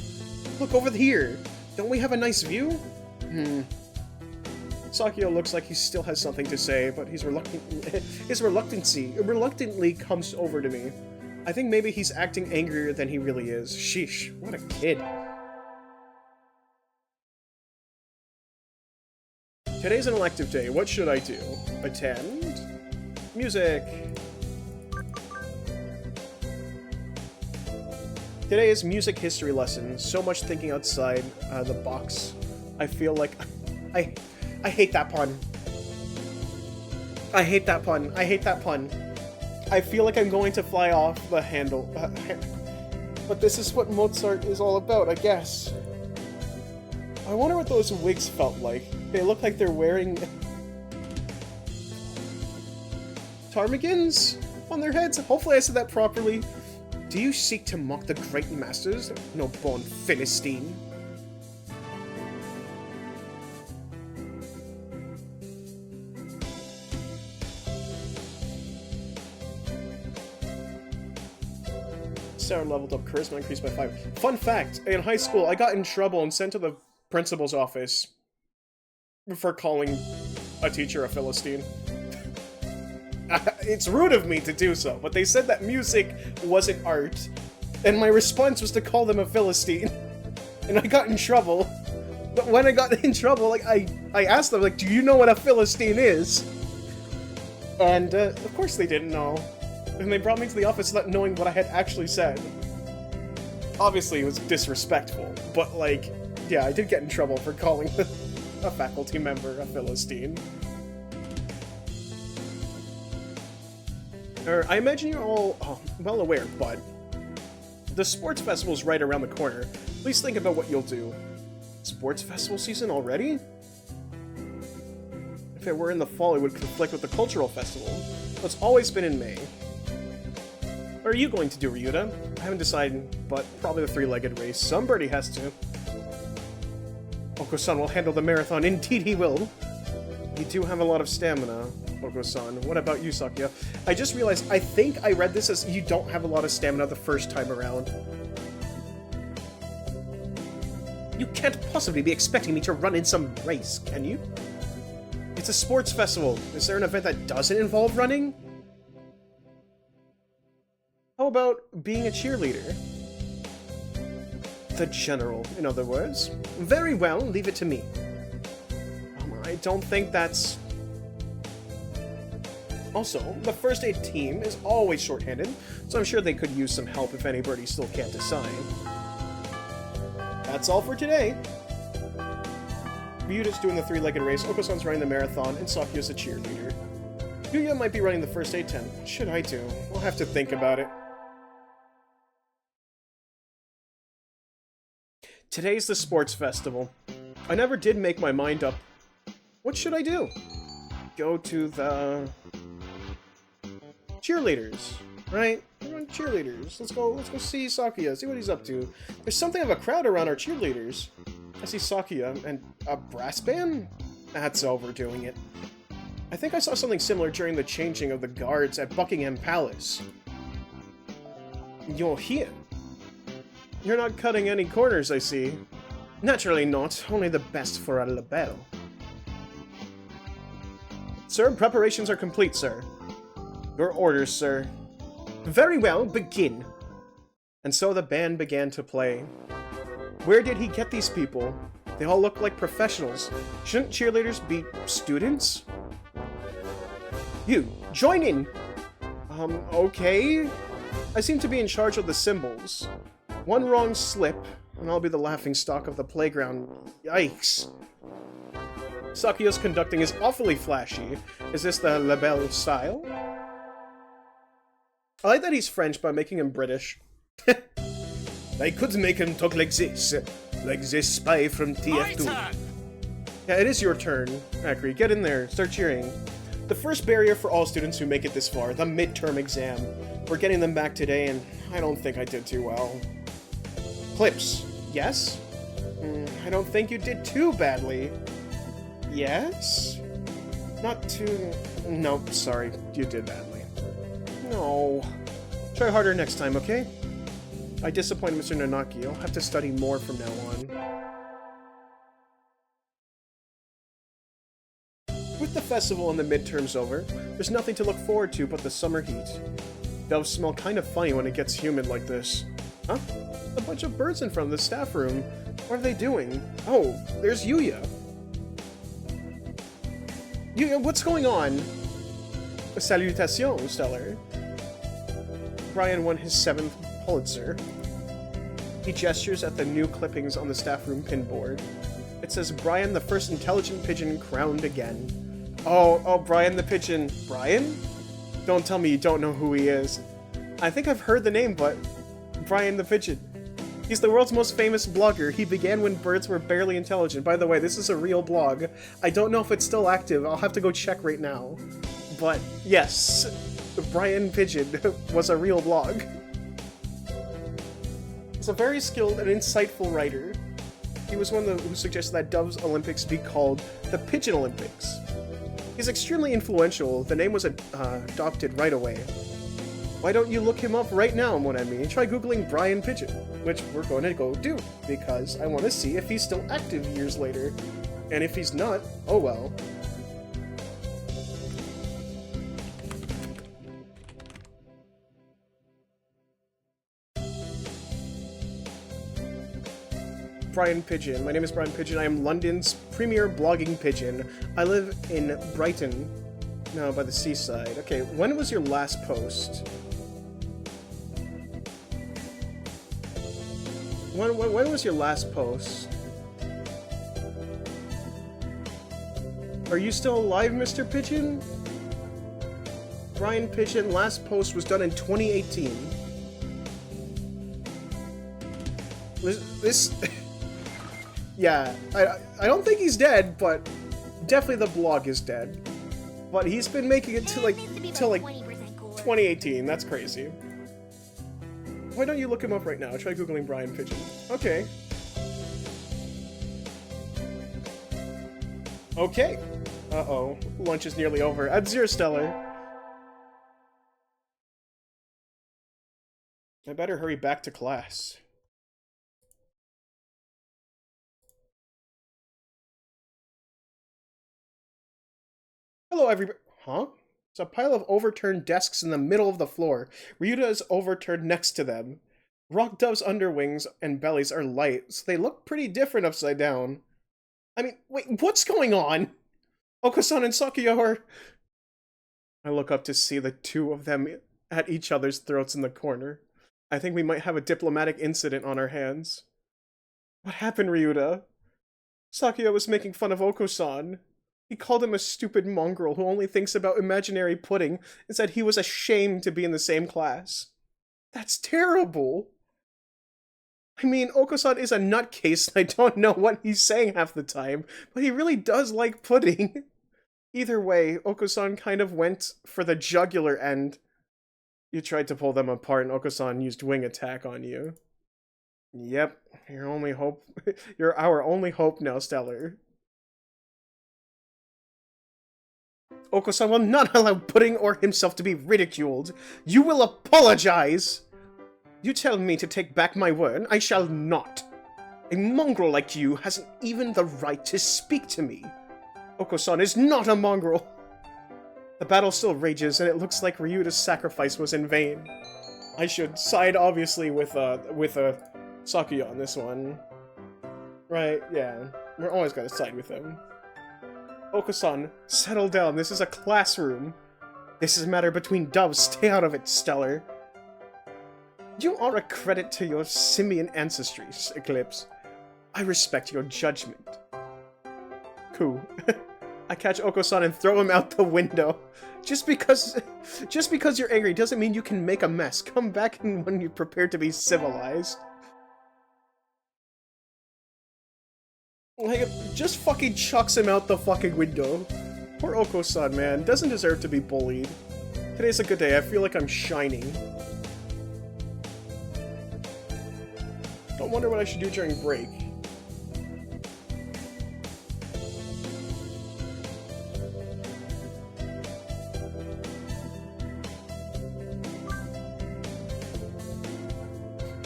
Look over here. Don't we have a nice view? Sakuya looks like he still has something to say, but his reluctantly comes over to me. I think maybe he's acting angrier than he really is. Sheesh, what a kid. Today's an elective day. What should I do? Attend? Music. Today is music history lesson. So much thinking outside the box. I feel like... I hate that pun. I hate that pun. I hate that pun. I feel like I'm going to fly off the handle. But this is what Mozart is all about, I guess. I wonder what those wigs felt like. They look like they're wearing... ptarmigans on their heads? Hopefully I said that properly. Do you seek to mock the great masters? No born Philistine. Sarah leveled up, charisma increased by 5. Fun fact, in high school, I got in trouble and sent to the principal's office for calling a teacher a Philistine. It's rude of me to do so, but they said that music wasn't art, and my response was to call them a Philistine, and I got in trouble. But when I got in trouble, like, I asked them, like, do you know what a Philistine is? And, of course they didn't know. And they brought me to the office not knowing what I had actually said. Obviously, it was disrespectful, but, like, yeah, I did get in trouble for calling a faculty member a Philistine. I imagine you're all well aware, but the sports festival's right around the corner. Please think about what you'll do. Sports festival season already? If it were in the fall, it would conflict with the cultural festival. So it's always been in May. What are you going to do, Ryouta? I haven't decided, but probably the three-legged race. Somebody has to. Oko-san will handle the marathon. Indeed he will. You do have a lot of stamina, Oko-san. What about you, Sakuya? I just realized, I think I read this as you don't have a lot of stamina the first time around. You can't possibly be expecting me to run in some race, can you? It's a sports festival. Is there an event that doesn't involve running? How about being a cheerleader? The general, in other words. Very well, leave it to me. I don't think that's... Also, the first aid team is always shorthanded, so I'm sure they could use some help if anybody still can't decide. That's all for today. Ryuta's doing the three-legged race, Oko-san's running the marathon, and Sakuya's a cheerleader. Yuya might be running the first aid tent. What should I do? I'll have to think about it. Today's the sports festival. I never did make my mind up. What should I do? Go to the... cheerleaders, right? Cheerleaders. Let's go see Sakuya, see what he's up to. There's something of a crowd around our cheerleaders. I see Sakuya, and a brass band? That's overdoing it. I think I saw something similar during the changing of the guards at Buckingham Palace. You're here. You're not cutting any corners, I see. Naturally not, only the best for a libero. Sir, preparations are complete, sir. Your orders, sir. Very well, begin. And so the band began to play. Where did he get these people? They all look like professionals. Shouldn't cheerleaders be students? You, join in! Okay? I seem to be in charge of the symbols. One wrong slip, and I'll be the laughingstock of the playground. Yikes. Sakuya's conducting is awfully flashy. Is this the La Belle style? I like that he's French by making him British. I could make him talk like this spy from TF2. Yeah, it is your turn, Akri. Get in there, start cheering. The first barrier for all students who make it this far, the midterm exam. We're getting them back today, and I don't think I did too well. Clips, yes? I don't think you did too badly. Yes? Not too... No, sorry, you did badly. No. Try harder next time, okay? I disappointed Mr. Nanaki. I'll have to study more from now on. With the festival and the midterms over, there's nothing to look forward to but the summer heat. Doves smell kind of funny when it gets humid like this. Huh? A bunch of birds in front of the staff room. What are they doing? Oh, there's Yuya. Yuya, what's going on? Salutations, Stellar. Brian won his 7th Pulitzer. He gestures at the new clippings on the staff room pinboard. It says, Brian, the first intelligent pigeon crowned again. Oh, Brian the pigeon. Brian? Don't tell me you don't know who he is. I think I've heard the name, but... Brian the pigeon. He's the world's most famous blogger. He began when birds were barely intelligent. By the way, this is a real blog. I don't know if it's still active. I'll have to go check right now. But, yes. Brian Pigeon was a real blog. He's a very skilled and insightful writer. He was one who suggested that Dove's Olympics be called the Pigeon Olympics. He's extremely influential. The name was adopted right away. Why don't you look him up right now, mon ami? Try googling Brian Pigeon, which we're going to go do, because I want to see if he's still active years later. And if he's not, oh well. Brian Pigeon. My name is Brian Pigeon. I am London's premier blogging pigeon. I live in Brighton, no, by the seaside. Okay, when was your last post? When was your last post? Are you still alive, Mr. Pigeon? Brian Pigeon, last post was done in 2018. This yeah, I don't think he's dead, but definitely the blog is dead. But he's been making it to like 2018. That's crazy. Why don't you look him up right now? Try googling Brian Pigeon. Okay. Okay. Uh-oh. Lunch is nearly over. Ab-Zero Stellar. I better hurry back to class. Hello, everybody. Huh? There's a pile of overturned desks in the middle of the floor. Ryouta is overturned next to them. Rock Dove's underwings and bellies are light, so they look pretty different upside down. I mean, wait, what's going on? Oko-san and Sakuya are... I look up to see the two of them at each other's throats in the corner. I think we might have a diplomatic incident on our hands. What happened, Ryouta? Sakuya was making fun of Oko-san. He called him a stupid mongrel who only thinks about imaginary pudding and said he was ashamed to be in the same class. That's terrible. I mean, Oko-san is a nutcase and I don't know what he's saying half the time, but he really does like pudding. Either way, Oko-san kind of went for the jugular end. You tried to pull them apart and Oko-san used wing attack on you. Yep, you're our only hope now, Stellar. Oko-san will not allow pudding or himself to be ridiculed. You will apologize! You tell me to take back my word, I shall not. A mongrel like you hasn't even the right to speak to me. Oko-san is not a mongrel. The battle still rages, and it looks like Ryuta's sacrifice was in vain. I should side, obviously, with Sakuya on this one. Right, yeah. We're always gonna side with him. Oko-san, settle down. This is a classroom. This is a matter between doves. Stay out of it, Stellar. You are a credit to your simian ancestry, Eclipse. I respect your judgment. Cool. I catch Oko-san and throw him out the window. Just because you're angry doesn't mean you can make a mess. Come back when you're prepared to be civilized. Like, just fucking chucks him out the fucking window. Poor Oko-san, man. Doesn't deserve to be bullied. Today's a good day. I feel like I'm shining. Don't wonder what I should do during break.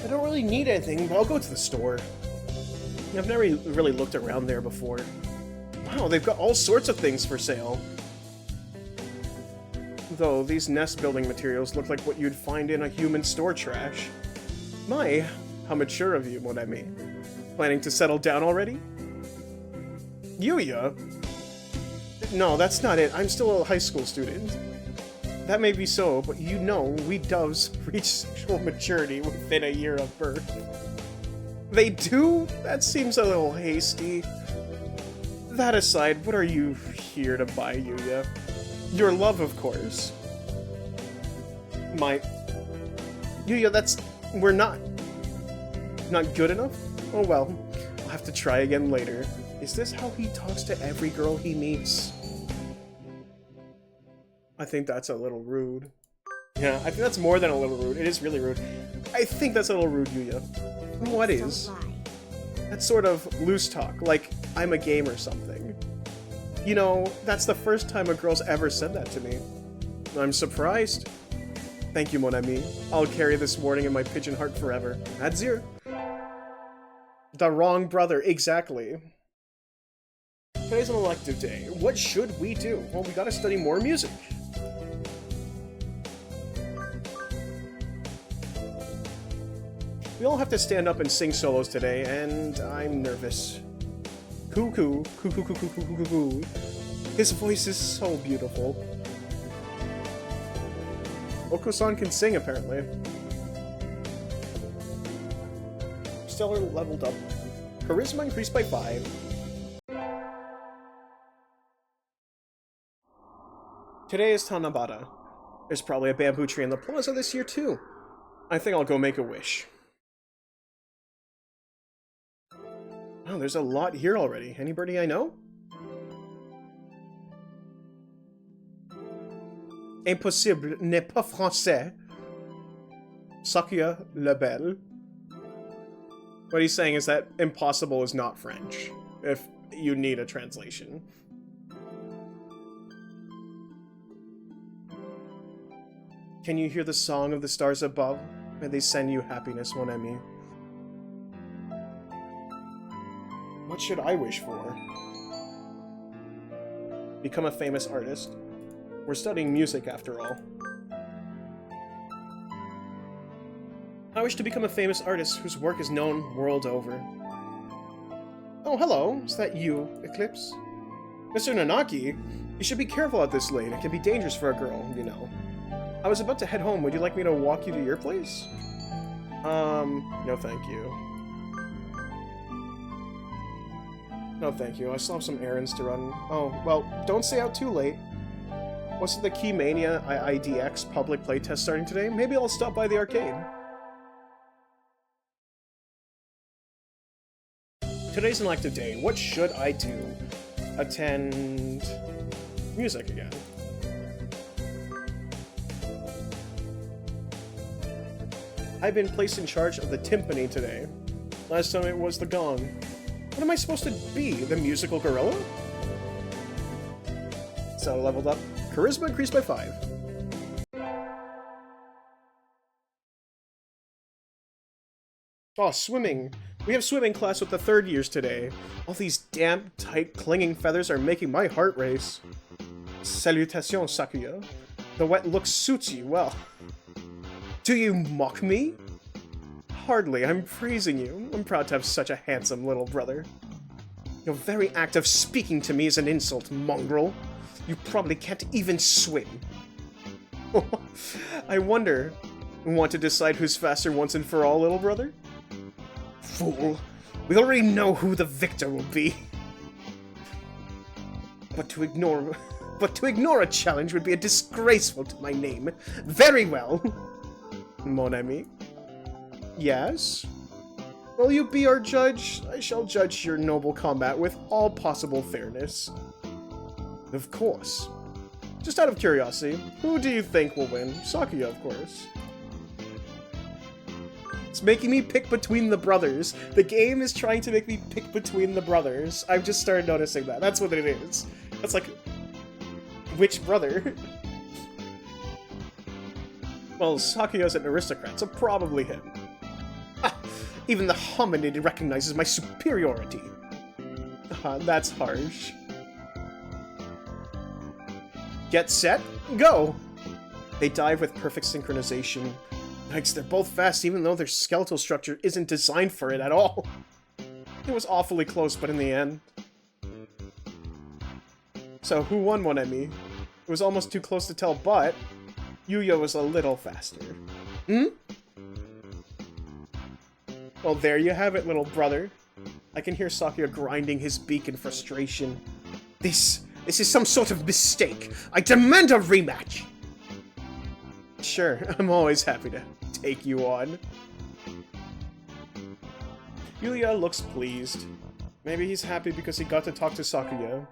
I don't really need anything, but I'll go to the store. I've never really looked around there before. Wow, they've got all sorts of things for sale. Though, these nest building materials look like what you'd find in a human store trash. My, how mature of you, what I mean. Planning to settle down already? Yuya? No, that's not it. I'm still a high school student. That may be so, but you know, we doves reach sexual maturity within a year of birth. They do? That seems a little hasty. That aside, what are you here to buy, Yuya? Your love, of course. Yuya, that's... we're not good enough? Oh well, I'll have to try again later. Is this how he talks to every girl he meets? I think that's a little rude. Yeah, I think that's more than a little rude. It is really rude. I think that's a little rude, Yuya. What is? That's sort of loose talk, like I'm a game or something. You know, that's the first time a girl's ever said that to me. I'm surprised. Thank you, mon ami. I'll carry this warning in my pigeon heart forever. Adzir. The wrong brother, exactly. Today's an elective day. What should we do? Well, we gotta study more music. We all have to stand up and sing solos today, and I'm nervous. Cuckoo, cuckoo, cuckoo, cuckoo, cuckoo, cuckoo. His voice is so beautiful. Oko-san can sing, apparently. Stellar leveled up. Charisma increased by 5. Today is Tanabata. There's probably a bamboo tree in the plaza this year, too. I think I'll go make a wish. Oh, there's a lot here already. Anybody I know? Impossible n'est pas français. Sakuya la belle. What he's saying is that impossible is not French, if you need a translation. Can you hear the song of the stars above? May they send you happiness, mon ami. What should I wish for? Become a famous artist. We're studying music, after all. I wish to become a famous artist whose work is known world over. Oh, hello. Is that you, Eclipse? Mr. Nanaki, you should be careful at this lane. It can be dangerous for a girl, you know. I was about to head home. Would you like me to walk you to your place? No thank you. No thank you. I still have some errands to run. Oh, well, don't stay out too late. Wasn't the Keymania IIDX public playtest starting today? Maybe I'll stop by the arcade. Today's an elective day. What should I do? Attend music again. I've been placed in charge of the timpani today. Last time it was the gong. What am I supposed to be? The musical gorilla? So leveled up. Charisma increased by 5. Oh, swimming. We have swimming class with the 3rd years today. All these damp, tight, clinging feathers are making my heart race. Salutations, Sakuya. The wet look suits you well. Do you mock me? Hardly. I'm praising you. I'm proud to have such a handsome little brother. Your very act of speaking to me is an insult, mongrel. You probably can't even swim. I wonder, want to decide who's faster once and for all, little brother? Fool. We already know who the victor will be. But to ignore a challenge would be a disgraceful to my name. Very well. Mon ami. Yes? Will you be our judge? I shall judge your noble combat with all possible fairness. Of course. Just out of curiosity, who do you think will win? Sakuya, of course. It's making me pick between the brothers. The game is trying to make me pick between the brothers. I've just started noticing that. That's what it is. It's like, which brother? Well, Sakuya's an aristocrat, so probably him. Ah, even the hominid recognizes my superiority. That's harsh. Get set, go! They dive with perfect synchronization. Yikes, they're both fast even though their skeletal structure isn't designed for it at all. It was awfully close, but in the end... So, who won, mon ami? It was almost too close to tell, but... Yuya was a little faster. Hmm? Well, there you have it, little brother. I can hear Sakuya grinding his beak in frustration. This is some sort of mistake. I demand a rematch! Sure, I'm always happy to take you on. Yuya looks pleased. Maybe he's happy because he got to talk to Sakuya.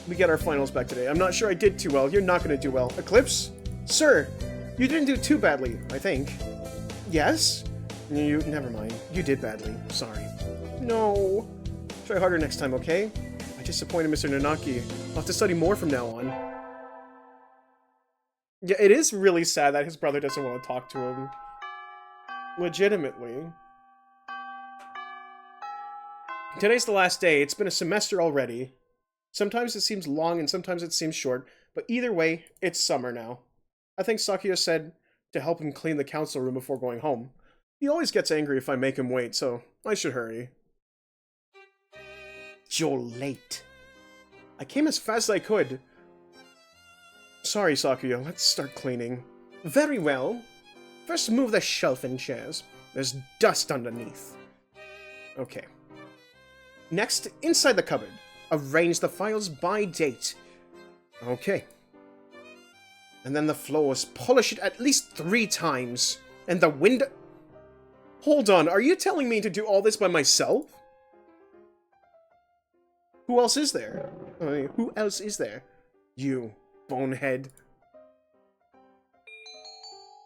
We get our finals back today. I'm not sure I did too well. You're not going to do well. Eclipse? Sir, you didn't do too badly, I think. Yes? Never mind. You did badly. Sorry. No. Try harder next time, okay? I disappointed Mr. Nanaki. I'll have to study more from now on. Yeah, it is really sad that his brother doesn't want to talk to him. Legitimately. Today's the last day. It's been a semester already. Sometimes it seems long and sometimes it seems short, but either way, it's summer now. I think Sakuya said to help him clean the council room before going home. He always gets angry if I make him wait, so I should hurry. You're late. I came as fast as I could. Sorry, Sakuya, let's start cleaning. Very well. First move the shelf and chairs. There's dust underneath. Okay. Next, inside the cupboard. Arrange the files by date. Okay. And then the floors. Polish it at least 3 times. And the window... Hold on, are you telling me to do all this by myself? Who else is there? Who else is there? You, bonehead.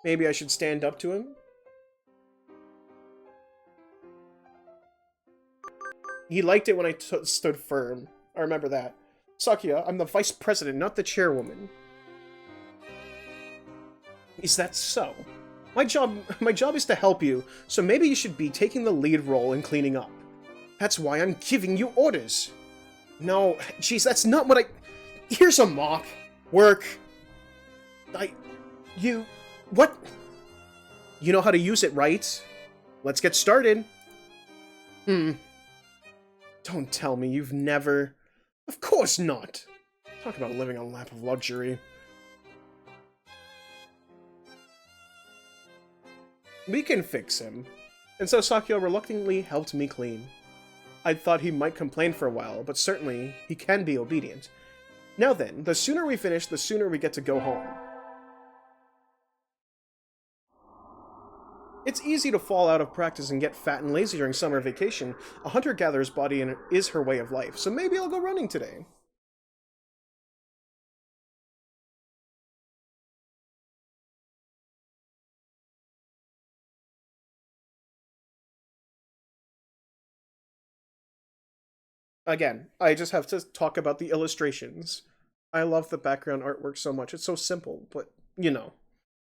Maybe I should stand up to him? He liked it when I stood firm. I remember that. Sakuya, I'm the vice president, not the chairwoman. Is that so? My job is to help you, so maybe you should be taking the lead role in cleaning up. That's why I'm giving you orders. No, jeez, that's not what I... Here's a mop. Work. What? You know how to use it, right? Let's get started. Don't tell me you've never... Of course not! Talk about living on a lap of luxury. We can fix him. And so Sakuya reluctantly helped me clean. I thought he might complain for a while, but certainly he can be obedient. Now then, the sooner we finish, the sooner we get to go home. It's easy to fall out of practice and get fat and lazy during summer vacation. A hunter-gatherer's body is her way of life, so maybe I'll go running today. Again, I just have to talk about the illustrations. I love the background artwork so much. It's so simple, but, you know.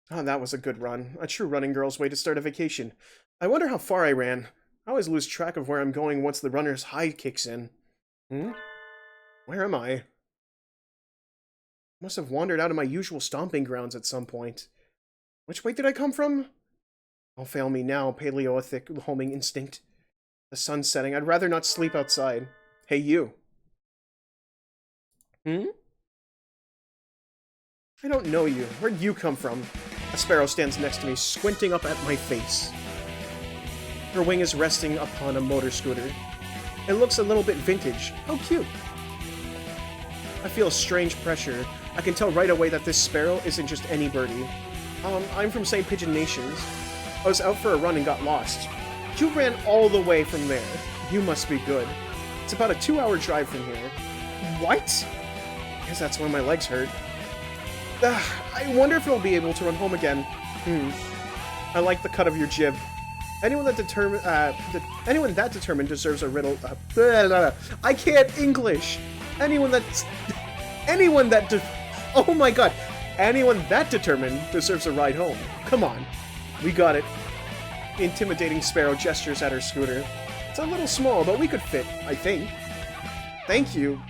Oh, that was a good run. A true running girl's way to start a vacation. I wonder how far I ran. I always lose track of where I'm going once the runner's high kicks in. Where am I? Must have wandered out of my usual stomping grounds at some point. Which way did I come from? Don't fail me now, Paleolithic homing instinct. The sun's setting. I'd rather not sleep outside. Hey, you. Hmm? I don't know you. Where'd you come from? A sparrow stands next to me, squinting up at my face. Her wing is resting upon a motor scooter. It looks a little bit vintage. How cute. I feel a strange pressure. I can tell right away that this sparrow isn't just any birdie. I'm from St. Pigeon Nations. I was out for a run and got lost. You ran all the way from there. You must be good. It's about a 2-hour drive from here. What? Guess that's why my legs hurt. I wonder if I'll be able to run home again. I like the cut of your jib. Anyone that determined deserves a riddle. I can't English. Anyone that oh my god. Anyone that determined deserves a ride home. Come on. We got it. The intimidating sparrow gestures at her scooter. It's a little small, but we could fit, I think. Thank you.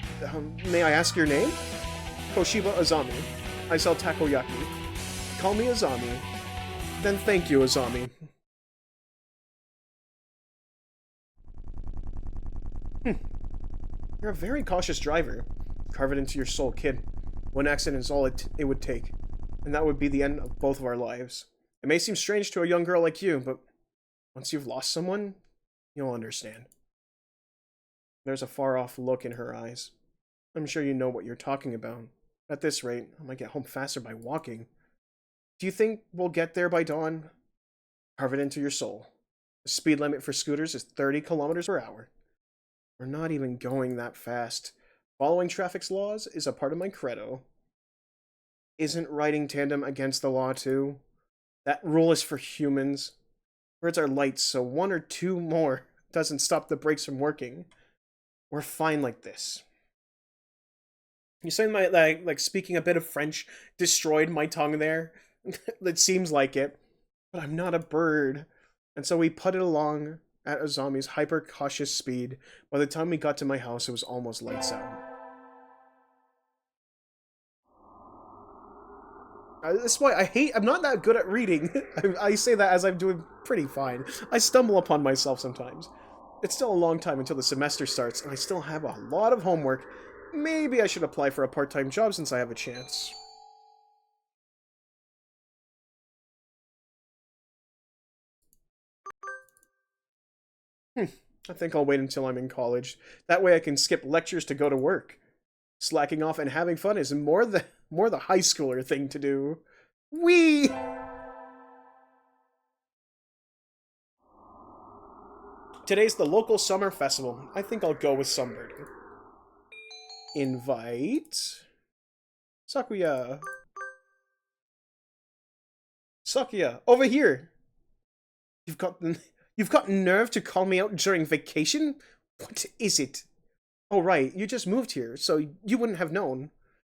May I ask your name? Toshiba Azami. I sell takoyaki. Call me Azami. Then thank you, Azami. You're a very cautious driver. Carve it into your soul, kid. One accident is all it would take, and that would be the end of both of our lives. It may seem strange to a young girl like you, but once you've lost someone, you'll understand. There's a far-off look in her eyes. I'm sure you know what you're talking about. At this rate, I might get home faster by walking. Do you think we'll get there by dawn? Carve it into your soul. The speed limit for scooters is 30 kilometers per hour. We're not even going that fast. Following traffic's laws is a part of my credo. Isn't riding tandem against the law too? That rule is for humans. Birds are light, so 1 or 2 more doesn't stop the brakes from working. We're fine like this. You saying my like speaking a bit of French destroyed my tongue there? It seems like it. But I'm not a bird. And so we putted along at Azami's hyper-cautious speed. By the time we got to my house, it was almost lights out. That's why I'm not that good at reading. I say that as I'm doing pretty fine. I stumble upon myself sometimes. It's still a long time until the semester starts, and I still have a lot of homework. Maybe I should apply for a part-time job since I have a chance. I think I'll wait until I'm in college. That way I can skip lectures to go to work. Slacking off and having fun is more the high schooler thing to do. Whee! Today's the local summer festival. I think I'll go with sunbirding. Invite Sakuya. Sakuya, over here. You've got nerve to call me out during vacation? What is it? Oh right, you just moved here, so you wouldn't have known.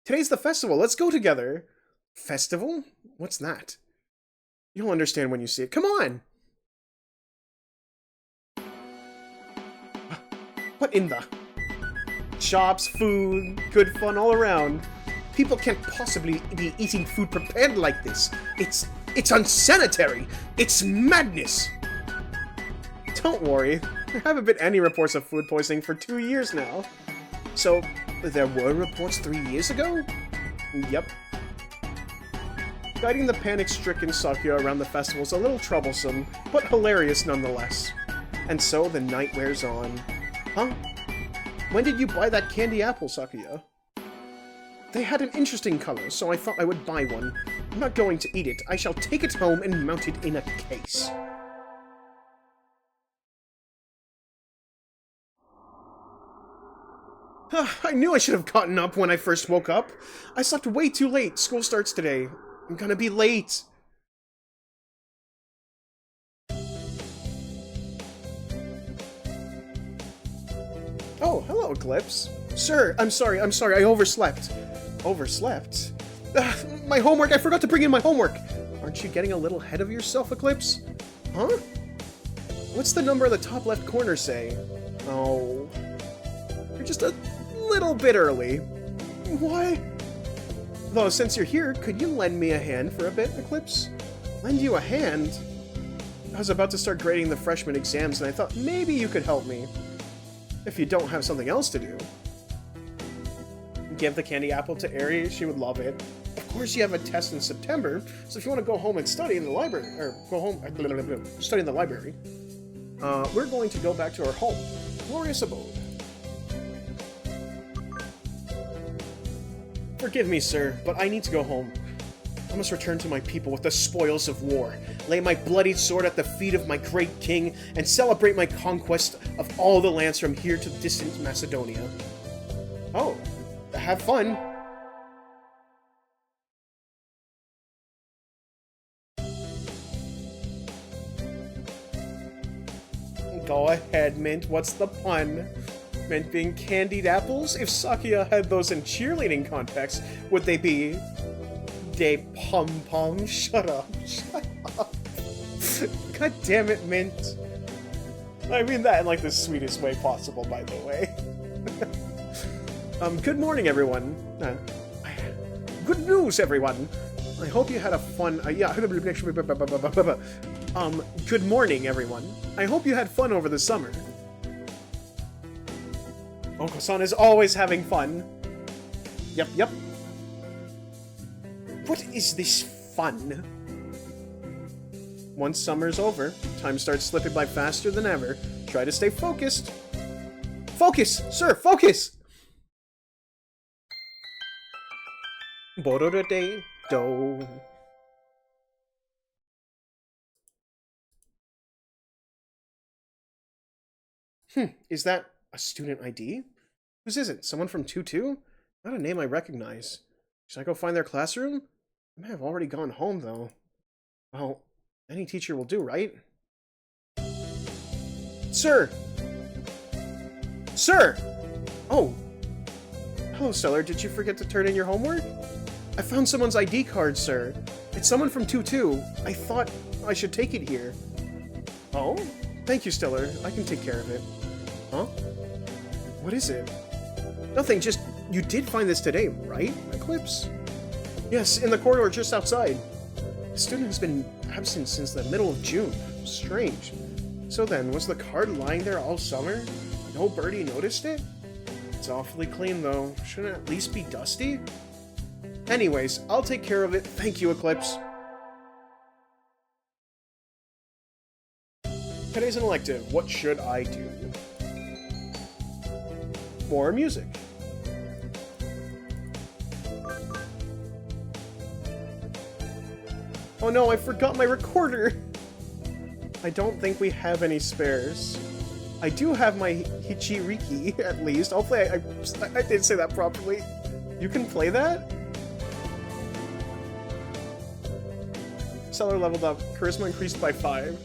Today's the festival. Let's go together. Festival? What's that? You'll understand when you see it. Come on. What in the? Shops, food, good fun all around. People can't possibly be eating food prepared like this. It's unsanitary. It's madness. Don't worry. There haven't been any reports of food poisoning for 2 years now. So, there were reports 3 years ago? Yep. Guiding the panic-stricken Sakuya around the festival is a little troublesome, but hilarious nonetheless. And so the night wears on. Huh? When did you buy that candy apple, Sakuya? They had an interesting color, so I thought I would buy one. I'm not going to eat it. I shall take it home and mount it in a case. I knew I should have gotten up when I first woke up. I slept way too late. School starts today. I'm gonna be late. Oh, hello, Eclipse. Sir, I'm sorry, I overslept. Overslept? My homework, I forgot to bring in my homework. Aren't you getting a little ahead of yourself, Eclipse? Huh? What's the number in the top left corner say? Oh. You're just a little bit early. Why? Though, since you're here, could you lend me a hand for a bit, Eclipse? Lend you a hand? I was about to start grading the freshman exams, and I thought maybe you could help me. If you don't have something else to do. Give the candy apple to Aerie, she would love it. Of course you have a test in September, so if you want to go home and study in the library, or go home, study in the library, we're going to go back to our home. Glorious abode. Forgive me, sir, but I need to go home. I must return to my people with the spoils of war, lay my bloodied sword at the feet of my great king, and celebrate my conquest of all the lands from here to distant Macedonia. Oh, have fun. Go ahead, Mint. What's the pun? Mint being candied apples? If Sakuya had those in cheerleading contests, would they be... de pom-pom? Shut up. Shut up. God damn it, Mint. I mean that in, like, the sweetest way possible, by the way. Good morning, everyone. Good news, everyone. I hope you had a fun... good morning, everyone. I hope you had fun over the summer. Oko-san is always having fun. Yep. What is this fun? Once summer's over, time starts slipping by faster than ever. Try to stay focused. Focus! Sir, focus! Bororo-de-do. Is that a student ID? Whose is it? Someone from 2-2? Not a name I recognize. Should I go find their classroom? I may have already gone home, though. Well, any teacher will do, right? Sir! Sir! Oh. Hello, Stellar. Did you forget to turn in your homework? I found someone's ID card, sir. It's someone from 2-2. I thought I should take it here. Oh? Thank you, Stellar. I can take care of it. Huh? What is it? Nothing, just... You did find this today, right, Eclipse? Yes, in the corridor just outside. The student has been absent since the middle of June. Strange. So then, was the card lying there all summer? No birdie noticed it? It's awfully clean, though. Shouldn't it at least be dusty? Anyways, I'll take care of it. Thank you, Eclipse. Today's an elective. What should I do? More music. Oh no, I forgot my recorder! I don't think we have any spares. I do have my Hichiriki, at least. Hopefully I did say that properly. You can play that? Seller leveled up. Charisma increased by 5.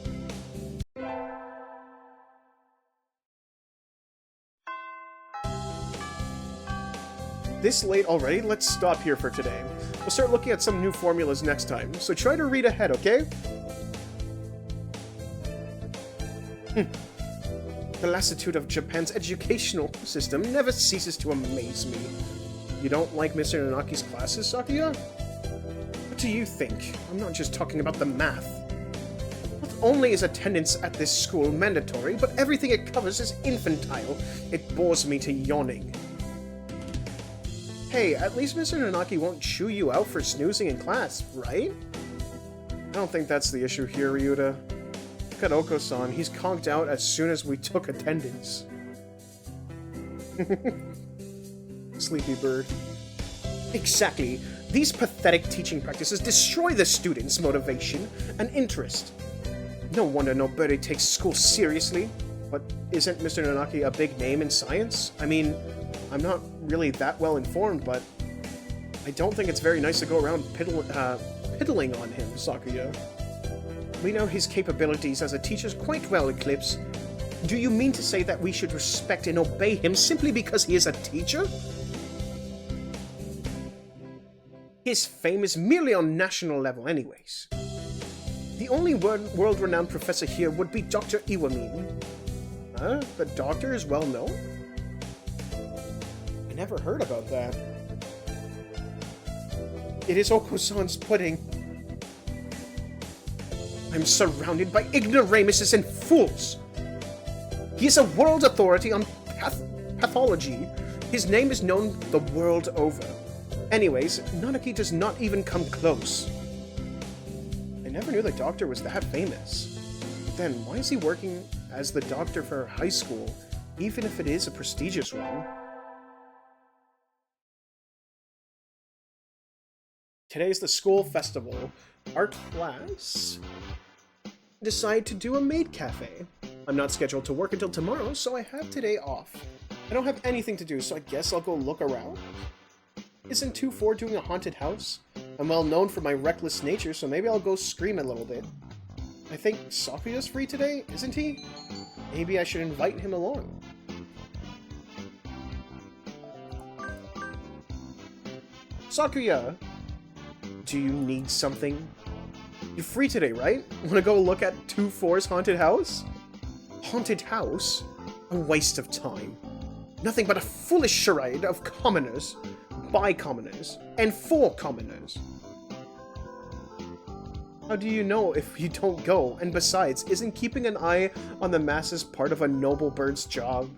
This late already? Let's stop here for today. We'll start looking at some new formulas next time, so try to read ahead, okay? The lassitude of Japan's educational system never ceases to amaze me. You don't like Mr. Nanaki's classes, Sakuya? What do you think? I'm not just talking about the math. Not only is attendance at this school mandatory, but everything it covers is infantile. It bores me to yawning. Hey, at least Mr. Nanaki won't chew you out for snoozing in class, right? I don't think that's the issue here, Ryouta. Look at Oko-san, he's conked out as soon as we took attendance. Sleepy bird. Exactly. These pathetic teaching practices destroy the students' motivation and interest. No wonder nobody takes school seriously. But isn't Mr. Nanaki a big name in science? I mean, I'm not really that well informed, but I don't think it's very nice to go around piddling on him, Sakuya. We know his capabilities as a teacher quite well, Eclipse. Do you mean to say that we should respect and obey him simply because he is a teacher? His fame is merely on national level anyways. The only world-renowned professor here would be Dr. Iwamin. Huh? The doctor is well known? I never heard about that. It is Oko-san's pudding. I'm surrounded by ignoramuses and fools. He is a world authority on pathology. His name is known the world over. Anyways, Nanaki does not even come close. I never knew the doctor was that famous. But then, why is he working as the doctor for high school, even if it is a prestigious one? Today's the school festival. Art class decide to do a maid cafe. I'm not scheduled to work until tomorrow, so I have today off. I don't have anything to do, so I guess I'll go look around. Isn't 2-4 doing a haunted house? I'm well known for my reckless nature, so maybe I'll go scream a little bit. I think Sakuya's free today, isn't he? Maybe I should invite him along. Sakuya! Do you need something? You're free today, right? Wanna go look at 2-4's haunted house? Haunted house? A waste of time. Nothing but a foolish charade of commoners, by commoners, and for commoners. How do you know if you don't go? And besides, isn't keeping an eye on the masses part of a noble bird's job?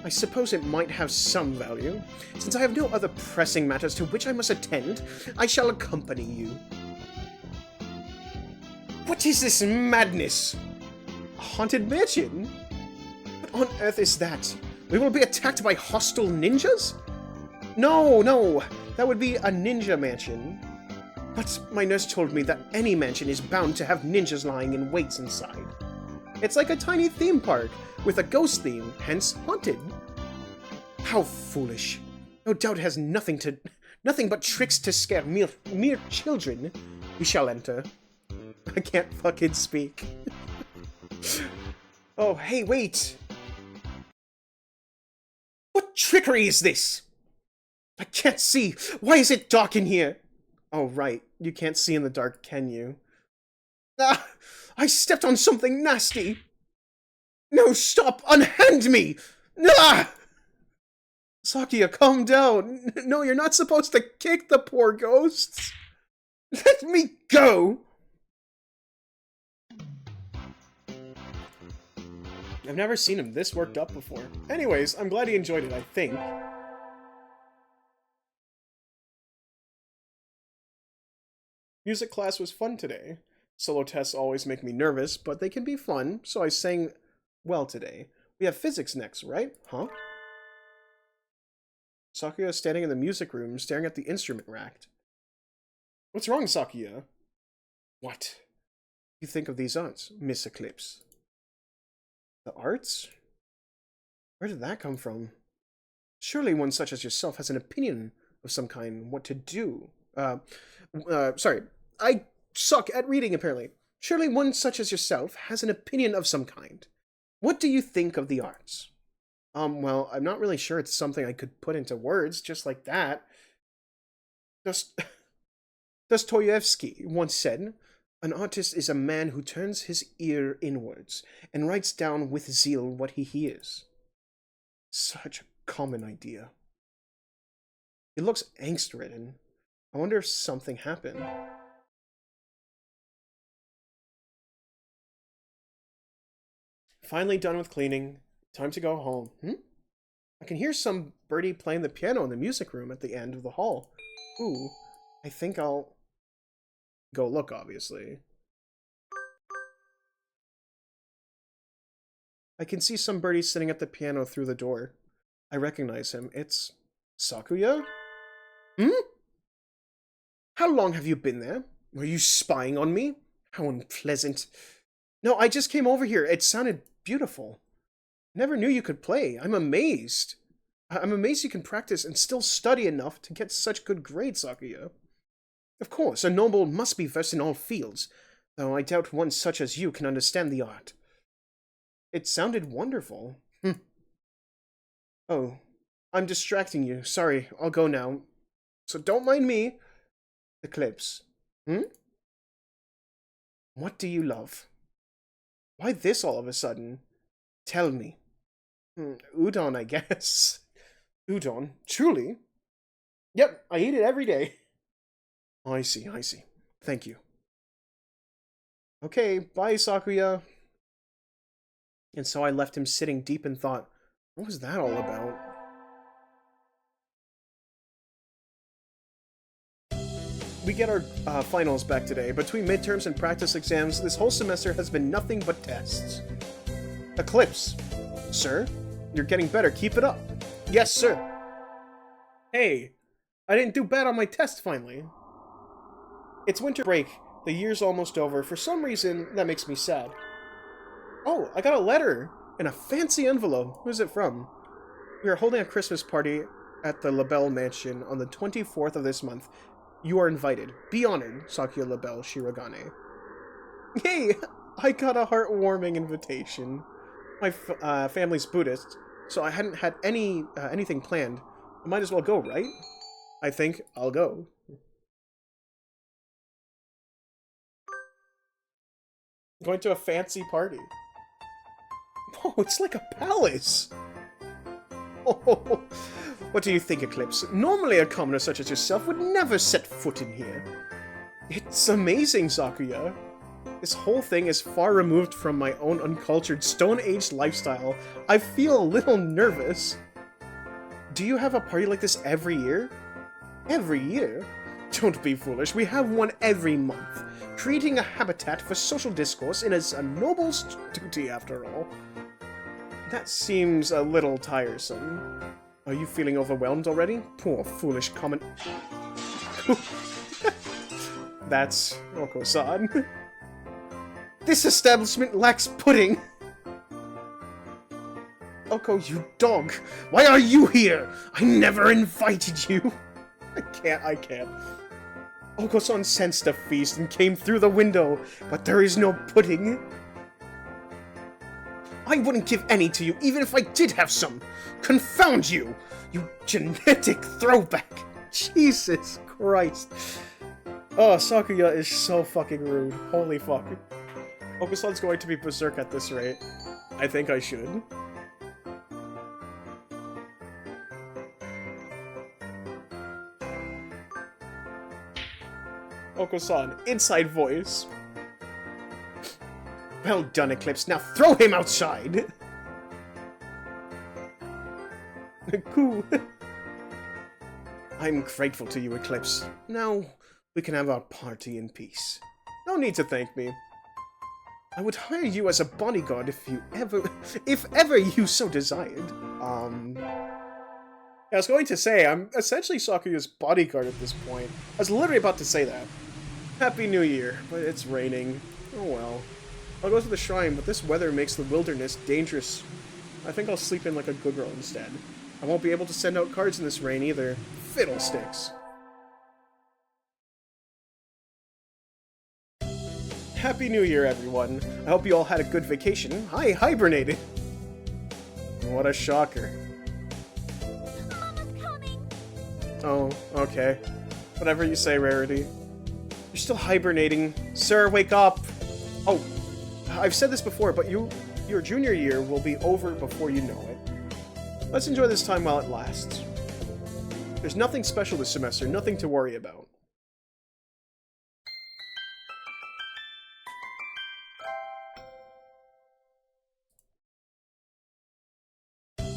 I suppose it might have some value. Since I have no other pressing matters to which I must attend, I shall accompany you. What is this madness? A haunted mansion? What on earth is that? We will be attacked by hostile ninjas? No, no, that would be a ninja mansion. But my nurse told me that any mansion is bound to have ninjas lying in wait inside. It's like a tiny theme park, with a ghost theme, hence haunted. How foolish. No doubt it has nothing but tricks to scare mere children. We shall enter. I can't fucking speak. Oh, hey, wait! What trickery is this? I can't see! Why is it dark in here? Oh, right. You can't see in the dark, can you? Ah! I stepped on something nasty! No, stop! Unhand me! Ah! Sakuya, calm down! No, you're not supposed to kick the poor ghosts! Let me go! I've never seen him this worked up before. Anyways, I'm glad he enjoyed it, I think. Music class was fun today. Solo tests always make me nervous, but they can be fun, so I sang well today. We have physics next, right? Huh? Sakuya is standing in the music room, staring at the instrument rack. What's wrong, Sakuya? What? You think of these arts, Miss Eclipse? The arts? Where did that come from? Surely one such as yourself has an opinion of some kind, what to do. Sorry. I suck at reading, apparently. Surely one such as yourself has an opinion of some kind. What do you think of the arts? Well, I'm not really sure it's something I could put into words just like that. Dostoevsky once said, an artist is a man who turns his ear inwards and writes down with zeal what he hears. Such a common idea. He looks angst-ridden. I wonder if something happened. Finally done with cleaning. Time to go home. I can hear some birdie playing the piano in the music room at the end of the hall. Ooh, I think I'll go look, obviously. I can see some birdie sitting at the piano through the door. I recognize him. It's Sakuya? How long have you been there? Were you spying on me? How unpleasant. No, I just came over here. It sounded beautiful. Never knew you could play. I'm amazed. I'm amazed you can practice and still study enough to get such good grades, Sakuya. Of course, a noble must be versed in all fields, though I doubt one such as you can understand the art. It sounded wonderful. Oh, I'm distracting you. Sorry, I'll go now. So don't mind me. Eclipse. What do you love? Why this all of a sudden? Tell me. Udon, I guess. Udon? Truly? Yep, I eat it every day. Oh, I see, I see. Thank you. Okay, bye, Sakuya. And so I left him sitting deep in thought. What was that all about? We get our finals back today. Between midterms and practice exams, this whole semester has been nothing but tests. Eclipse. Sir? You're getting better. Keep it up. Yes, sir. Hey, I didn't do bad on my test finally. It's winter break. The year's almost over. For some reason, that makes me sad. Oh, I got a letter in a fancy envelope. Who's it from? We are holding a Christmas party at the LaBelle Mansion on the 24th of this month. You are invited. Be honored, Sakuya LaBelle Shirogane. Hey, I got a heartwarming invitation. My family's Buddhist, so I hadn't had anything planned. I might as well go, right? I think I'll go. Going to a fancy party. Oh, it's like a palace! Oh, what do you think, Eclipse? Normally a commoner such as yourself would never set foot in here. It's amazing, Sakuya. This whole thing is far removed from my own uncultured, stone-aged lifestyle. I feel a little nervous. Do you have a party like this every year? Every year? Don't be foolish, we have one every month. Creating a habitat for social discourse is a noble duty, after all. That seems a little tiresome. Are you feeling overwhelmed already? Poor foolish comment. That's Oko-san. This establishment lacks pudding! Oko, you dog! Why are you here? I never invited you! I can't. Oko-san sensed a feast and came through the window, but there is no pudding. I wouldn't give any to you, even if I did have some! Confound you! You genetic throwback! Jesus Christ! Oh, Sakuya is so fucking rude. Holy fuck. Oko-san's going to be berserk at this rate. I think I should. Oko-san, inside voice. Well done, Eclipse. Now throw him outside! Cool. I'm grateful to you, Eclipse. Now we can have our party in peace. No need to thank me. I would hire you as a bodyguard if ever you so desired. I was going to say, I'm essentially Sakuya's bodyguard at this point. I was literally about to say that. Happy New Year, but it's raining. Oh well. I'll go to the shrine, but this weather makes the wilderness dangerous. I think I'll sleep in like a good girl instead. I won't be able to send out cards in this rain either. Fiddlesticks. Happy New Year, everyone. I hope you all had a good vacation. I hibernated. What a shocker. Mama's coming. Oh, okay. Whatever you say, Rarity. You're still hibernating. Sir, wake up! Oh, I've said this before, but your junior year will be over before you know it. Let's enjoy this time while it lasts. There's nothing special this semester, nothing to worry about.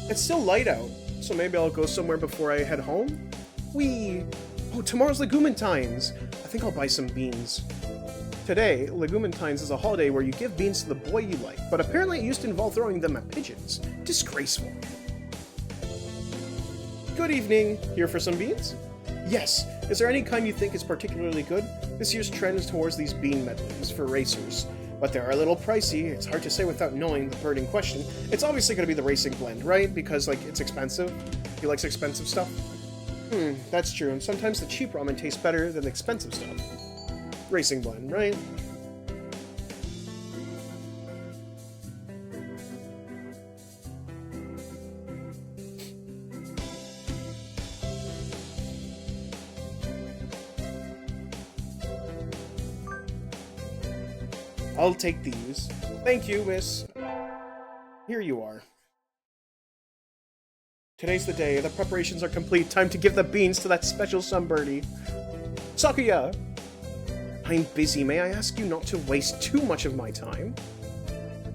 It's still light out, so maybe I'll go somewhere before I head home? Oh, tomorrow's Legumintines! I think I'll buy some beans. Today, Legumintines is a holiday where you give beans to the boy you like, but apparently it used to involve throwing them at pigeons. Disgraceful. Good evening. Here for some beans? Yes. Is there any kind you think is particularly good? This year's trend is towards these bean medleys for racers. But they're a little pricey. It's hard to say without knowing the bird in question. It's obviously going to be the racing blend, right? Because, like, it's expensive. He likes expensive stuff. That's true. And sometimes the cheap ramen tastes better than the expensive stuff. Racing blend, right? I'll take these. Thank you, miss. Here you are. Today's the day. The preparations are complete. Time to give the beans to that special sunbirdie. Sakuya! I'm busy. May I ask you not to waste too much of my time?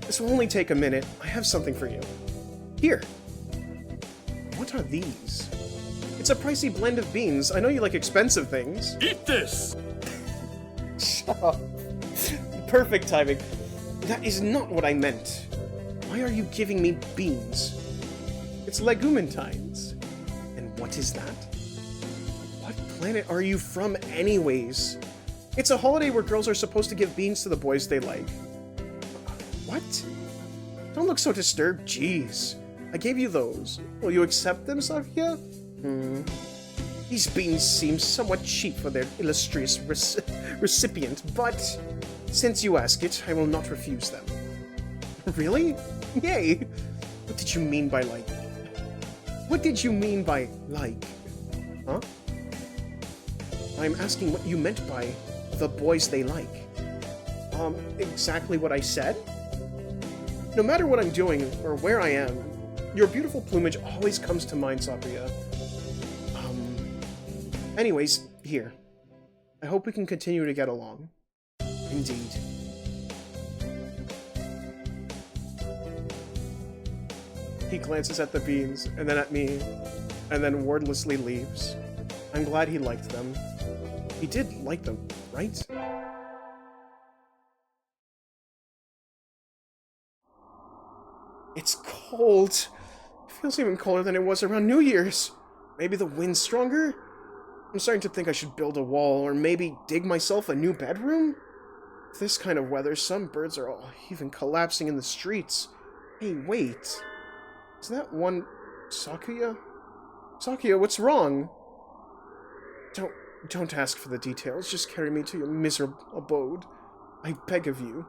This will only take a minute. I have something for you. Here. What are these? It's a pricey blend of beans. I know you like expensive things. Eat this! Shut up. Perfect timing. That is not what I meant. Why are you giving me beans? It's legumentines. And what is that? What planet are you from anyways? It's a holiday where girls are supposed to give beans to the boys they like. What? Don't look so disturbed, jeez. I gave you those. Will you accept them, Sakuya? These beans seem somewhat cheap for their illustrious recipient, but since you ask it, I will not refuse them. Really? Yay! What did you mean by like? What did you mean by like? Huh? I'm asking what you meant by the boys they like. Exactly what I said? No matter what I'm doing or where I am, your beautiful plumage always comes to mind, Sakuya. Anyways, here. I hope we can continue to get along. Indeed. He glances at the beans, and then at me, and then wordlessly leaves. I'm glad he liked them. He did like them, right? It's cold. It feels even colder than it was around New Year's. Maybe the wind's stronger? I'm starting to think I should build a wall, or maybe dig myself a new bedroom? With this kind of weather, some birds are all even collapsing in the streets. Hey, wait. Is that one Sakuya? Sakuya, what's wrong? Don't ask for the details. Just carry me to your miserable abode. I beg of you.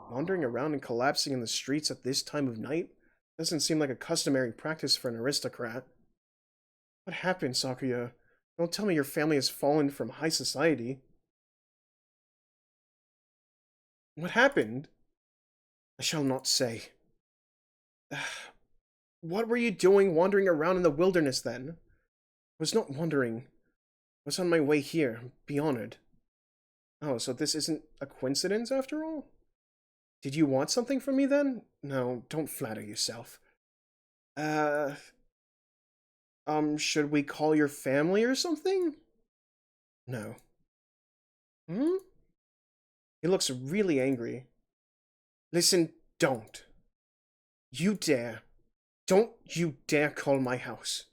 Wandering around and collapsing in the streets at this time of night doesn't seem like a customary practice for an aristocrat. What happened, Sakuya? Don't tell me your family has fallen from high society. What happened? I shall not say. What were you doing wandering around in the wilderness then? I was not wandering. I was on my way here. Be honored. Oh, so this isn't a coincidence after all? Did you want something from me then? No, don't flatter yourself. Should we call your family or something? No. He looks really angry. Listen, don't. You dare. Don't you dare call my house.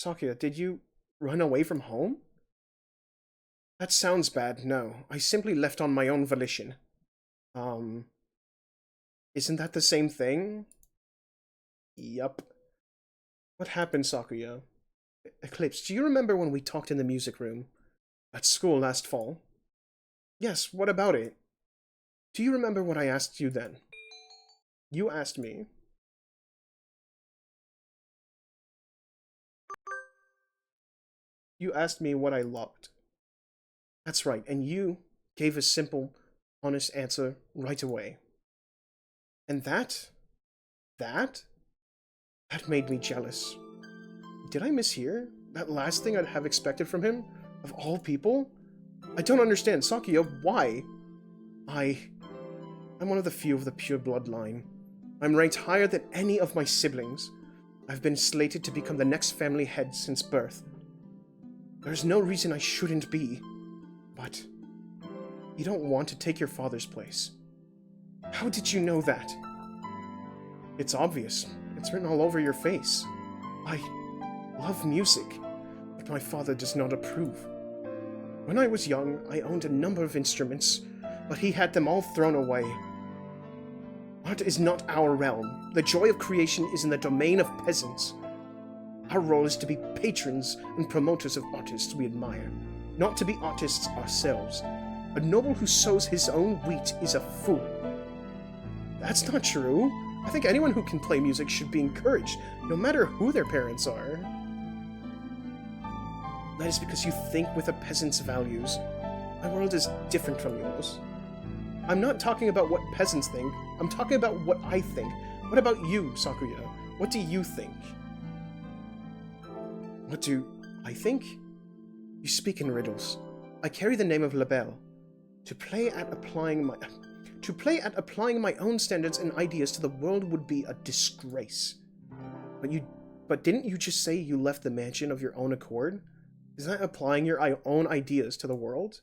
Sakuya, did you run away from home? That sounds bad. No, I simply left on my own volition. Isn't that the same thing? Yup. What happened, Sakuya? Eclipse, do you remember when we talked in the music room? At school last fall? Yes, what about it? Do you remember what I asked you then? You asked me. You asked me what I loved. That's right, and you gave a simple, honest answer right away. And that made me jealous. Did I mishear? That last thing I'd have expected from him? Of all people? I don't understand. Sakuya, why? I'm one of the few of the pure bloodline. I'm ranked higher than any of my siblings. I've been slated to become the next family head since birth. There's no reason I shouldn't be. But you don't want to take your father's place. How did you know that? It's obvious. It's written all over your face. I love music, but my father does not approve. When I was young, I owned a number of instruments, but he had them all thrown away. Art is not our realm. The joy of creation is in the domain of peasants. Our role is to be patrons and promoters of artists we admire, not to be artists ourselves. A noble who sows his own wheat is a fool. That's not true. I think anyone who can play music should be encouraged, no matter who their parents are. That is because you think with a peasant's values. My world is different from yours. I'm not talking about what peasants think, I'm talking about what I think. What about you, Sakuya? What do you think? What do I think? You speak in riddles. I carry the name of Labelle. To play at applying my own standards and ideas to the world would be a disgrace. But didn't you just say you left the mansion of your own accord? Is that applying your own ideas to the world?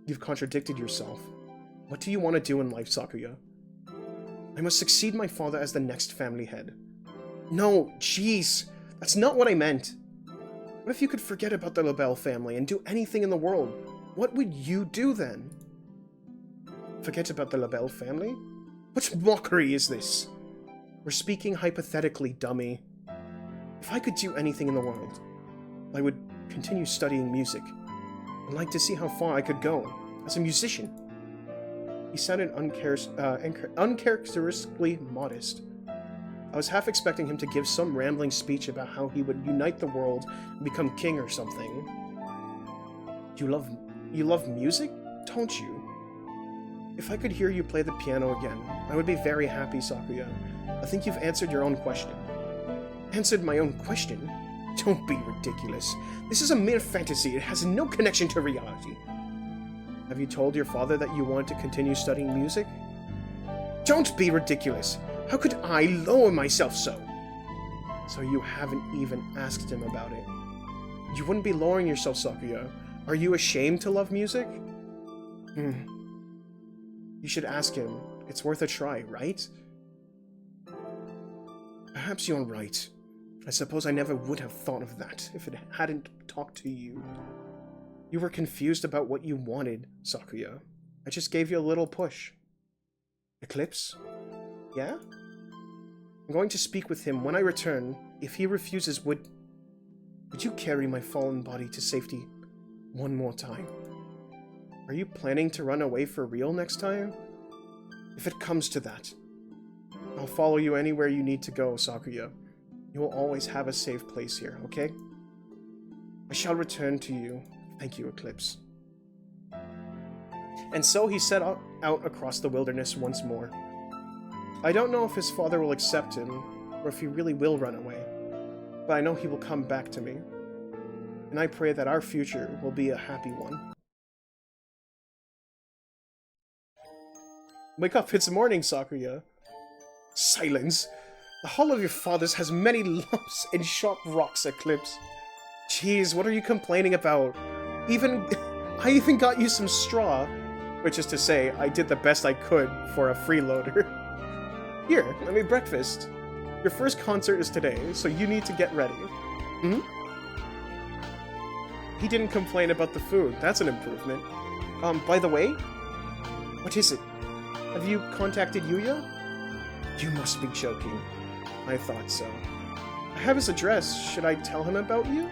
You've contradicted yourself. What do you want to do in life, Sakuya? I must succeed my father as the next family head. No, jeez, that's not what I meant. What if you could forget about the Labelle family and do anything in the world? What would you do then? Forget about the Labelle family? What mockery is this? We're speaking hypothetically, dummy. If I could do anything in the world, I would continue studying music. I'd like to see how far I could go as a musician. He sounded uncharacteristically modest. I was half expecting him to give some rambling speech about how he would unite the world and become king or something. You love music, don't you? If I could hear you play the piano again, I would be very happy, Sakuya. I think you've answered your own question. Answered my own question? Don't be ridiculous. This is a mere fantasy. It has no connection to reality. Have you told your father that you want to continue studying music? Don't be ridiculous. How could I lower myself so? So you haven't even asked him about it. You wouldn't be lowering yourself, Sakuya. Are you ashamed to love music? You should ask him. It's worth a try, right? Perhaps you're right. I suppose I never would have thought of that if it hadn't talked to you. You were confused about what you wanted, Sakuya. I just gave you a little push. Eclipse? Yeah? I'm going to speak with him when I return. If he refuses, would you carry my fallen body to safety one more time? Are you planning to run away for real next time? If it comes to that, I'll follow you anywhere you need to go, Sakuya. You will always have a safe place here, okay? I shall return to you. Thank you, Eclipse. And so he set out across the wilderness once more. I don't know if his father will accept him, or if he really will run away, but I know he will come back to me. And I pray that our future will be a happy one. Wake up, it's morning, Sakuya. Silence! The hall of your father's has many lumps and sharp rocks, Eclipse. Jeez, what are you complaining about? I even got you some straw, which is to say, I did the best I could for a freeloader. Here, let me breakfast. Your first concert is today, so you need to get ready. He didn't complain about the food. That's an improvement. By the way, what is it? Have you contacted Yuya? You must be joking. I thought so. I have his address. Should I tell him about you?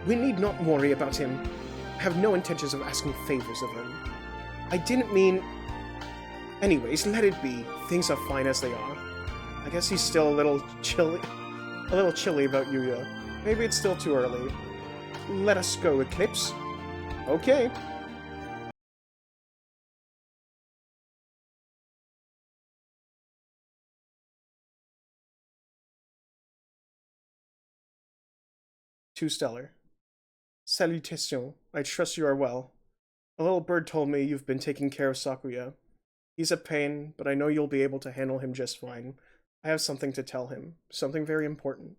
We need not worry about him. I have no intentions of asking favors of him. I didn't mean... Anyways, let it be. Things are fine as they are. I guess he's still a little chilly about Yuya. Maybe it's still too early. Let us go, Eclipse. Okay. Too stellar. Salutations. I trust you are well. A little bird told me you've been taking care of Sakuya. He's a pain, but I know you'll be able to handle him just fine. I have something to tell him. Something very important.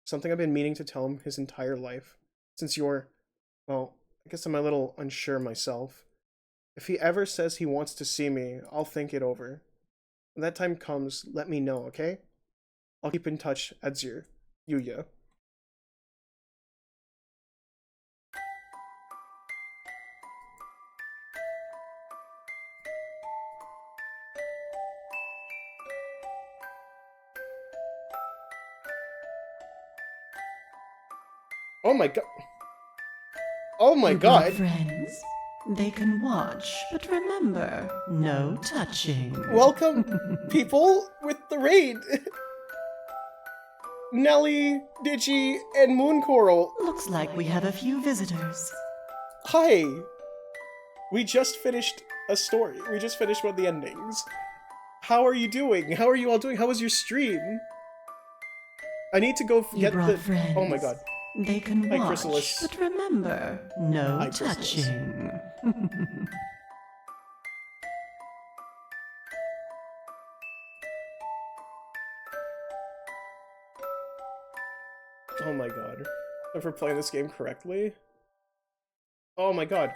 Something I've been meaning to tell him his entire life. Since you're... well, I guess I'm a little unsure myself. If he ever says he wants to see me, I'll think it over. When that time comes, let me know, okay? I'll keep in touch, Adzir. Yuya. Oh my god. Oh my god. Friends, they can watch, but remember, no touching. Welcome, people, with the raid. Nelly, Digi, and Moon Coral. Looks like we have a few visitors. Hi. We just finished a story. We just finished one of the endings. How are you doing? How are you all doing? How was your stream? I need to go You get brought the... friends. Oh my god. They can Hi, watch, Chrysalis. but remember, no Hi, Chrysalis. touching. Oh my god. If we're playing this game correctly. Oh my god.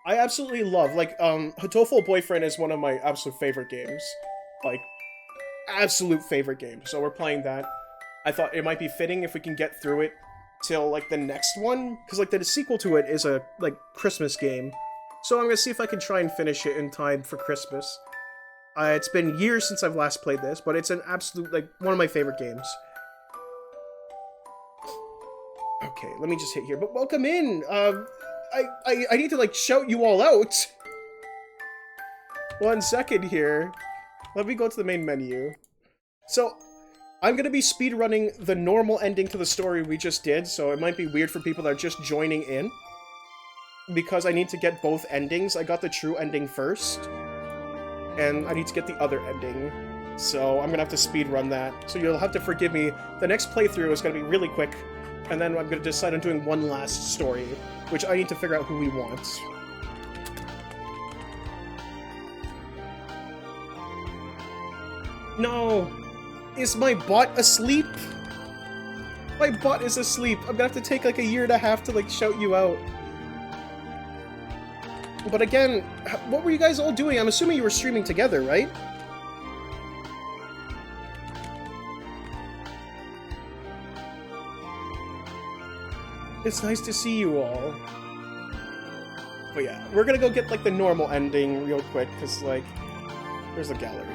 I absolutely love, like, Hatoful Boyfriend is one of my absolute favorite games. Like, absolute favorite game. So we're playing that. I thought it might be fitting if we can get through it till, like, the next one. Because, like, the sequel to it is a, like, Christmas game. So I'm gonna see if I can try and finish it in time for Christmas. It's been years since I've last played this, but it's an absolute, like, one of my favorite games. Okay, let me just hit here. But welcome in! I need to, like, shout you all out! 1 second here. Let me go to the main menu. So, I'm gonna be speedrunning the normal ending to the story we just did, so it might be weird for people that are just joining in. Because I need to get both endings. I got the true ending first. And I need to get the other ending. So, I'm gonna have to speedrun that. So you'll have to forgive me. The next playthrough is gonna be really quick. And then I'm gonna decide on doing one last story, which I need to figure out who we want. No! Is my bot asleep? My bot is asleep. I'm gonna have to take like 1.5 years to like shout you out. But again, what were you guys all doing? I'm assuming you were streaming together, right? It's nice to see you all. But yeah, we're gonna go get, like, the normal ending real quick, because, like, where's the gallery?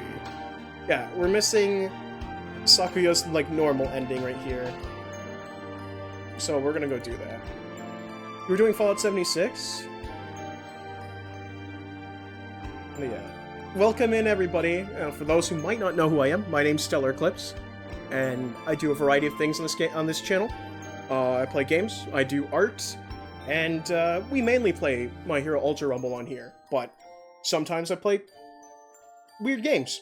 Yeah, we're missing Sakuya's, like, normal ending right here. So we're gonna go do that. We're doing Fallout 76? But yeah. Welcome in, everybody. For those who might not know who I am, my name's Stellar Eclipse, and I do a variety of things on this channel. I play games, I do art, and we mainly play My Hero Ultra Rumble on here, but sometimes I play weird games.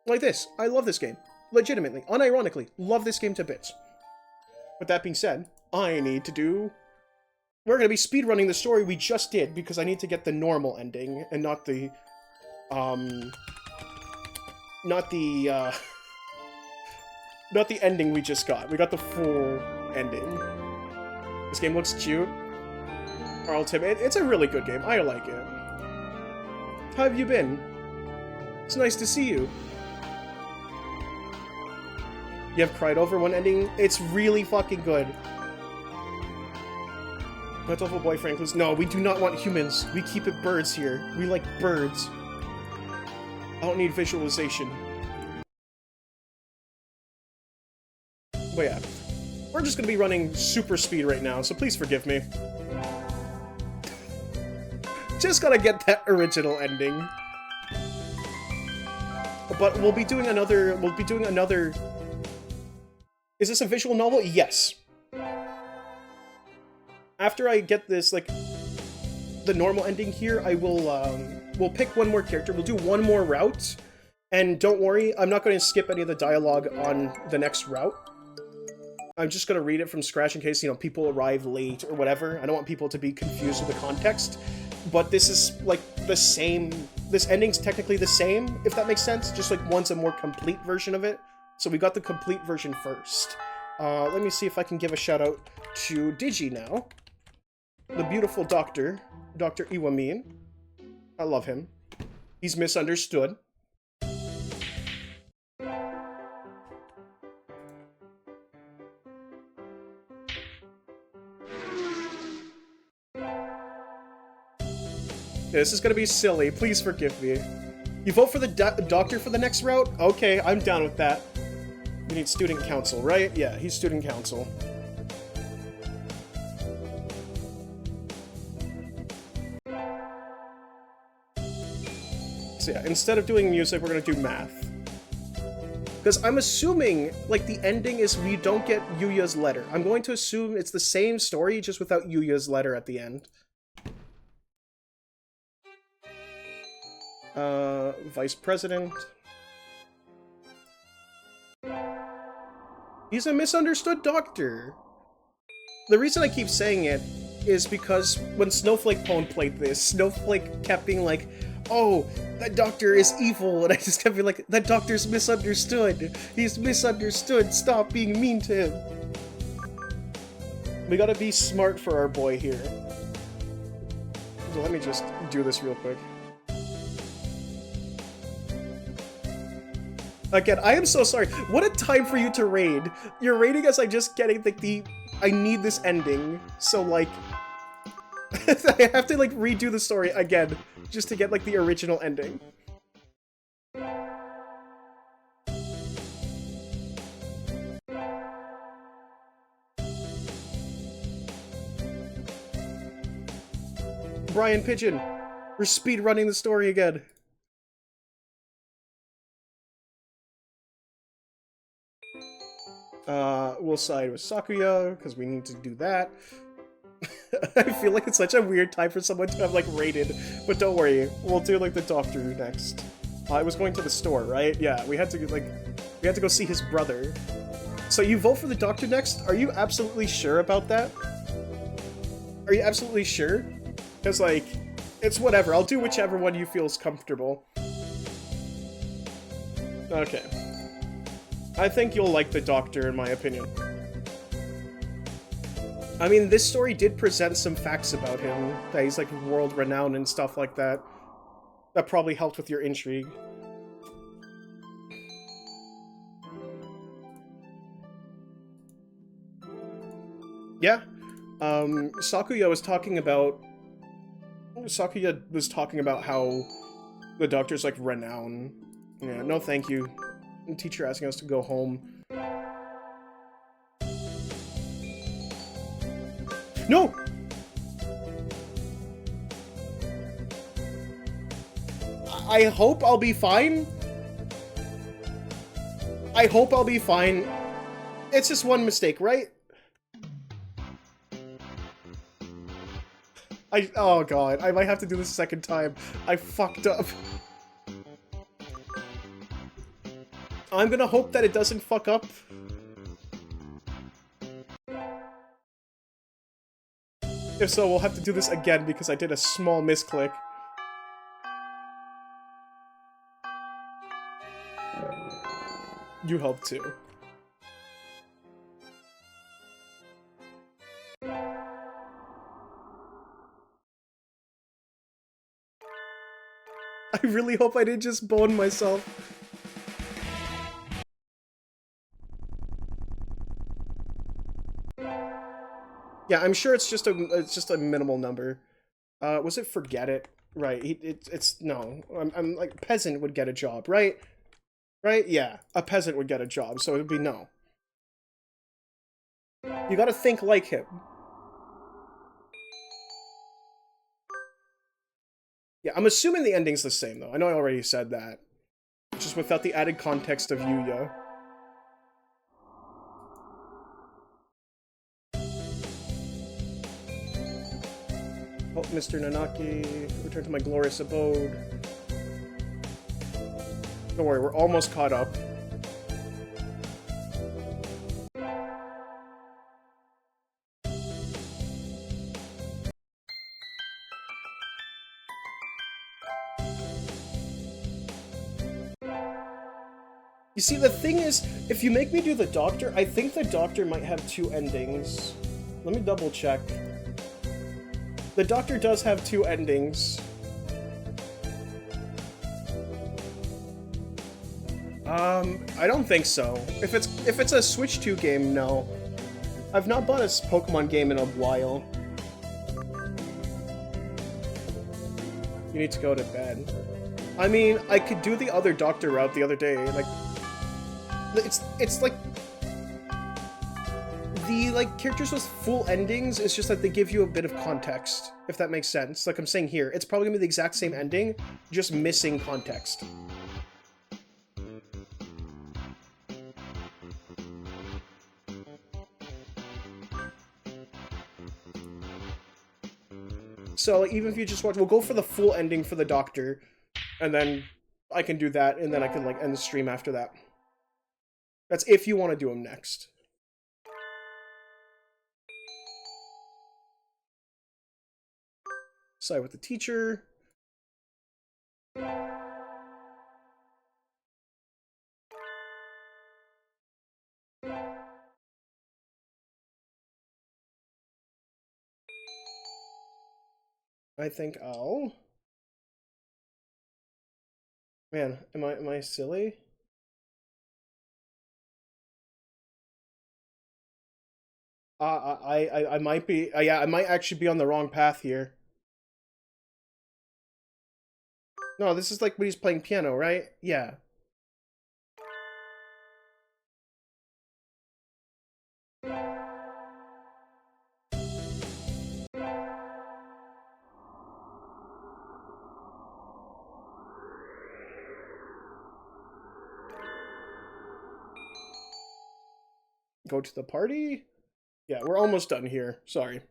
Like this. I love this game. Legitimately, unironically, love this game to bits. With that being said, I need to do... We're going to be speedrunning the story we just did, because I need to get the normal ending, and not the... Not the ending we just got. We got the full ending. This game looks cute. Carlton, it's a really good game. I like it. How have you been? It's nice to see you. You have cried over one ending? It's really fucking good. Hatoful Boyfriend includes... No, we do not want humans. We keep it birds here. We like birds. I don't need visualization. But yeah. We're just gonna be running super speed right now, so please forgive me. Just gotta get that original ending. But we'll be doing another... Is this a visual novel? Yes. After I get this, like, the normal ending here, I will, we'll pick one more character, we'll do one more route, and don't worry, I'm not going to skip any of the dialogue on the next route. I'm just going to read it from scratch in case, you know, people arrive late or whatever. I don't want people to be confused with the context, but this is, like, the same... This ending's technically the same, if that makes sense, just, like, one's a more complete version of it. So we got the complete version first. Let me see if I can give a shout-out to Digi now. The beautiful doctor, Dr. Iwamin. I love him. He's misunderstood. This is gonna be silly. Please forgive me. You vote for the doctor for the next route? Okay, I'm down with that. We need student council, right? Yeah, he's student council. So yeah, instead of doing music, we're gonna do math. Because I'm assuming, like, the ending is we don't get Yuya's letter. I'm going to assume it's the same story, just without Yuya's letter at the end. Vice President. He's a misunderstood doctor. The reason I keep saying it is because when Snowflake Pone played this, Snowflake kept being like, oh, that doctor is evil, and I just kept being like, that doctor's misunderstood. He's misunderstood. Stop being mean to him. We gotta be smart for our boy here. So let me just do this real quick. Again, I am so sorry. What a time for you to raid. You're raiding as I'm just getting, like, I need this ending. So, like... I have to, like, redo the story again, just to get, like, the original ending. Brian Pigeon, we're speedrunning the story again. We'll side with Sakuya, because we need to do that. I feel like it's such a weird time for someone to have, like, raided, but don't worry, we'll do, like, the doctor next. I was going to the store, right? Yeah, we had to go see his brother. So you vote for the doctor next? Are you absolutely sure about that? Are you absolutely sure? Because, like, it's whatever, I'll do whichever one you feel is comfortable. Okay. I think you'll like the doctor, in my opinion. I mean, this story did present some facts about him, that he's, like, world-renowned and stuff like that. That probably helped with your intrigue. Yeah. Sakuya was talking about how the doctor's, like, renowned. Yeah, no thank you. The teacher asking us to go home. No! I hope I'll be fine. I hope I'll be fine. It's just one mistake, right? Oh god, I might have to do this a second time. I fucked up. I'm gonna hope that it doesn't fuck up. If so, we'll have to do this again because I did a small misclick. You helped too. I really hope I didn't just bone myself. Yeah, I'm sure it's just a minimal number. Was it forget it? Right. It's no. I'm like peasant would get a job, right? Right? Yeah, a peasant would get a job, so it would be no. You gotta think like him. Yeah, I'm assuming the ending's the same though. I know I already said that. Just without the added context of Yuya. Oh, Mr. Nanaki, return to my glorious abode. Don't worry, we're almost caught up. You see, the thing is, if you make me do the doctor, I think the doctor might have two endings. Let me double check. The doctor does have two endings. I don't think so. If it's a Switch 2 game, no. I've not bought a Pokemon game in a while. You need to go to bed. I mean, I could do the other doctor route the other day, like... It's like... The, like, characters with full endings, it's just that they give you a bit of context, if that makes sense. Like I'm saying here, it's probably gonna be the exact same ending, just missing context. So, like, even if you just watch, we'll go for the full ending for the doctor. And then I can do that, and then I can, like, end the stream after that. That's if you want to do them next. Side with the teacher. I think I'll... Man, am I silly? I might be... yeah, I might actually be on the wrong path here. No, this is like when he's playing piano, right? Yeah. Go to the party? Yeah, we're almost done here. Sorry.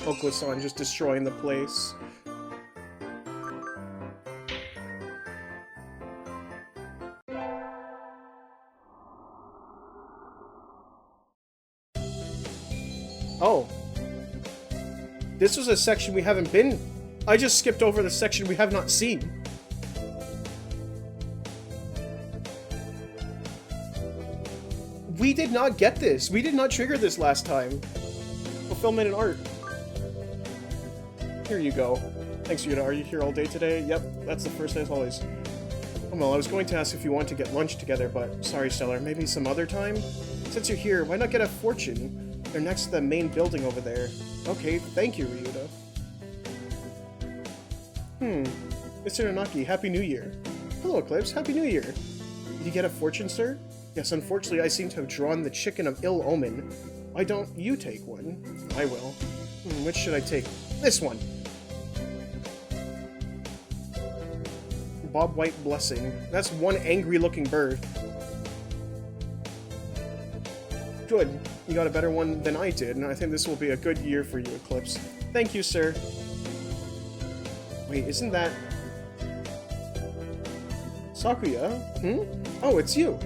Okusan just destroying the place. Oh. This was a section we haven't been... I just skipped over the section we have not seen. We did not get this. We did not trigger this last time. Fulfillment and art. Here you go. Thanks, Ryouta. Are you here all day today? Yep, that's the first day as always. Oh, well, I was going to ask if you want to get lunch together, but sorry, Stellar. Maybe some other time? Since you're here, why not get a fortune? They're next to the main building over there. Okay, thank you, Ryouta. Mr. Nanaki, Happy New Year. Hello, Eclipse. Happy New Year. Did you get a fortune, sir? Yes, unfortunately, I seem to have drawn the chicken of ill omen. Why don't you take one? I will. Which should I take? This one! Bob White Blessing. That's one angry-looking bird. Good. You got a better one than I did, and I think this will be a good year for you, Eclipse. Thank you, sir. Wait, isn't that... Sakuya? Oh, it's you.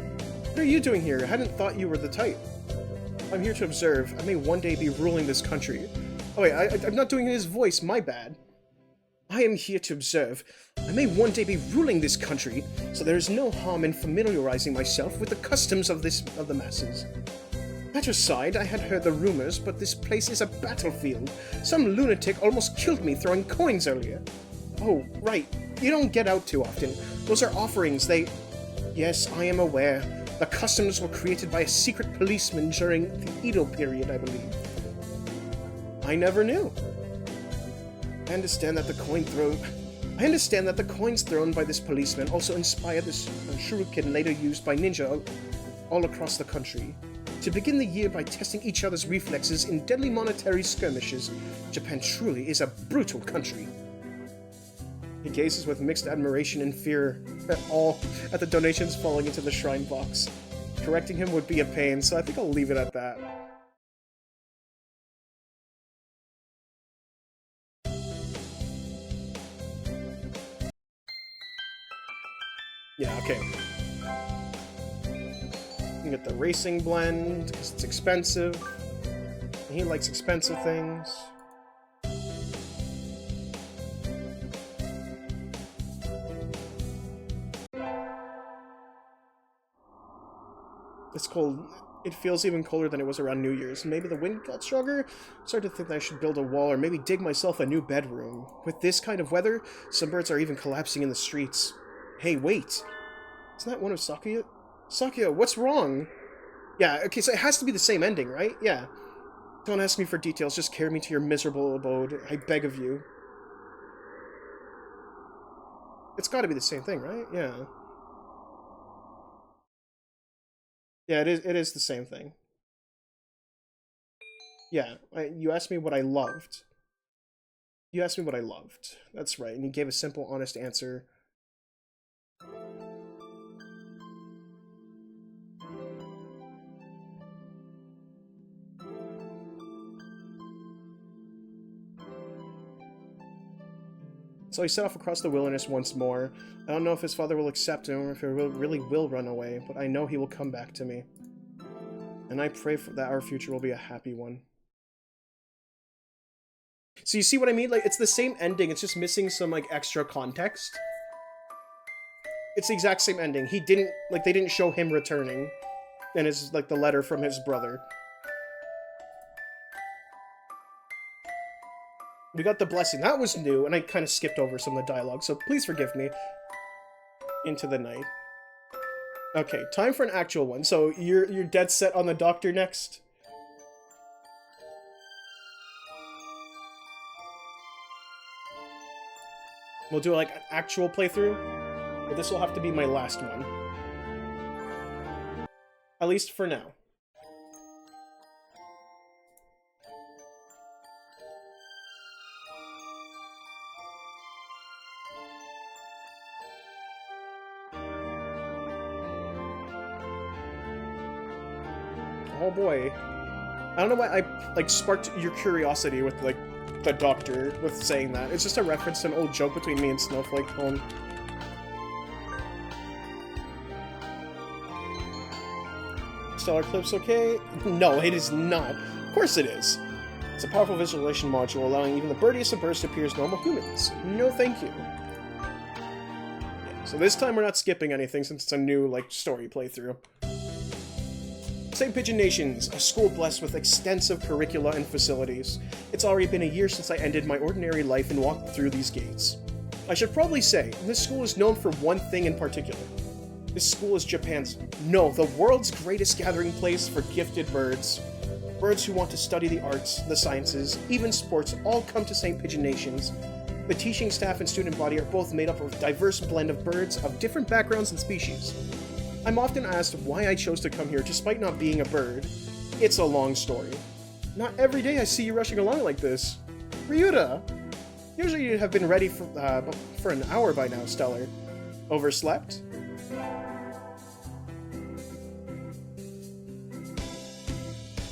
What are you doing here? I hadn't thought you were the type. I'm here to observe. I may one day be ruling this country. Oh wait, I'm not doing his voice, my bad. I am here to observe. I may one day be ruling this country, so there is no harm in familiarizing myself with the customs of the masses. That aside, I had heard the rumors, but this place is a battlefield. Some lunatic almost killed me throwing coins earlier. Oh, right. You don't get out too often. Those are offerings, they... Yes, I am aware. The customs were created by a secret policeman during the Edo period, I believe. I never knew. I understand that the coins thrown by this policeman also inspired this shuriken later used by ninja all across the country. To begin the year by testing each other's reflexes in deadly monetary skirmishes, Japan truly is a brutal country. He gazes with mixed admiration and fear at the donations falling into the shrine box. Correcting him would be a pain, so I think I'll leave it at that. Yeah, okay. You can get the racing blend, because it's expensive. And he likes expensive things. It's cold. It feels even colder than it was around New Year's. Maybe the wind got stronger? Started to think that I should build a wall or maybe dig myself a new bedroom. With this kind of weather, some birds are even collapsing in the streets. Hey, wait. Isn't that one of Sakuya? Sakuya, what's wrong? Yeah, okay, so it has to be the same ending, right? Yeah. Don't ask me for details, just carry me to your miserable abode. I beg of you. It's gotta be the same thing, right? Yeah. Yeah, it is the same thing. Yeah, you asked me what I loved. You asked me what I loved. That's right, and you gave a simple, honest answer. So he set off across the wilderness once more. I don't know if his father will accept him or if he really will run away, but I know he will come back to me. And I pray that our future will be a happy one. So you see what I mean? Like, it's the same ending, it's just missing some, like, extra context. It's the exact same ending. He didn't, like, they didn't show him returning. And it's, like, the letter from his brother. We got the blessing. That was new, and I kind of skipped over some of the dialogue, so please forgive me. Into the night. Okay, time for an actual one. So you're dead set on the doctor next? We'll do like an actual playthrough, but this will have to be my last one. At least for now. Oh boy. I don't know why I, like, sparked your curiosity with, like, the doctor with saying that. It's just a reference to an old joke between me and Snowflake Cone. Stellar Eclipse okay? No, it is not. Of course it is. It's a powerful visualization module allowing even the birdiest of birds to appear as normal humans. No thank you. Yeah, so this time we're not skipping anything since it's a new, like, story playthrough. St. Pigeon Nations, a school blessed with extensive curricula and facilities. It's already been a year since I ended my ordinary life and walked through these gates. I should probably say, this school is known for one thing in particular. This school is Japan's, no, the world's greatest gathering place for gifted birds. Birds who want to study the arts, the sciences, even sports all come to St. Pigeon Nations. The teaching staff and student body are both made up of a diverse blend of birds of different backgrounds and species. I'm often asked why I chose to come here despite not being a bird. It's a long story. Not every day I see you rushing along like this. Ryouta! Usually you'd have been ready for an hour by now, Stellar. Overslept?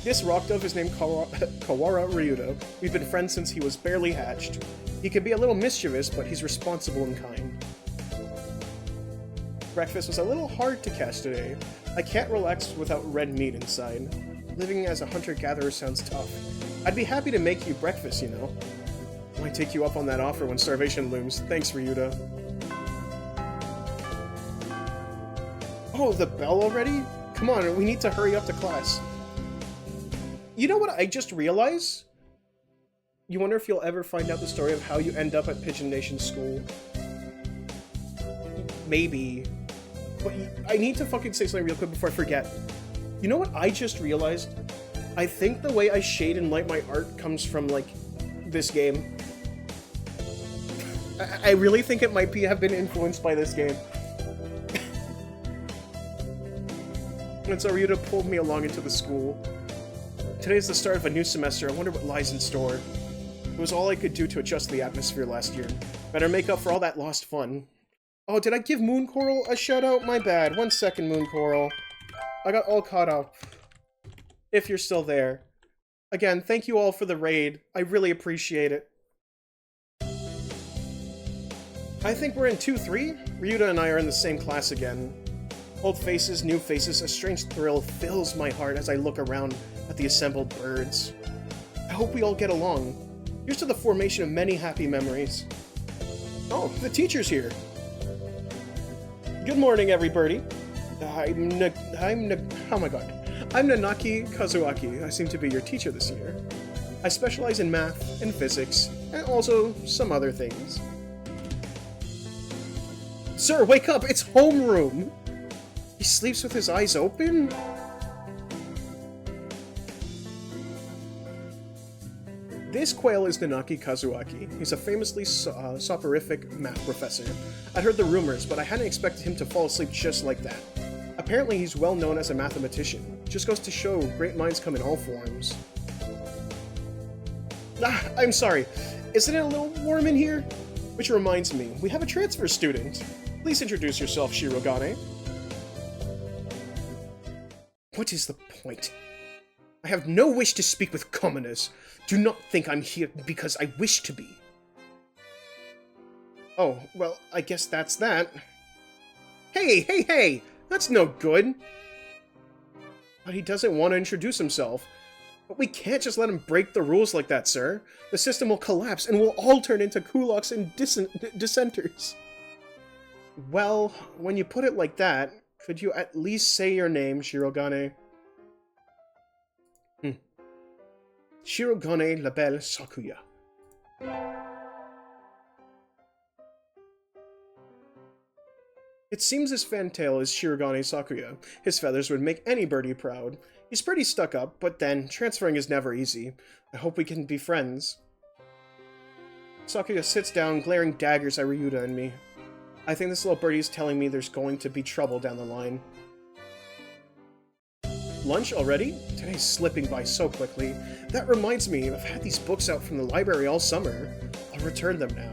This rock dove is named Kawara Ryouta. We've been friends since he was barely hatched. He can be a little mischievous, but he's responsible and kind. Breakfast was a little hard to catch today. I can't relax without red meat inside. Living as a hunter-gatherer sounds tough. I'd be happy to make you breakfast, you know. Might take you up on that offer when starvation looms. Thanks, Ryouta. Oh, the bell already? Come on, we need to hurry up to class. You know what I just realized? You wonder if you'll ever find out the story of how you end up at Pigeon Nation School. Maybe. But I need to fucking say something real quick before I forget. You know what I just realized? I think the way I shade and light my art comes from, like, this game. I really think it might have been influenced by this game. And so Ryouta pulled me along into the school. Today's the start of a new semester. I wonder what lies in store. It was all I could do to adjust the atmosphere last year. Better make up for all that lost fun. Oh, did I give Moon Coral a shout-out? My bad. 1 second, Moon Coral. I got all caught up. If you're still there. Again, thank you all for the raid. I really appreciate it. I think we're in 2-3? Ryouta and I are in the same class again. Old faces, new faces, a strange thrill fills my heart as I look around at the assembled birds. I hope we all get along. Here's to the formation of many happy memories. Oh, the teacher's here. Good morning, everybody. I'm Nanaki Kazuaki. I seem to be your teacher this year. I specialize in math and physics, and also some other things. Sir, wake up! It's homeroom! He sleeps with his eyes open? This quail is Nanaki Kazuaki. He's a famously soporific math professor. I'd heard the rumors, but I hadn't expected him to fall asleep just like that. Apparently he's well known as a mathematician. Just goes to show great minds come in all forms. Ah, I'm sorry. Isn't it a little warm in here? Which reminds me, we have a transfer student. Please introduce yourself, Shirogane. What is the point? I have no wish to speak with commoners. Do not think I'm here because I wish to be. Oh, well, I guess that's that. Hey! That's no good! But he doesn't want to introduce himself. But we can't just let him break the rules like that, sir. The system will collapse, and we'll all turn into kulaks and dissenters. Well, when you put it like that, could you at least say your name, Shirogane? Shirogane la belle Sakuya. It seems this fantail is Shirogane Sakuya. His feathers would make any birdie proud. He's pretty stuck up, but then, transferring is never easy. I hope we can be friends. Sakuya sits down, glaring daggers at Ryouta and me. I think this little birdie is telling me there's going to be trouble down the line. Lunch already? Today's slipping by so quickly. That reminds me, I've had these books out from the library all summer. I'll return them now.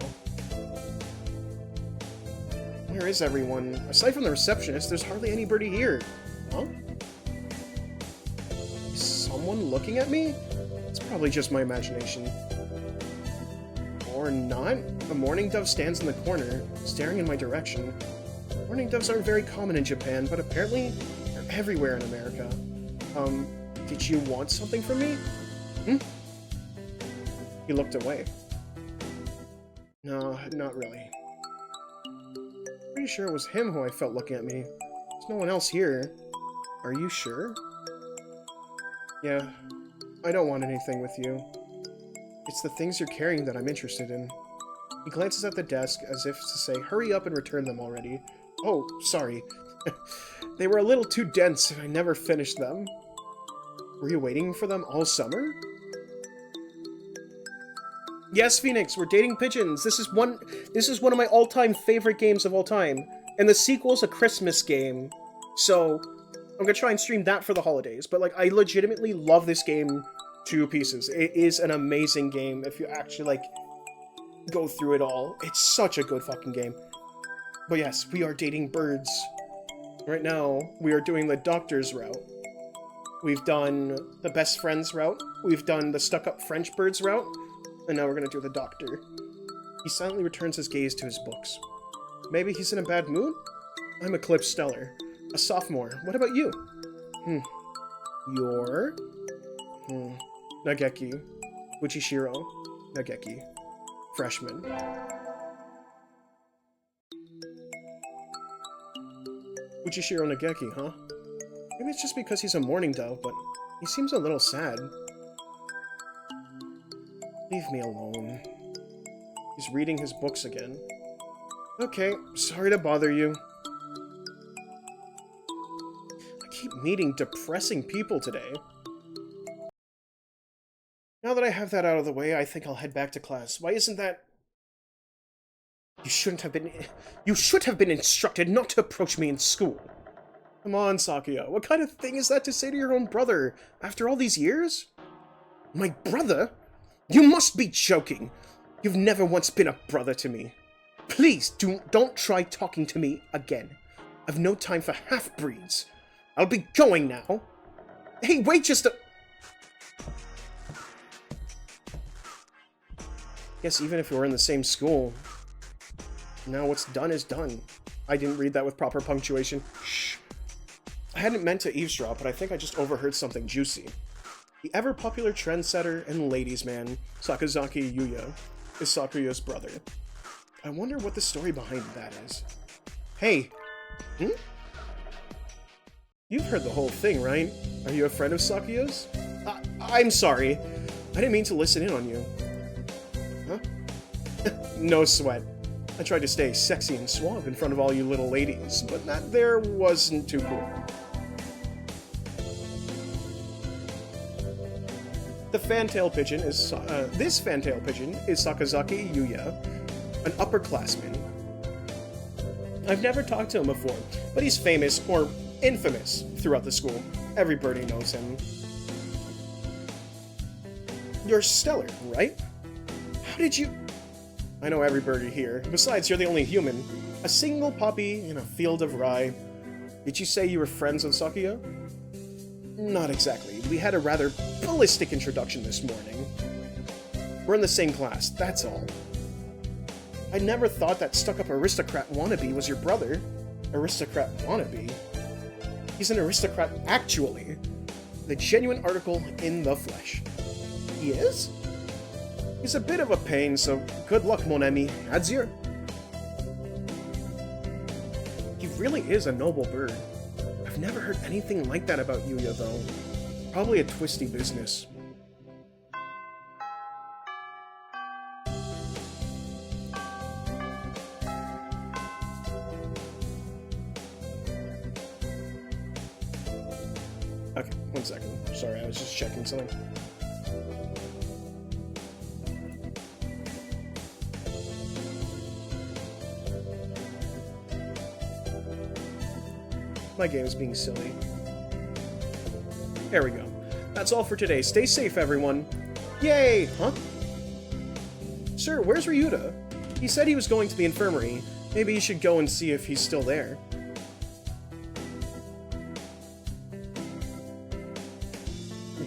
Where is everyone? Aside from the receptionist, there's hardly anybody here. Huh? Is someone looking at me? It's probably just my imagination. Or not? A mourning dove stands in the corner, staring in my direction. Mourning doves aren't very common in Japan, but apparently they're everywhere in America. Did you want something from me? He looked away. No, not really. Pretty sure it was him who I felt looking at me. There's no one else here. Are you sure? Yeah, I don't want anything with you. It's the things you're carrying that I'm interested in. He glances at the desk as if to say, hurry up and return them already. Oh, sorry. They were a little too dense and I never finished them. Were you waiting for them all summer? Yes, Phoenix, we're dating pigeons. This is one of my all-time favorite games of all time. And the sequel's a Christmas game. So, I'm gonna try and stream that for the holidays. But, like, I legitimately love this game to pieces. It is an amazing game if you actually, like, go through it all. It's such a good fucking game. But yes, we are dating birds. Right now, we are doing the doctor's route. We've done the best friends route. We've done the stuck-up French birds route. And now we're gonna do the doctor. He silently returns his gaze to his books. Maybe he's in a bad mood? I'm Eclipse Stellar, a sophomore. What about you? You're... Nageki. Uchishiro. Nageki. Freshman. Uchishiro Nageki, huh? Maybe it's just because he's a mourning dove, but he seems a little sad. Leave me alone. He's reading his books again. Okay, sorry to bother you. I keep meeting depressing people today. Now that I have that out of the way, I think I'll head back to class. Why isn't that... You should have been instructed not to approach me in school. Come on, Sakuya. What kind of thing is that to say to your own brother after all these years? My brother? You must be joking. You've never once been a brother to me. Please, don't try talking to me again. I've no time for half-breeds. I'll be going now. Hey, wait just a... Guess even if we were in the same school, now what's done is done. I didn't read that with proper punctuation. Shh. I hadn't meant to eavesdrop, but I think I just overheard something juicy. The ever-popular trendsetter and ladies' man, Sakazaki Yuya, is Sakuya's brother. I wonder what the story behind that is. Hey! You've heard the whole thing, right? Are you a friend of Sakuya's? I'm sorry. I didn't mean to listen in on you. Huh? No sweat. I tried to stay sexy and suave in front of all you little ladies, but that there wasn't too cool. This fantail pigeon is Sakazaki Yuya, an upperclassman. I've never talked to him before, but he's famous, or infamous, throughout the school. Everybody knows him. You're stellar, right? How did you... I know everybody here. Besides, you're the only human. A single poppy in a field of rye. Did you say you were friends with Sakuya? Not exactly. We had a rather ballistic introduction this morning. We're in the same class, that's all. I never thought that stuck-up aristocrat wannabe was your brother. Aristocrat wannabe? He's an aristocrat actually. The genuine article in the flesh. He is? He's a bit of a pain, so good luck, mon ami. Adieu. He really is a noble bird. I've never heard anything like that about Yuya, though. Probably a twisty business. Okay, 1 second. Sorry, I was just checking something. My game is being silly. There we go. That's all for today. Stay safe, everyone. Yay! Huh? Sir, where's Ryouta? He said he was going to the infirmary. Maybe you should go and see if he's still there.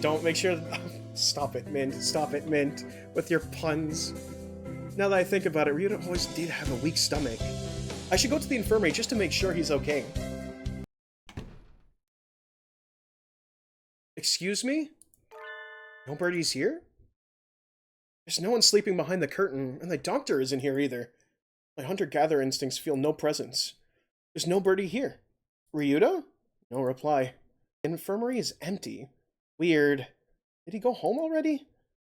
Don't make sure... Stop it, Mint. Stop it, Mint. With your puns. Now that I think about it, Ryouta always did have a weak stomach. I should go to the infirmary just to make sure he's okay. Excuse me? Nobody's here? There's no one sleeping behind the curtain, and the doctor isn't here either. My hunter-gatherer instincts feel no presence. There's nobody here. Ryouta? No reply. The infirmary is empty. Weird. Did he go home already?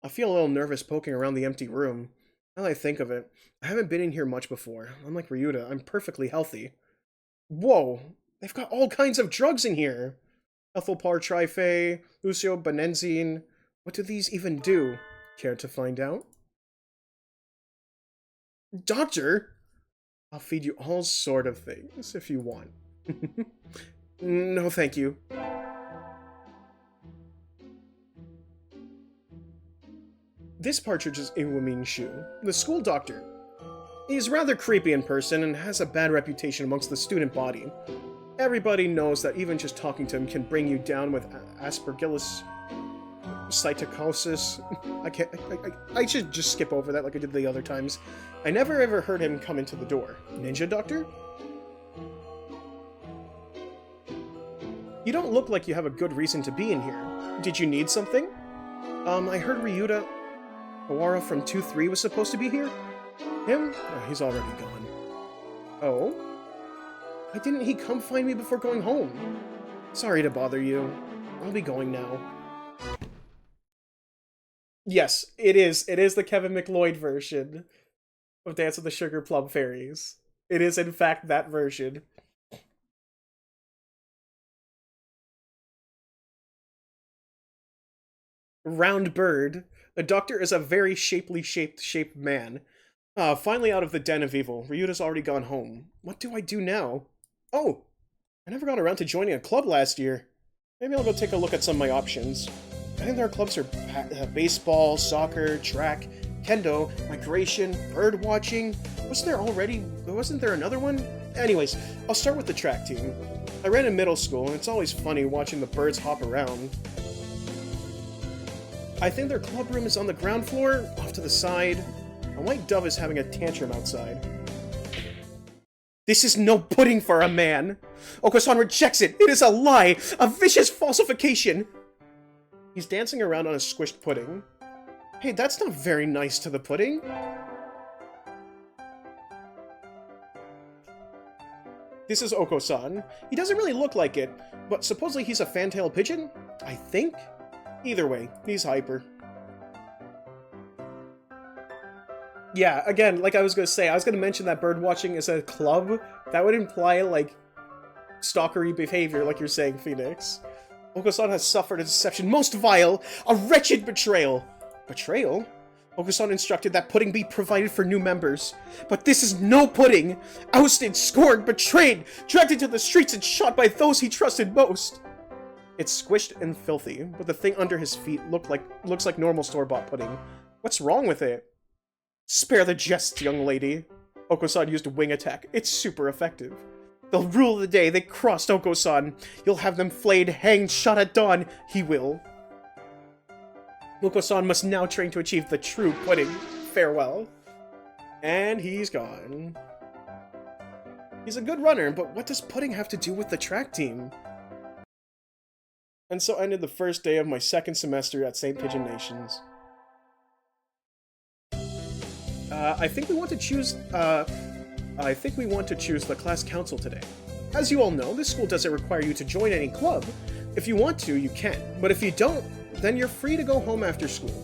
I feel a little nervous poking around the empty room. Now that I think of it, I haven't been in here much before. Unlike Ryouta, I'm perfectly healthy. Whoa! They've got all kinds of drugs in here! Ethylpar trife, Lucio benenzine. What do these even do? Care to find out? Doctor? I'll feed you all sort of things if you want. No, thank you. This partridge is Iwamin Shuu, the school doctor. He's rather creepy in person and has a bad reputation amongst the student body. Everybody knows that even just talking to him can bring you down with aspergillus cytocosis. I should just skip over that like I did the other times. I never ever heard him come into the door. Ninja doctor? You don't look like you have a good reason to be in here. Did you need something? I heard Ryouta Kawara from 2-3 was supposed to be here? Him? Oh, he's already gone. Oh? Why didn't he come find me before going home? Sorry to bother you. I'll be going now. Yes, it is. It is the Kevin McLeod version of Dance with the Sugar Plum Fairies. It is, in fact, that version. Round bird. The doctor is a very shaped man. Finally out of the den of evil. Ryuta's already gone home. What do I do now? Oh! I never got around to joining a club last year. Maybe I'll go take a look at some of my options. I think their clubs are baseball, soccer, track, kendo, migration, bird watching. Wasn't there another one? Anyways, I'll start with the track team. I ran in middle school, and it's always funny watching the birds hop around. I think their club room is on the ground floor, off to the side. A white dove is having a tantrum outside. This is no pudding for a man! Oko-san rejects it! It is a lie! A vicious falsification! He's dancing around on a squished pudding. Hey, that's not very nice to the pudding. This is Oko-san. He doesn't really look like it, but supposedly he's a fantail pigeon? I think? Either way, he's hyper. Yeah, again, like I was gonna say, I was gonna mention that bird watching is a club. That would imply, like, stalkery behavior, like you're saying, Phoenix. Oko-san has suffered a deception most vile, a wretched betrayal. Betrayal? Oko-san instructed that pudding be provided for new members. But this is no pudding! Ousted, scorned, betrayed, dragged into the streets and shot by those he trusted most! It's squished and filthy, but the thing under his feet looks like normal store-bought pudding. What's wrong with it? Spare the jests, young lady. Oko-san used a wing attack. It's super effective. They'll rule the day. They crossed Oko-san. You'll have them flayed, hanged, shot at dawn. He will. Oko-san must now train to achieve the true pudding. Farewell. And he's gone. He's a good runner, but what does pudding have to do with the track team? And so ended the first day of my second semester at St. Pigeon Nations. I think we want to choose the class council today. As you all know, this school doesn't require you to join any club. If you want to, you can. But if you don't, then you're free to go home after school.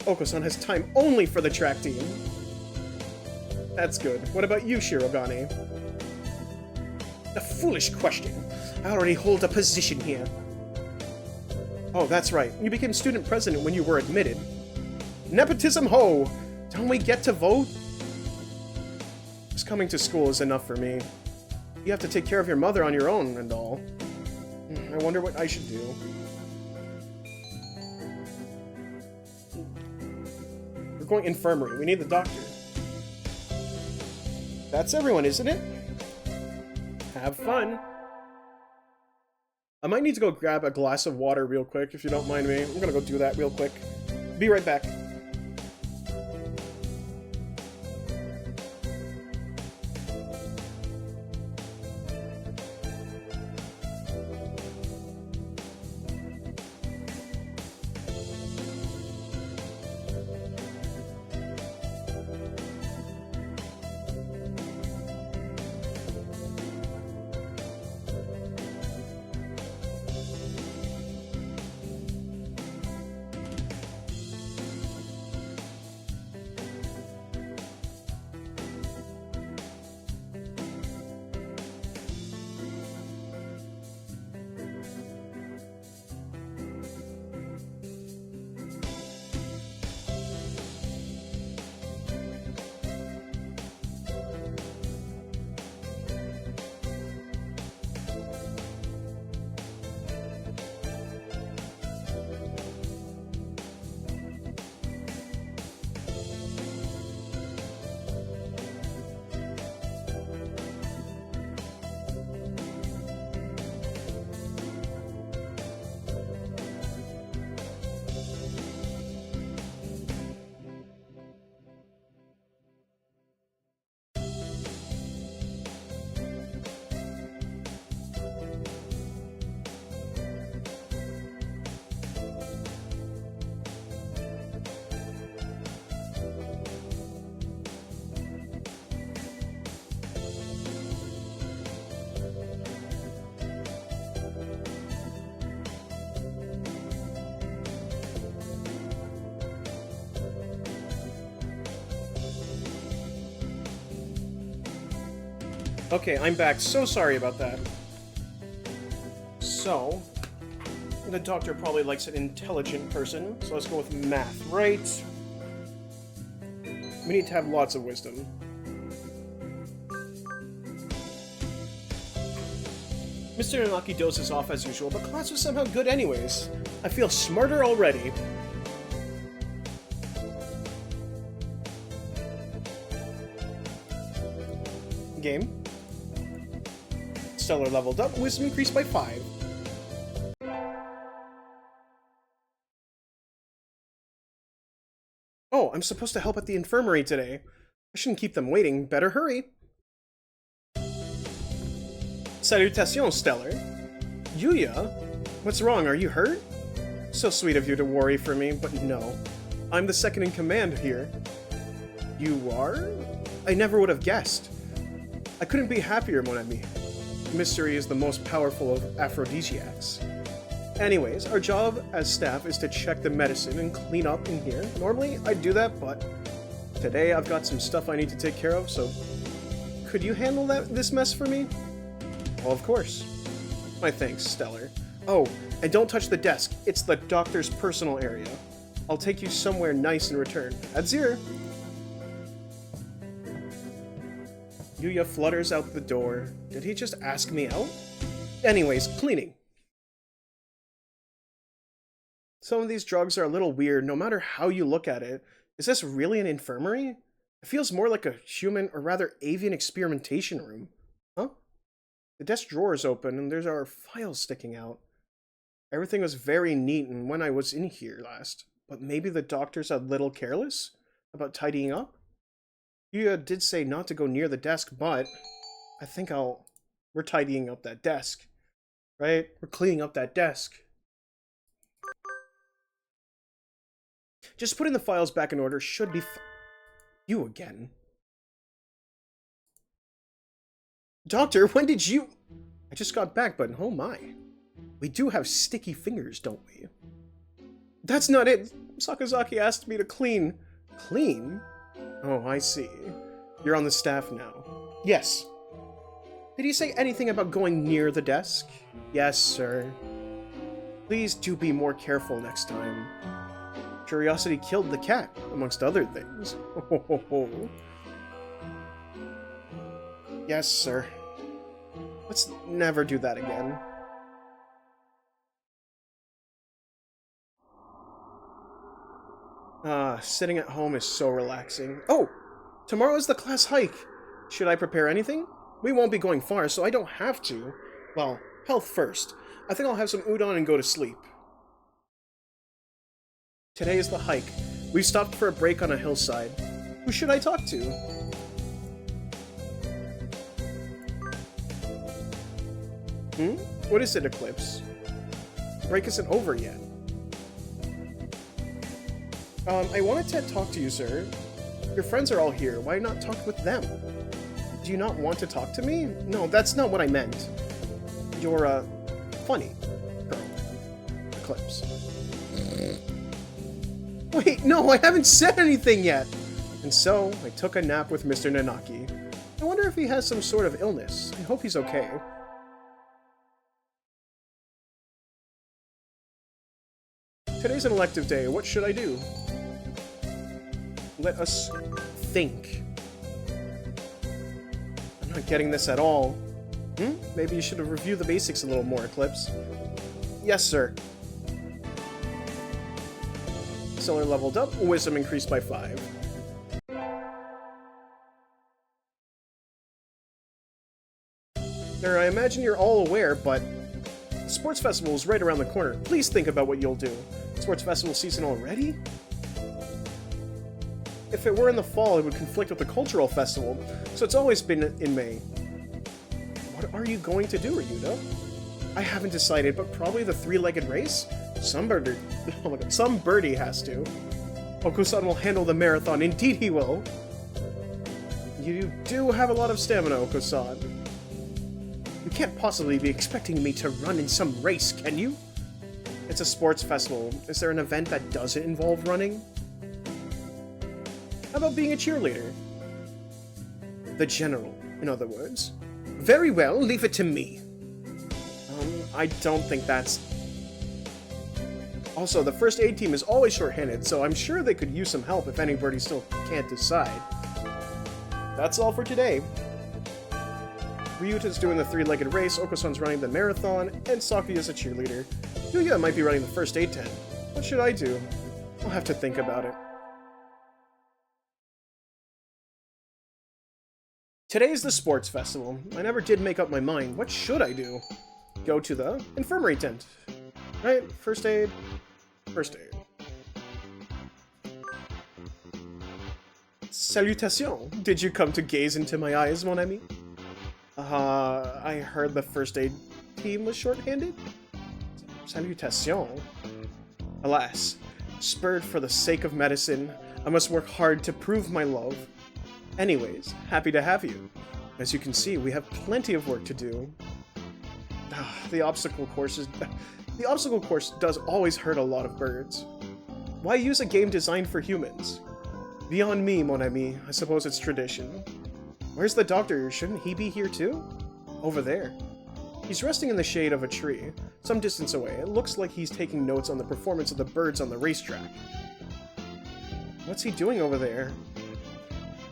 Oko-san has time only for the track team. That's good. What about you, Shirogane? A foolish question. I already hold a position here. Oh, that's right. You became student president when you were admitted. Nepotism ho! Don't we get to vote? Just coming to school is enough for me. You have to take care of your mother on your own and all. I wonder what I should do. We're going infirmary. We need the doctor. That's everyone, isn't it? Have fun. I might need to go grab a glass of water real quick, if you don't mind me. I'm gonna go do that real quick. Be right back. Okay, I'm back. So sorry about that. So, the doctor probably likes an intelligent person, so let's go with math, right? We need to have lots of wisdom. Mr. Inaki dozes off as usual, but class was somehow good anyways. I feel smarter already. Game. Stellar leveled up, wisdom increased by 5. Oh, I'm supposed to help at the infirmary today. I shouldn't keep them waiting. Better hurry. Salutations, Stellar. Yuya? What's wrong? Are you hurt? So sweet of you to worry for me, but no. I'm the second in command here. You are? I never would have guessed. I couldn't be happier, mon ami. Mystery is the most powerful of aphrodisiacs. Anyways, our job as staff is to check the medicine and clean up in here. Normally, I'd do that, but today I've got some stuff I need to take care of, so could you handle this mess for me? Well, of course. My thanks, Stellar. Oh, and don't touch the desk. It's the doctor's personal area. I'll take you somewhere nice in return. Adzir! Yuya flutters out the door. Did he just ask me out? Anyways, cleaning. Some of these drugs are a little weird, no matter how you look at it. Is this really an infirmary? It feels more like a human, or rather avian experimentation room. Huh? The desk drawer is open, and there's our files sticking out. Everything was very neat when I was in here last, but maybe the doctor's a little careless about tidying up? Yuya did say not to go near the desk, but I think we're tidying up that desk. Right? We're cleaning up that desk. Just putting the files back in order should be You again. Doctor, when did you... I just got back, but oh my. We do have sticky fingers, don't we? That's not it. Sakazaki asked me to clean. Clean? Oh, I see. You're on the staff now. Yes. Did he say anything about going near the desk? Yes, sir. Please do be more careful next time. Curiosity killed the cat, amongst other things. Yes, sir. Let's never do that again. Sitting at home is so relaxing. Oh! Tomorrow is the class hike! Should I prepare anything? We won't be going far, so I don't have to. Well, health first. I think I'll have some udon and go to sleep. Today is the hike. We've stopped for a break on a hillside. Who should I talk to? What is it, Eclipse? The break isn't over yet. I wanted to talk to you, sir. Your friends are all here. Why not talk with them? Do you not want to talk to me? No, that's not what I meant. You're, funny girl. Eclipse. Wait, no, I haven't said anything yet! And so, I took a nap with Mr. Nanaki. I wonder if he has some sort of illness. I hope he's okay. Today's an elective day. What should I do? Let us think. I'm not getting this at all. Maybe you should have reviewed the basics a little more, Eclipse. Yes, sir. Solar leveled up, wisdom increased by 5. Now, I imagine you're all aware, but the sports festival is right around the corner. Please think about what you'll do. Sports festival season already? If it were in the fall, it would conflict with the cultural festival, so it's always been in May. What are you going to do, Ryouta? I haven't decided, but probably the three-legged race? Some birdie has to. Oko-san will handle the marathon. Indeed he will. You do have a lot of stamina, Oko-san. You can't possibly be expecting me to run in some race, can you? It's a sports festival. Is there an event that doesn't involve running? How about being a cheerleader? The general, in other words. Very well, leave it to me. I don't think that's... Also, the first aid team is always short-handed, so I'm sure they could use some help if anybody still can't decide. That's all for today. Ryuta's doing the three-legged race, Oko-san's running the marathon, and Sakuya's a cheerleader. Yuya might be running the first aid tent. What should I do? I'll have to think about it. Today's the sports festival. I never did make up my mind. What should I do? Go to the infirmary tent. Right? First aid. First aid. Salutations! Did you come to gaze into my eyes, mon ami? I heard the first aid team was short-handed? Salutations. Alas, spurred for the sake of medicine, I must work hard to prove my love. Anyways, happy to have you. As you can see, we have plenty of work to do. The obstacle course does always hurt a lot of birds. Why use a game designed for humans? Beyond me, mon ami, I suppose it's tradition. Where's the doctor? Shouldn't he be here too? Over there. He's resting in the shade of a tree, some distance away. It looks like he's taking notes on the performance of the birds on the racetrack. What's he doing over there?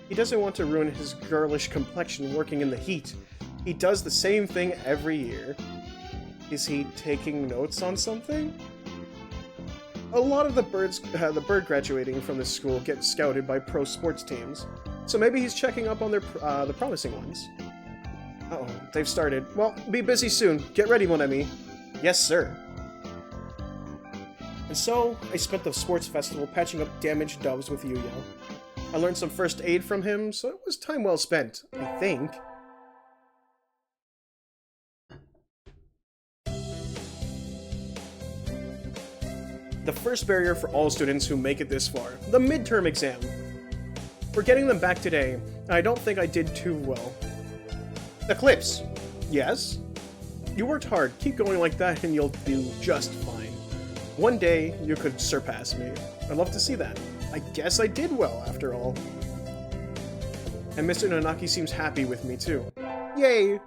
He doesn't want to ruin his girlish complexion working in the heat. He does the same thing every year. Is he taking notes on something? A lot of the bird graduating from this school get scouted by pro sports teams, so maybe he's checking up on the promising ones. Uh-oh, they've started. Well, be busy soon. Get ready, mon ami. Yes, sir. And so, I spent the sports festival patching up damaged doves with Yuya. I learned some first aid from him, so it was time well spent, I think. The first barrier for all students who make it this far, the midterm exam. We're getting them back today, and I don't think I did too well. Eclipse. Yes? You worked hard, keep going like that and you'll do just fine. One day, you could surpass me. I'd love to see that. I guess I did well, after all. And Mr. Nanaki seems happy with me, too. Yay!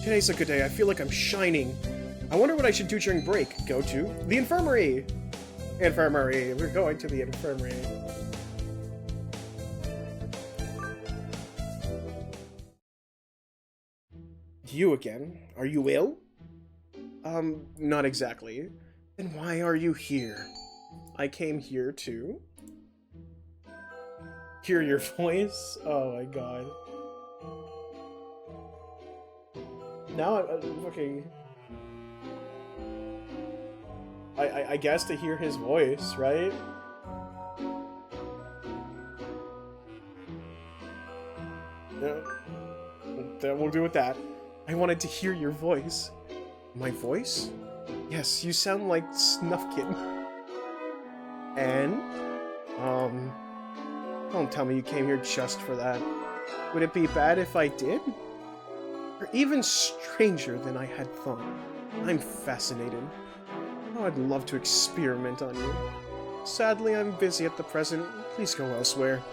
Today's a good day. I feel like I'm shining. I wonder what I should do during break. Go to the infirmary! Infirmary. We're going to the infirmary. You again? Are you ill? Not exactly. Then why are you here? I came here to hear your voice? Oh my god. Now okay. I guess to hear his voice, right? Yeah. Then we'll do with that. I wanted to hear your voice. My voice? Yes, you sound like Snuffkin. And? Don't tell me you came here just for that. Would it be bad if I did? You're even stranger than I had thought. I'm fascinated. Oh, I'd love to experiment on you. Sadly, I'm busy at the present. Please go elsewhere.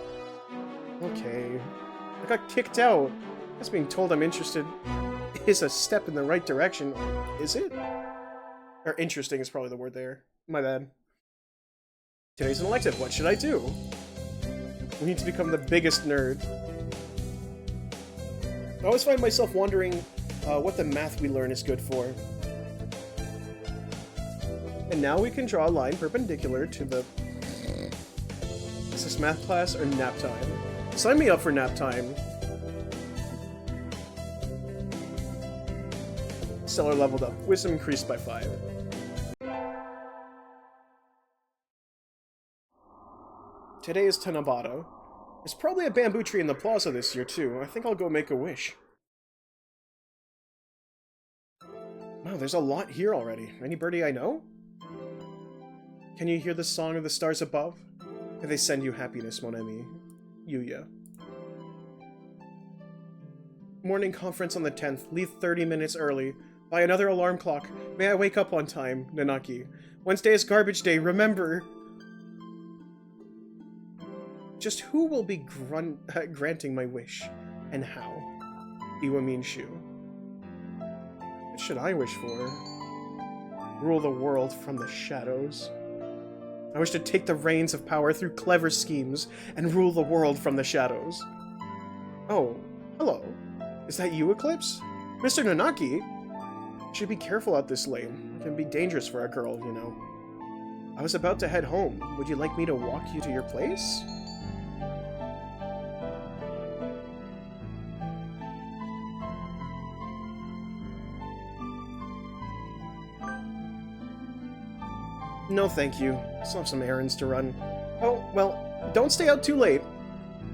Okay. I got kicked out. Just being told I'm interested is a step in the right direction. Is it? Or interesting is probably the word there. My bad. Today's an elective. What should I do? We need to become the biggest nerd. I always find myself wondering what the math we learn is good for. And now we can draw a line perpendicular to the... Is this math class or nap time? Sign me up for nap time. Stellar leveled up. Wisdom increased by 5. Today is Tanabata. There's probably a bamboo tree in the plaza this year, too. I think I'll go make a wish. Wow, there's a lot here already. Anybody I know? Can you hear the song of the stars above? Can they send you happiness, mon ami? Yuya. Morning conference on the 10th. Leave 30 minutes early. Buy another alarm clock. May I wake up on time, Nanaki. Wednesday is garbage day, remember! Just who will be granting my wish? And how? Iwa Shuu. What should I wish for? Rule the world from the shadows. I wish to take the reins of power through clever schemes and rule the world from the shadows. Oh, hello. Is that you, Eclipse? Mr. Nanaki? You should be careful out this lane. It can be dangerous for a girl, you know. I was about to head home. Would you like me to walk you to your place? No, thank you. I still have some errands to run. Oh, well, don't stay out too late.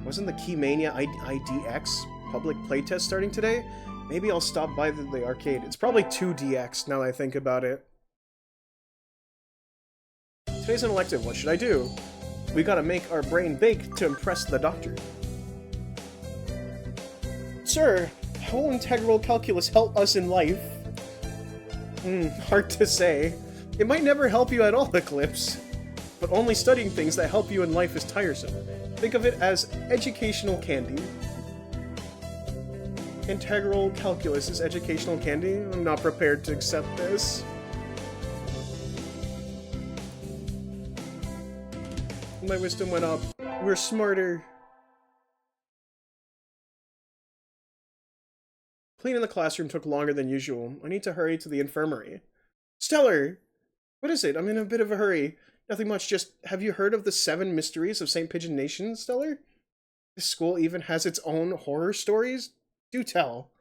Wasn't the Keymania IDX public playtest starting today? Maybe I'll stop by the arcade. It's probably 2DX now that I think about it. Today's an elective. What should I do? We gotta make our brain bake to impress the doctor. Sir, how will integral calculus help us in life? Hard to say. It might never help you at all, Eclipse. But only studying things that help you in life is tiresome. Think of it as educational candy. Integral calculus is educational candy? I'm not prepared to accept this. My wisdom went up. We're smarter. Cleaning the classroom took longer than usual. I need to hurry to the infirmary. Stellar! What is it? I'm in a bit of a hurry. Nothing much, just have you heard of the 7 mysteries of St. Pigeon Nation, Stellar? This school even has its own horror stories? Do tell.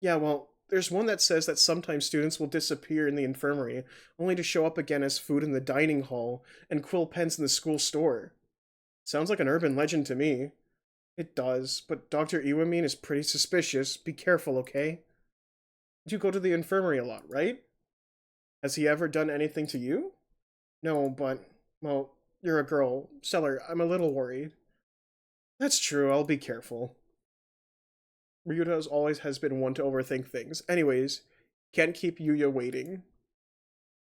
Yeah, well, There's one that says that sometimes students will disappear in the infirmary, only to show up again as food in the dining hall and quill pens in the school store. Sounds like an urban legend to me. It does, but Dr. Iwamin is pretty suspicious. Be careful, okay? You go to the infirmary a lot, right? Has he ever done anything to you? No, but, well, you're a girl. Stellar, I'm a little worried. That's true, I'll be careful. Ryouta always has been one to overthink things. Anyways, can't keep Yuya waiting.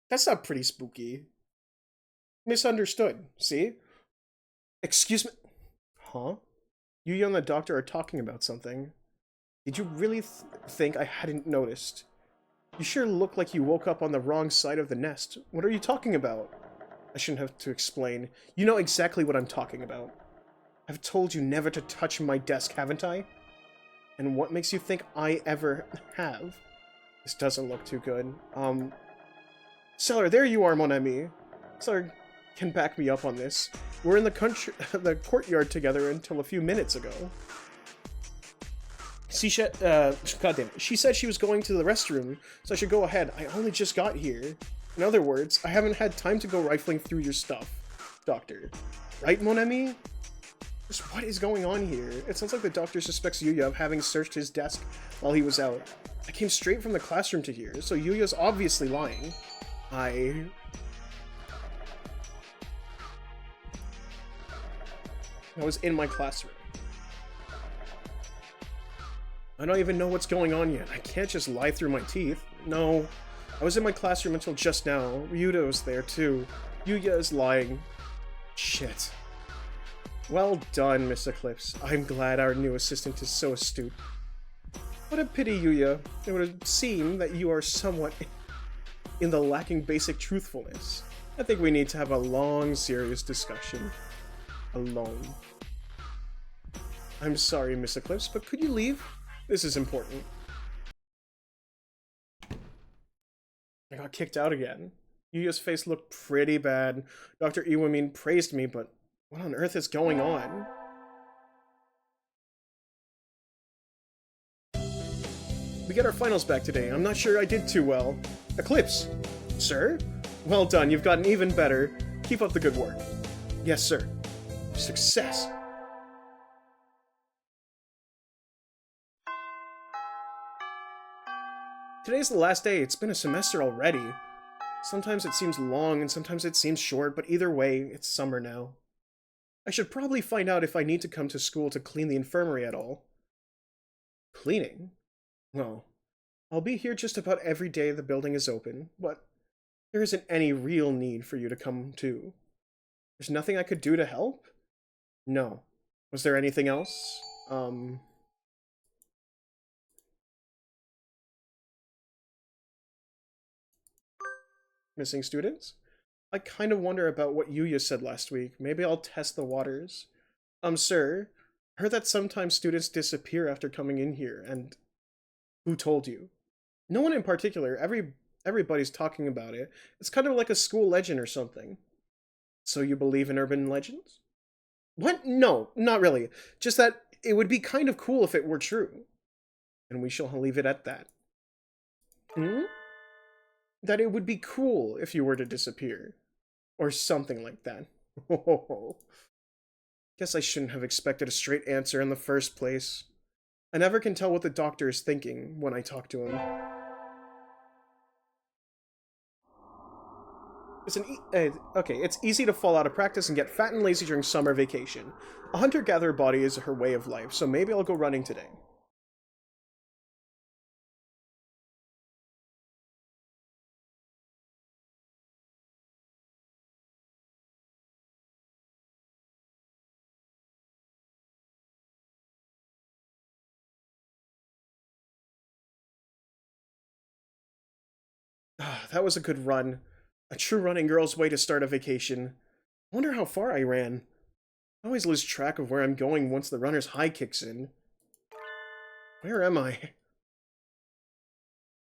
That's not pretty spooky. Misunderstood, see? Excuse me? Huh? Yuya and the doctor are talking about something. Did you really think I hadn't noticed? You sure look like you woke up on the wrong side of the nest. What are you talking about? I shouldn't have to explain. You know exactly what I'm talking about. I've told you never to touch my desk, haven't I? And what makes you think I ever have? This doesn't look too good. Stellar, there you are, mon ami. Stellar can back me up on this. We're in the courtyard together until a few minutes ago. Goddamn it. She said she was going to the restroom, so I should go ahead. I only just got here. In other words, I haven't had time to go rifling through your stuff, Doctor. Right, mon ami? Just what is going on here? It sounds like the doctor suspects Yuya of having searched his desk while he was out. I came straight from the classroom to here, so Yuya's obviously lying. I was in my classroom. I don't even know what's going on yet. I can't just lie through my teeth. No. I was in my classroom until just now. Ryouta was there too. Yuya is lying. Shit. Well done, Miss Eclipse. I'm glad our new assistant is so astute. What a pity, Yuya. It would seem that you are somewhat in the lacking basic truthfulness. I think we need to have a long, serious discussion. Alone. I'm sorry, Miss Eclipse, but could you leave? This is important. I got kicked out again. Yuya's face looked pretty bad. Dr. Iwamin praised me, but what on earth is going on? We get our finals back today. I'm not sure I did too well. Eclipse! Sir? Well done, you've gotten even better. Keep up the good work. Yes, sir. Success! Today's the last day. It's been a semester already. Sometimes it seems long and sometimes it seems short, but either way, it's summer now. I should probably find out if I need to come to school to clean the infirmary at all. Cleaning? Well, I'll be here just about every day the building is open, but there isn't any real need for you to come too. There's nothing I could do to help? No. Was there anything else? Missing students? I kind of wonder about what Yuya said last week. Maybe I'll test the waters. Sir, I heard that sometimes students disappear after coming in here, and who told you? No one in particular. Everybody's talking about it. It's kind of like a school legend or something. So you believe in urban legends? What? No, not really. Just that it would be kind of cool if it were true. And we shall leave it at that. That it would be cool if you were to disappear. Or something like that. Guess I shouldn't have expected a straight answer in the first place. I never can tell what the doctor is thinking when I talk to him. It's easy to fall out of practice and get fat and lazy during summer vacation. A hunter-gatherer body is her way of life, so maybe I'll go running today. That was a good run. A true running girl's way to start a vacation. I wonder how far I ran. I always lose track of where I'm going once the runner's high kicks in. Where am I?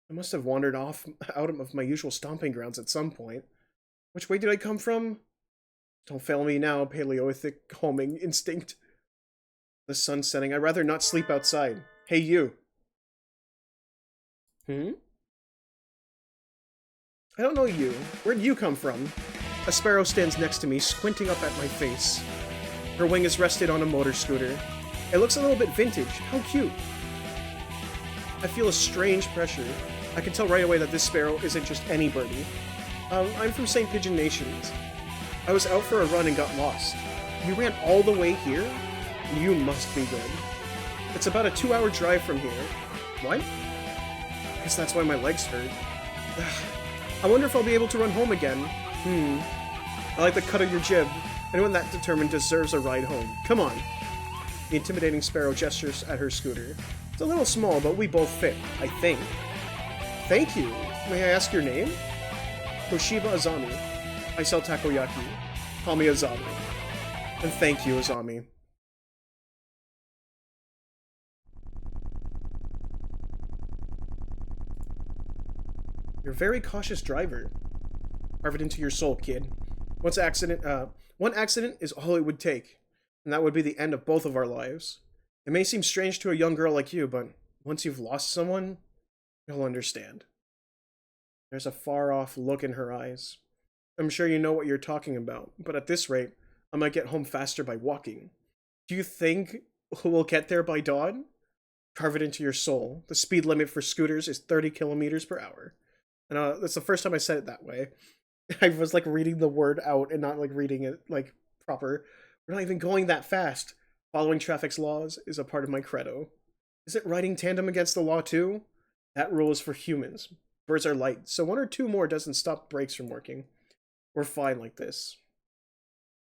I must have wandered off out of my usual stomping grounds at some point. Which way did I come from? Don't fail me now, Paleolithic homing instinct. The sun's setting. I'd rather not sleep outside. Hey, you. Hmm? I don't know you. Where'd you come from? A sparrow stands next to me, squinting up at my face. Her wing is rested on a motor scooter. It looks a little bit vintage. How cute. I feel a strange pressure. I can tell right away that this sparrow isn't just any birdie. I'm from St. Pigeon Nations. I was out for a run and got lost. You ran all the way here? You must be good. It's about a 2-hour drive from here. What? I guess that's why my legs hurt. I wonder if I'll be able to run home again. I like the cut of your jib. Anyone that determined deserves a ride home. Come on. The intimidating sparrow gestures at her scooter. It's a little small, but we both fit, I think. Thank you. May I ask your name? Toshiba Azami. I sell takoyaki. Call me Azami. And thank you, Azami. You're a very cautious driver. Carve it into your soul, kid. One accident is all it would take, and that would be the end of both of our lives. It may seem strange to a young girl like you, but once you've lost someone, you'll understand. There's a far-off look in her eyes. I'm sure you know what you're talking about, but at this rate, I might get home faster by walking. Do you think we'll get there by dawn? Carve it into your soul. The speed limit for scooters is 30 kilometers per hour. And that's the first time I said it that way. I was like reading the word out and not like reading it like proper. We're not even going that fast. Following traffic's laws is a part of my credo. Is it riding tandem against the law too? That rule is for humans. Birds are light, so 1 or 2 more doesn't stop brakes from working. We're fine like this.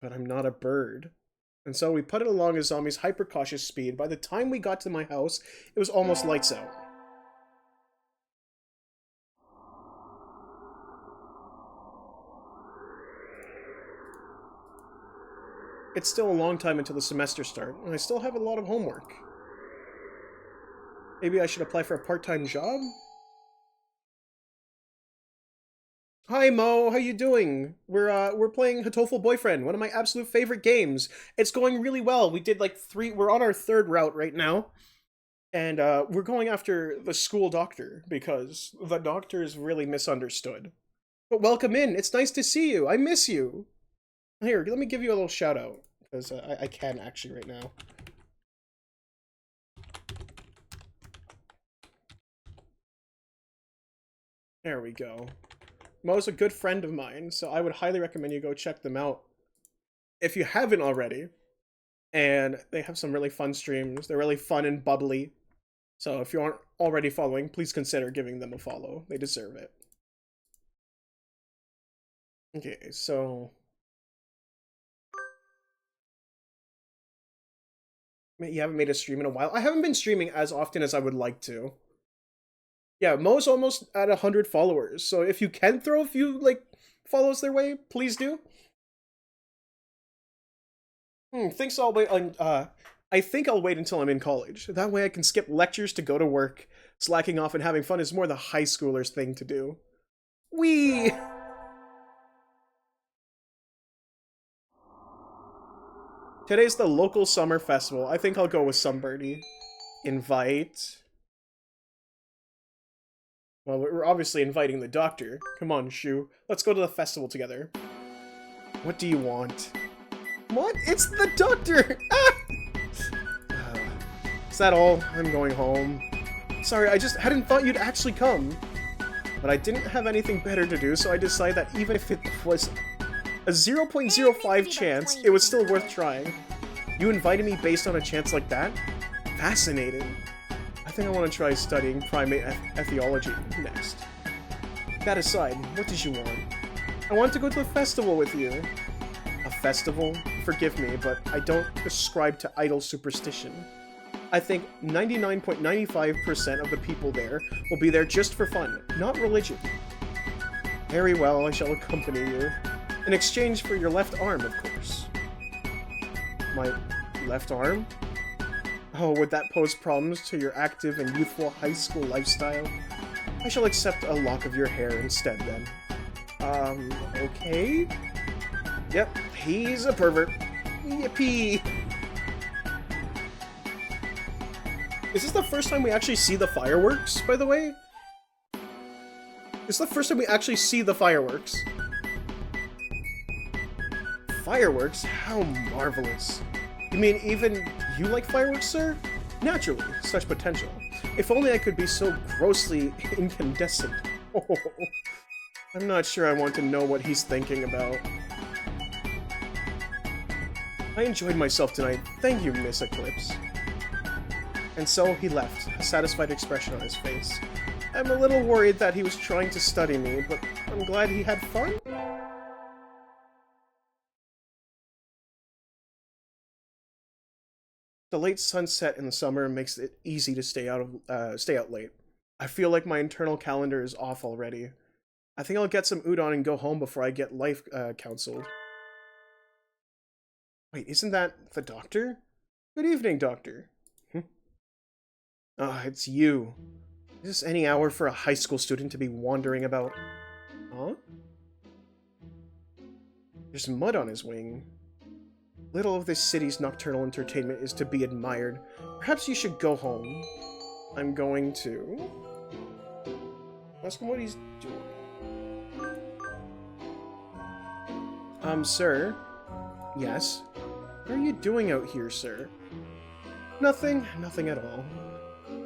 But I'm not a bird. And so we putted along Azami's hyper-cautious speed. By the time we got to my house, it was almost lights out. It's still a long time until the semester starts, and I still have a lot of homework. Maybe I should apply for a part-time job? Hi Mo, how you doing? We're playing Hatoful Boyfriend, one of my absolute favorite games. It's going really well. We did like 3, we're on our 3rd route right now. And we're going after the school doctor, because the doctor is really misunderstood. But welcome in, it's nice to see you, I miss you. Here, let me give you a little shout out, because I can actually right now. There we go. Mo's a good friend of mine, so I would highly recommend you go check them out if you haven't already. And they have some really fun streams. They're really fun and bubbly. So if you aren't already following, please consider giving them a follow. They deserve it. Okay, so... You haven't made a stream in a while. I haven't been streaming as often as I would like to. Yeah, Mo's almost at 100 followers, so if you can throw a few, like, follows their way, please do. I think I'll wait until I'm in college. That way I can skip lectures to go to work. Slacking off and having fun is more the high schoolers thing to do. Whee! Today's the local summer festival. I think I'll go with Sunbirdie. Invite... Well, we're obviously inviting the doctor. Come on, Shuu. Let's go to the festival together. What do you want? What? It's the doctor! Ah! Is that all? I'm going home. Sorry, I just hadn't thought you'd actually come. But I didn't have anything better to do, so I decided that even if it was a 0.05 chance, it was still worth trying. You invited me based on a chance like that? Fascinating. I think I want to try studying primate ethology next. That aside, what did you want? I want to go to a festival with you. A festival? Forgive me, but I don't ascribe to idle superstition. I think 99.95% of the people there will be there just for fun, not religion. Very well, I shall accompany you. In exchange for your left arm, of course. My left arm? Oh, would that pose problems to your active and youthful high school lifestyle? I shall accept a lock of your hair instead, then. Okay? Yep, he's a pervert. Yippee! Is this the first time we actually see the fireworks, by the way? It's the first time we actually see the fireworks. Fireworks? How marvelous. You mean even you like fireworks, sir? Naturally, such potential. If only I could be so grossly incandescent. Oh, I'm not sure I want to know what he's thinking about. I enjoyed myself tonight. Thank you, Miss Eclipse. And so he left, a satisfied expression on his face. I'm a little worried that he was trying to study me, but I'm glad he had fun. The late sunset in the summer makes it easy to stay out late. I feel like my internal calendar is off already. I think I'll get some udon and go home before I get life counseled. Wait, isn't that the doctor? Good evening, doctor. Ah, it's you. Is this any hour for a high school student to be wandering about? Huh? There's mud on his wing. Little of this city's nocturnal entertainment is to be admired. Perhaps you should go home. I'm going to... ask him what he's doing. Sir? Yes? What are you doing out here, sir? Nothing at all.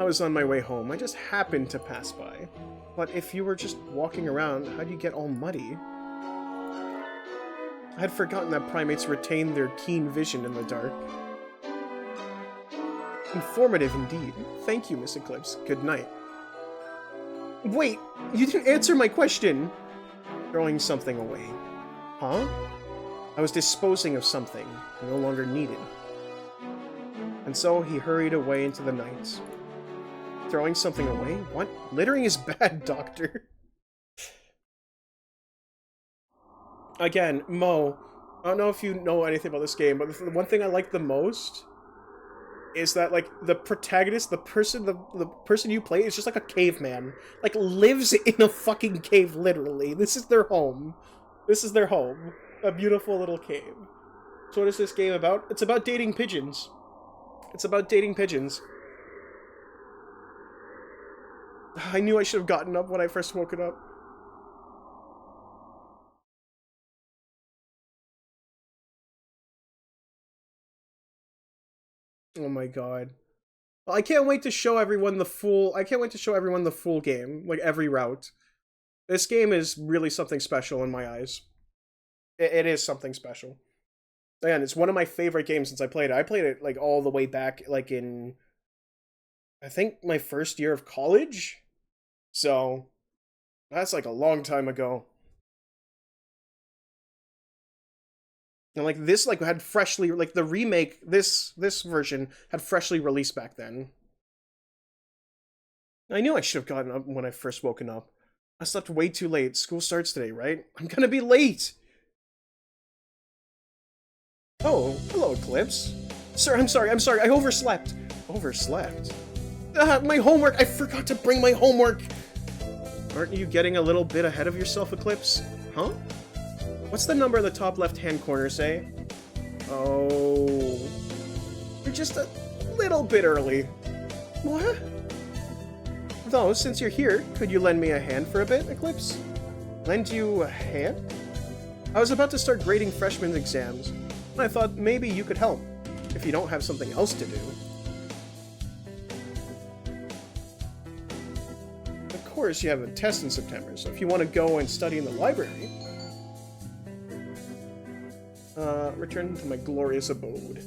I was on my way home. I just happened to pass by. But if you were just walking around, how'd you get all muddy? I had forgotten that primates retain their keen vision in the dark. Informative indeed. Thank you, Miss Eclipse. Good night. Wait! You didn't answer my question! Throwing something away. Huh? I was disposing of something no longer needed. And so he hurried away into the night. Throwing something away? What? Littering is bad, Doctor. Again, Mo, I don't know if you know anything about this game, but the one thing I like the most is that, like, the protagonist, the person you play is just like a caveman. Like, lives in a fucking cave, literally. This is their home. This is their home. A beautiful little cave. So what is this game about? It's about dating pigeons. It's about dating pigeons. I knew I should have gotten up when I first woke it up. Oh my god. I can't wait to show everyone the full... I can't wait to show everyone the full game. Like, every route. This game is really something special in my eyes. It is something special. Again, it's one of my favorite games since I played it. I played it, like, all the way back, like, in... I think my first year of college? So, that's, like, a long time ago. And, like, this, like, had freshly... Like, the remake, this version, had freshly released back then. I knew I should have gotten up when I first woken up. I slept way too late. School starts today, right? I'm gonna be late! Oh, hello, Eclipse. Sir, I'm sorry, I overslept. Overslept? My homework! I forgot to bring my homework! Aren't you getting a little bit ahead of yourself, Eclipse? Huh? What's the number in the top left-hand corner say? Oh... You're just a little bit early. What? Though, since you're here, could you lend me a hand for a bit, Eclipse? Lend you a hand? I was about to start grading freshman exams, and I thought maybe you could help, if you don't have something else to do. Of course, you have a test in September, so if you want to go and study in the library... return to my glorious abode.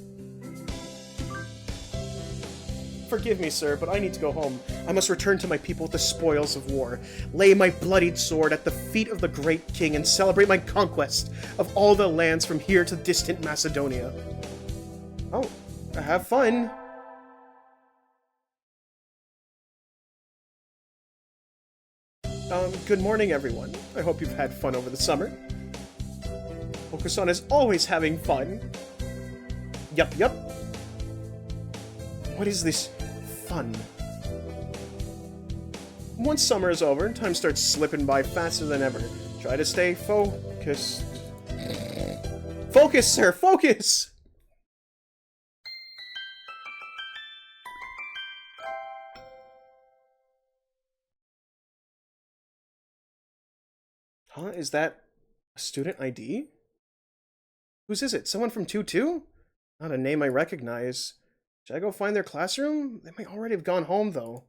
Forgive me, sir, but I need to go home. I must return to my people with the spoils of war, lay my bloodied sword at the feet of the great king, and celebrate my conquest of all the lands from here to distant Macedonia. Oh, have fun. Good morning, everyone. I hope you've had fun over the summer. Okusan is always having fun. Yup. What is this fun? Once summer is over, time starts slipping by faster than ever. Try to stay focused. Focus, sir, focus! Huh? Is that a student ID? Whose is it? Someone from 2-2? Not a name I recognize. Should I go find their classroom? They might already have gone home, though.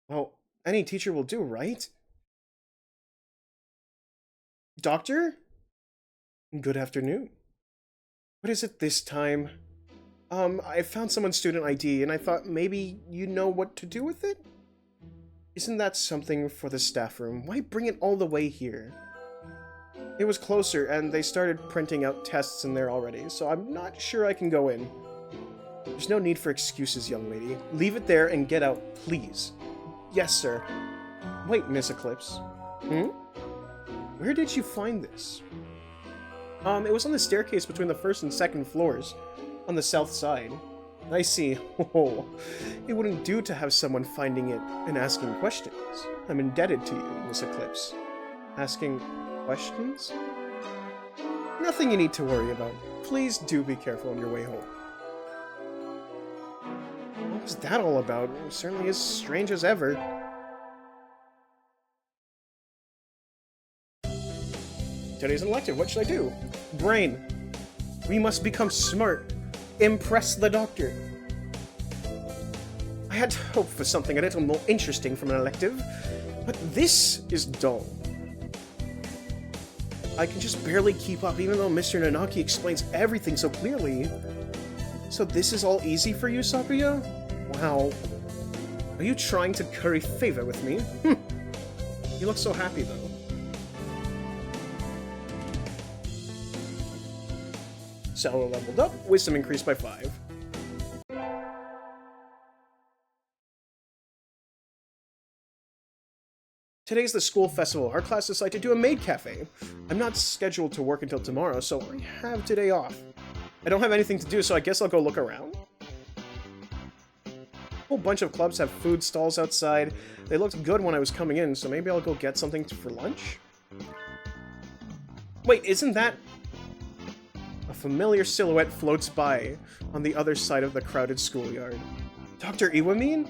Well, any teacher will do, right? Doctor? Good afternoon. What is it this time? I found someone's student ID, and I thought maybe you know what to do with it? Isn't that something for the staff room? Why bring it all the way here? It was closer, and they started printing out tests in there already, so I'm not sure I can go in. There's no need for excuses, young lady. Leave it there and get out, please. Yes, sir. Wait, Miss Eclipse. Where did you find this? It was on the staircase between the first and second floors, on the south side. I see. Oh, it wouldn't do to have someone finding it and asking questions. I'm indebted to you, Miss Eclipse. Asking questions? Nothing you need to worry about. Please do be careful on your way home. What was that all about? It was certainly as strange as ever. Today's an elective. What should I do? Brain. We must become smart. Impress the doctor. I had hoped for something a little more interesting from an elective, but this is dull. I can just barely keep up even though Mr. Nanaki explains everything so clearly. So this is all easy for you, Sakuya? Wow. Are you trying to curry favor with me? You look so happy, though. Cell leveled up, wisdom increased by 5. Today's the school festival. Our class decided to do a maid cafe. I'm not scheduled to work until tomorrow, so I have today off. I don't have anything to do, so I guess I'll go look around. A whole bunch of clubs have food stalls outside. They looked good when I was coming in, so maybe I'll go get something for lunch? Wait, isn't that... A familiar silhouette floats by on the other side of the crowded schoolyard. Dr. Iwamin?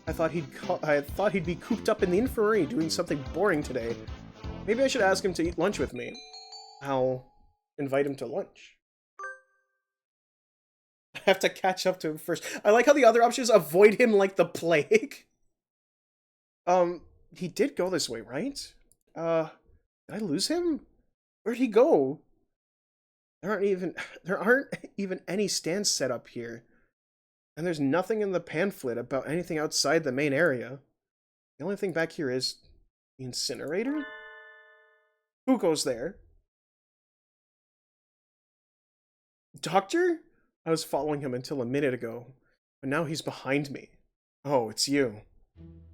I thought he'd be cooped up in the infirmary doing something boring today. Maybe I should ask him to eat lunch with me. I'll invite him to lunch. I have to catch up to him first. I like how the other options avoid him like the plague. He did go this way, right? Did I lose him? Where'd he go? There aren't even any stands set up here. And there's nothing in the pamphlet about anything outside the main area. The only thing back here is the incinerator? Who goes there? Doctor? I was following him until a minute ago, but now he's behind me. Oh, it's you.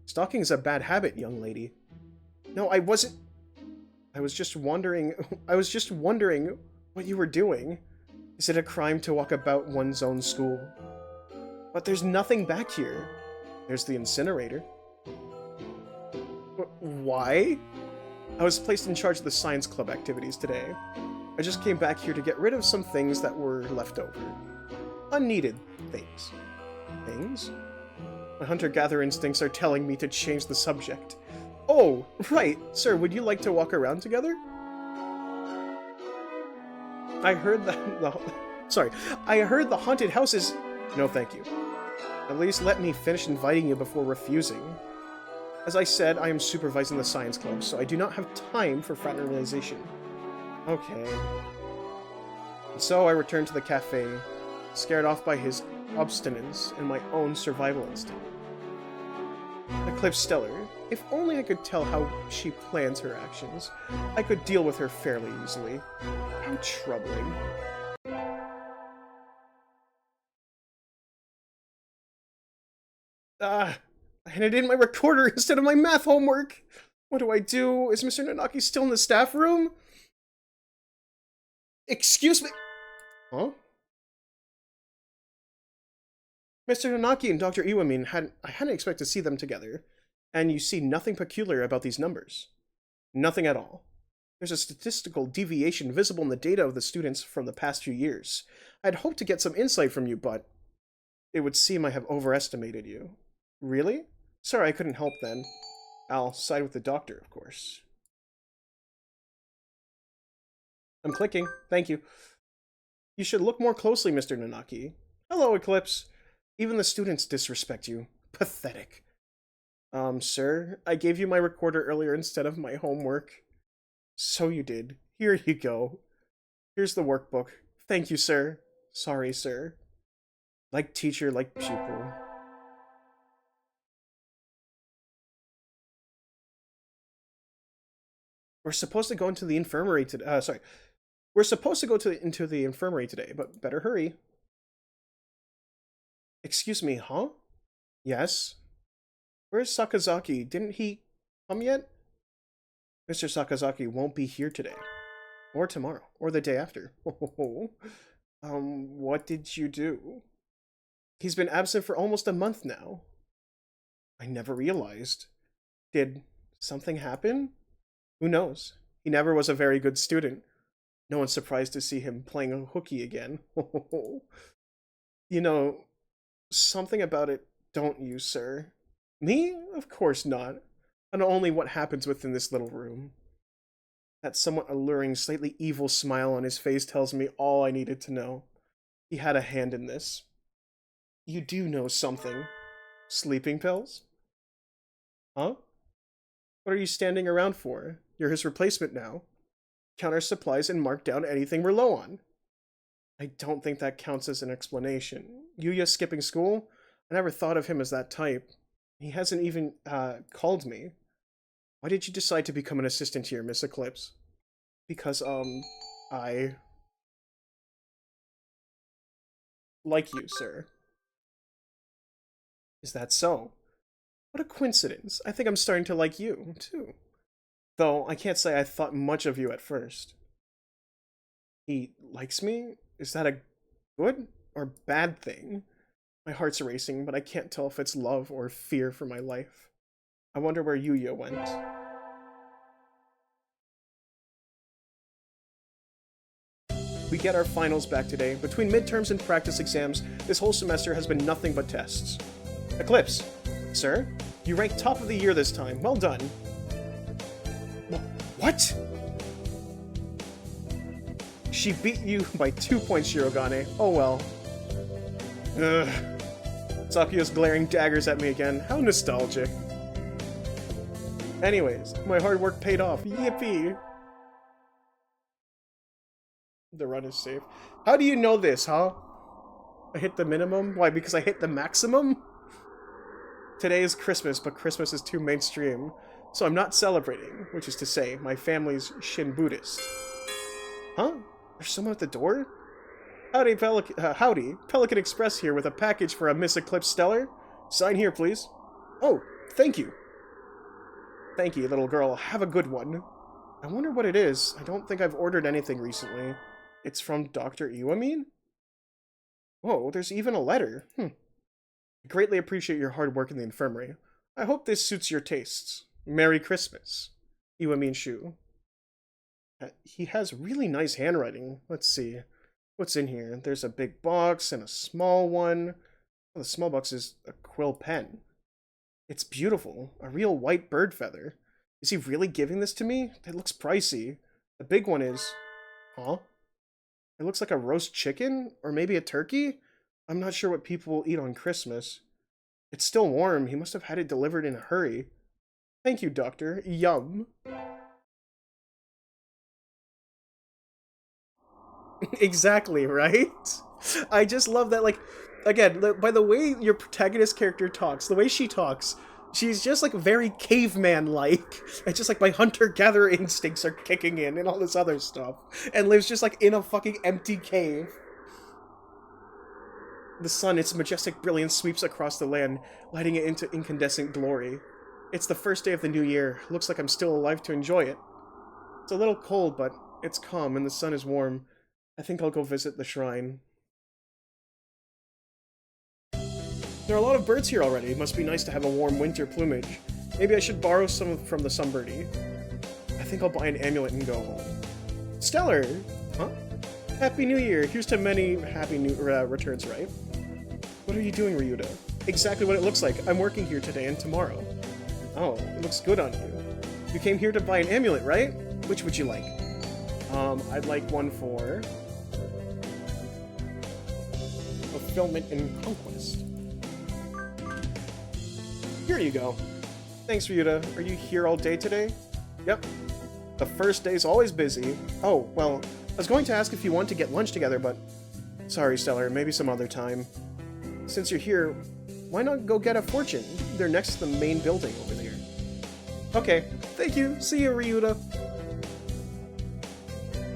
Stalking is a bad habit, young lady. No, I wasn't. I was just wondering what you were doing. Is it a crime to walk about one's own school? But there's nothing back here. There's the incinerator. Why? I was placed in charge of the science club activities today. I just came back here to get rid of some things that were left over. Unneeded things. Things? My hunter-gatherer instincts are telling me to change the subject. Oh, right. Sir, would you like to walk around together? I heard the haunted house is... No, thank you. At least let me finish inviting you before refusing. As I said, I am supervising the science club, so I do not have time for fraternization. Okay. And so I returned to the cafe, scared off by his obstinance and my own survival instinct. Eclipse Stellar. If only I could tell how she plans her actions, I could deal with her fairly easily. How troubling. I handed in my recorder instead of my math homework! What do I do? Is Mr. Nanaki still in the staff room? Excuse me? Huh? Mr. Nanaki and Dr. Iwamin I hadn't expected to see them together. And you see nothing peculiar about these numbers. Nothing at all. There's a statistical deviation visible in the data of the students from the past few years. I'd hoped to get some insight from you, but it would seem I have overestimated you. Really? Sorry, I couldn't help then. I'll side with the doctor, of course. I'm clicking. Thank you. You should look more closely, Mr. Nanaki. Hello, Eclipse. Even the students disrespect you. Pathetic. Sir, I gave you my recorder earlier instead of my homework. So you did. Here you go. Here's the workbook. Thank you, sir. Sorry, sir. Like teacher, like pupil. We're supposed to go into the infirmary today. Sorry. We're supposed to go into the infirmary today, but better hurry. Excuse me, huh? Yes? Where's Sakazaki? Didn't he come yet? Mr. Sakazaki won't be here today. Or tomorrow. Or the day after. What did you do? He's been absent for almost a month now. I never realized. Did something happen? Who knows? He never was a very good student. No one's surprised to see him playing a hooky again. You know, something about it, don't you, sir? Me? Of course not. And only what happens within this little room. That somewhat alluring, slightly evil smile on his face tells me all I needed to know. He had a hand in this. You do know something. Sleeping pills? Huh? What are you standing around for? You're his replacement now. Count our supplies and mark down anything we're low on. I don't think that counts as an explanation. Yuya skipping school? I never thought of him as that type. He hasn't even, called me. Why did you decide to become an assistant here, Miss Eclipse? Because, I like you, sir. Is that so? What a coincidence. I think I'm starting to like you, too. Though, I can't say I thought much of you at first. He likes me? Is that a good or bad thing? My heart's racing, but I can't tell if it's love or fear for my life. I wonder where Yuya went. We get our finals back today. Between midterms and practice exams, this whole semester has been nothing but tests. Eclipse, sir, you ranked top of the year this time. Well done. What? She beat you by 2 points, Shirogane. Oh well. Ugh. Sakuya's glaring daggers at me again. How nostalgic. Anyways, my hard work paid off. Yippee! The run is safe. How do you know this, huh? I hit the minimum? Why, because I hit the maximum? Today is Christmas, but Christmas is too mainstream. So I'm not celebrating, which is to say, my family's Shin Buddhist. Huh? There's someone at the door? Howdy, Pelican Express here with a package for a Miss Eclipse Stellar. Sign here, please. Oh, thank you. Thank you, little girl. Have a good one. I wonder what it is. I don't think I've ordered anything recently. It's from Dr. Iwamin? Whoa, there's even a letter. I greatly appreciate your hard work in the infirmary. I hope this suits your tastes. Merry Christmas. Iwamin Shuu. He has really nice handwriting. Let's see. What's in here? There's a big box and a small one. Oh, the small box is a quill pen. It's beautiful. A real white bird feather. Is he really giving this to me? It looks pricey. The big one is... Huh? It looks like a roast chicken? Or maybe a turkey? I'm not sure what people will eat on Christmas. It's still warm. He must have had it delivered in a hurry. Thank you, Doctor. Yum. Exactly, right? I just love that, like, again, by the way your protagonist character talks, the way she talks, she's just, like, very caveman-like. It's just, like, my hunter-gatherer instincts are kicking in and all this other stuff. And lives just, like, in a fucking empty cave. The sun, its majestic brilliance, sweeps across the land, lighting it into incandescent glory. It's the first day of the new year. Looks like I'm still alive to enjoy it. It's a little cold, but it's calm and the sun is warm. I think I'll go visit the shrine. There are a lot of birds here already. It must be nice to have a warm winter plumage. Maybe I should borrow some from the sunbirdie. I think I'll buy an amulet and go home. Stellar! Huh? Happy New Year! Here's to many happy new returns, right? What are you doing, Ryouta? Exactly what it looks like. I'm working here today and tomorrow. Oh, it looks good on you. You came here to buy an amulet, right? Which would you like? I'd like one for fulfillment and conquest. Here you go. Thanks, Ryouta. Are you here all day today? Yep. The first day's always busy. Oh, well, I was going to ask if you want to get lunch together, but... Sorry, Stellar, maybe some other time. Since you're here, why not go get a fortune? They're next to the main building over there. Okay, thank you. See you, Ryouta.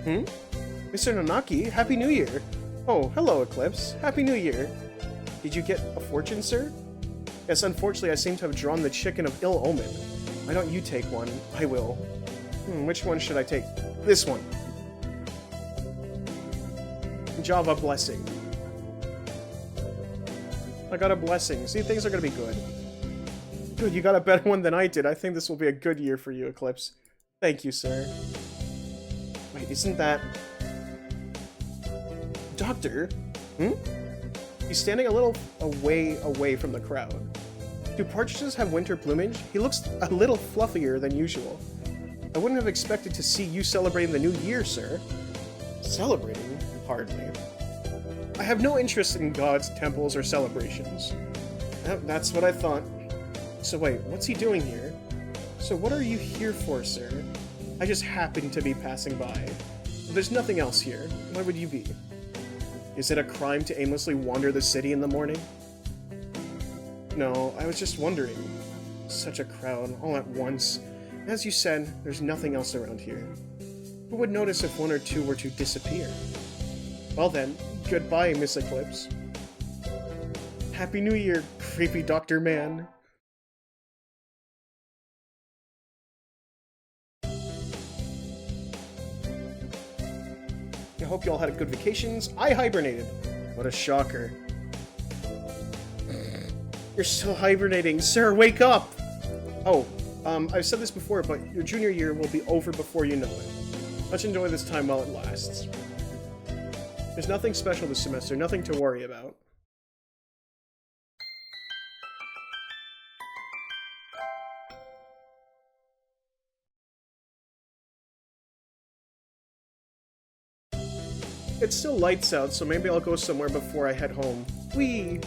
Mr. Nonaki, Happy New Year! Oh, hello, Eclipse. Happy New Year. Did you get a fortune, sir? Yes, unfortunately, I seem to have drawn the chicken of ill omen. Why don't you take one? I will. Which one should I take? This one. Java blessing. I got a blessing. See, things are gonna be good. Good, you got a better one than I did. I think this will be a good year for you, Eclipse. Thank you, sir. Wait, isn't that... Doctor? He's standing a little away from the crowd. Do partridges have winter plumage? He looks a little fluffier than usual. I wouldn't have expected to see you celebrating the new year, sir. Celebrating? Hardly. I have no interest in gods, temples, or celebrations. That's what I thought. So wait, what's he doing here? So what are you here for, sir? I just happened to be passing by. There's nothing else here. Why would you be? Is it a crime to aimlessly wander the city in the morning? No, I was just wondering. Such a crowd, all at once. As you said, there's nothing else around here. Who would notice if one or two were to disappear? Well then, goodbye, Miss Eclipse. Happy New Year, creepy Dr. Man. I hope you all had good vacations. I hibernated. What a shocker. You're still hibernating. Sir, wake up! Oh, I've said this before, but your junior year will be over before you know it. Let's enjoy this time while it lasts. There's nothing special this semester, nothing to worry about. It's still lights out, so maybe I'll go somewhere before I head home. Whee!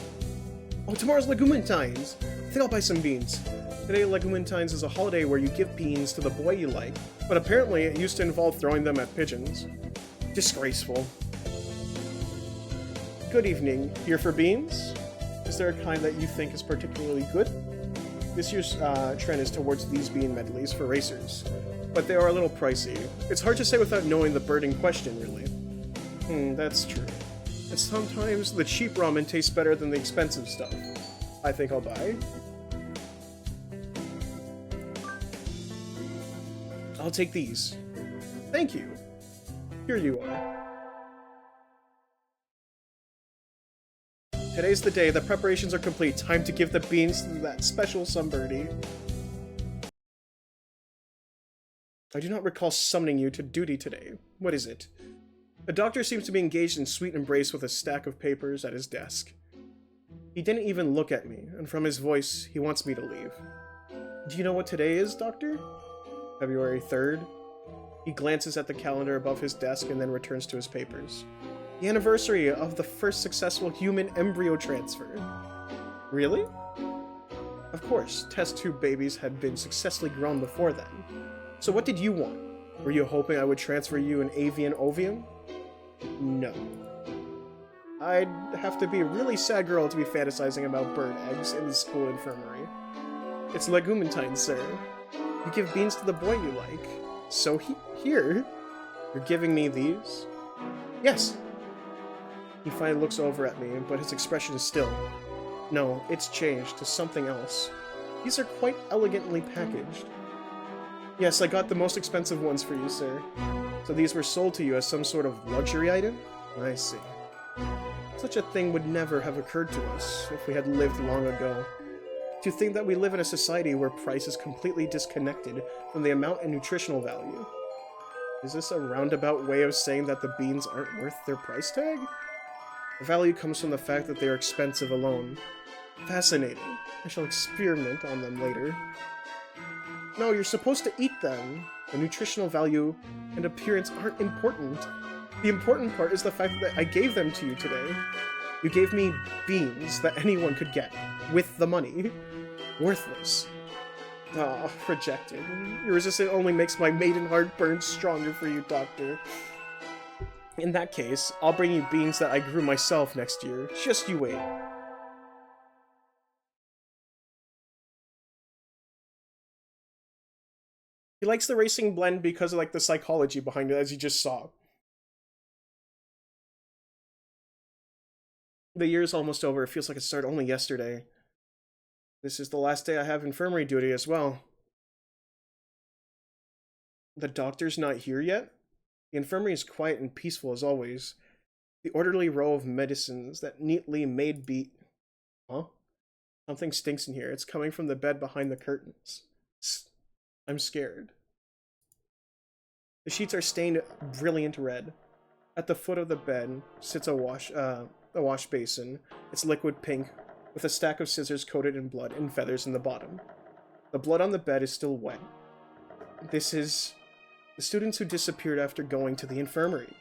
Oh, tomorrow's Legumintines! I think I'll buy some beans. Today, Legumintines is a holiday where you give beans to the boy you like, but apparently it used to involve throwing them at pigeons. Disgraceful. Good evening. Here for beans? Is there a kind that you think is particularly good? This year's trend is towards these bean medleys for racers, but they are a little pricey. It's hard to say without knowing the bird in question, really. That's true. And sometimes the cheap ramen tastes better than the expensive stuff. I think I'll buy. I'll take these. Thank you. Here you are. Today's the day. The preparations are complete. Time to give the beans to that special sunbirdie. I do not recall summoning you to duty today. What is it? The doctor seems to be engaged in sweet embrace with a stack of papers at his desk. He didn't even look at me, and from his voice, he wants me to leave. Do you know what today is, Doctor? February 3rd. He glances at the calendar above his desk and then returns to his papers. The anniversary of the first successful human embryo transfer. Really? Of course, test tube babies had been successfully grown before then. So what did you want? Were you hoping I would transfer you an avian ovum? No. I'd have to be a really sad girl to be fantasizing about bird eggs in the school infirmary. It's Legumintine, sir. You give beans to the boy you like. So here. You're giving me these? Yes. He finally looks over at me, but his expression is still. No, it's changed to something else. These are quite elegantly packaged. Yes, I got the most expensive ones for you, sir. So these were sold to you as some sort of luxury item? I see. Such a thing would never have occurred to us if we had lived long ago. To think that we live in a society where price is completely disconnected from the amount and nutritional value. Is this a roundabout way of saying that the beans aren't worth their price tag? The value comes from the fact that they are expensive alone. Fascinating. I shall experiment on them later. No, you're supposed to eat them. The nutritional value and appearance aren't important. The important part is the fact that I gave them to you today. You gave me beans that anyone could get, with the money. Worthless. Ah, rejected. Your resistance only makes my maiden heart burn stronger for you, Doctor. In that case, I'll bring you beans that I grew myself next year. Just you wait. He likes the racing blend because of, like, the psychology behind it, as you just saw. The year's almost over. It feels like it started only yesterday. This is the last day I have infirmary duty as well. The doctor's not here yet? The infirmary is quiet and peaceful as always. The orderly row of medicines that neatly made beat... Huh? Something stinks in here. It's coming from the bed behind the curtains. I'm scared. The sheets are stained brilliant red. At the foot of the bed sits a wash basin. It's liquid pink, with a stack of scissors coated in blood and feathers in the bottom. The blood on the bed is still wet. This is the students who disappeared after going to the infirmary.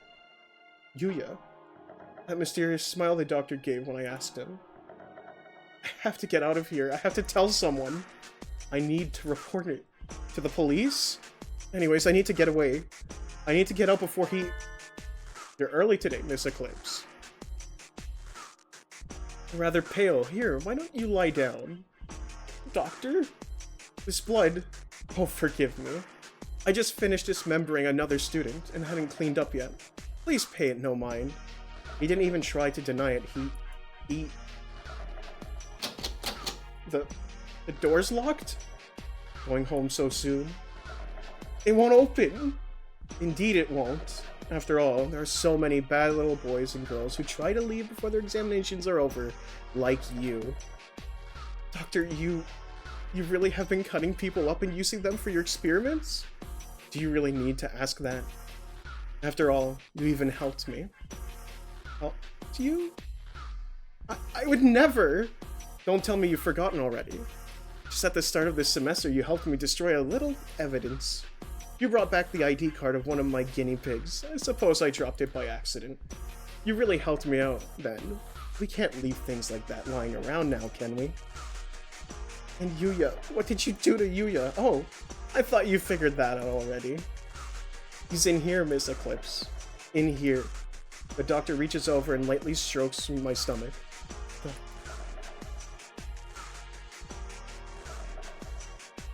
Yuya. That mysterious smile the doctor gave when I asked him. I have to get out of here. I have to tell someone. I need to report it. To the police? Anyways, I need to get away. I need to get out before he... You're early today, Miss Eclipse. Rather pale. Here, why don't you lie down? Doctor? This blood... Oh, forgive me. I just finished dismembering another student and hadn't cleaned up yet. Please pay it no mind. He didn't even try to deny it. He... The door's locked? Going home so soon? It won't open! Indeed it won't. After all, there are so many bad little boys and girls who try to leave before their examinations are over, like you. Doctor, you really have been cutting people up and using them for your experiments? Do you really need to ask that? After all, you even helped me. Helped you? I would never! Don't tell me you've forgotten already. Just at the start of this semester, you helped me destroy a little evidence. You brought back the ID card of one of my guinea pigs. I suppose I dropped it by accident. You really helped me out, then. We can't leave things like that lying around now, can we? And Yuya, what did you do to Yuya? Oh, I thought you figured that out already. He's in here, Miss Eclipse. In here. The doctor reaches over and lightly strokes my stomach.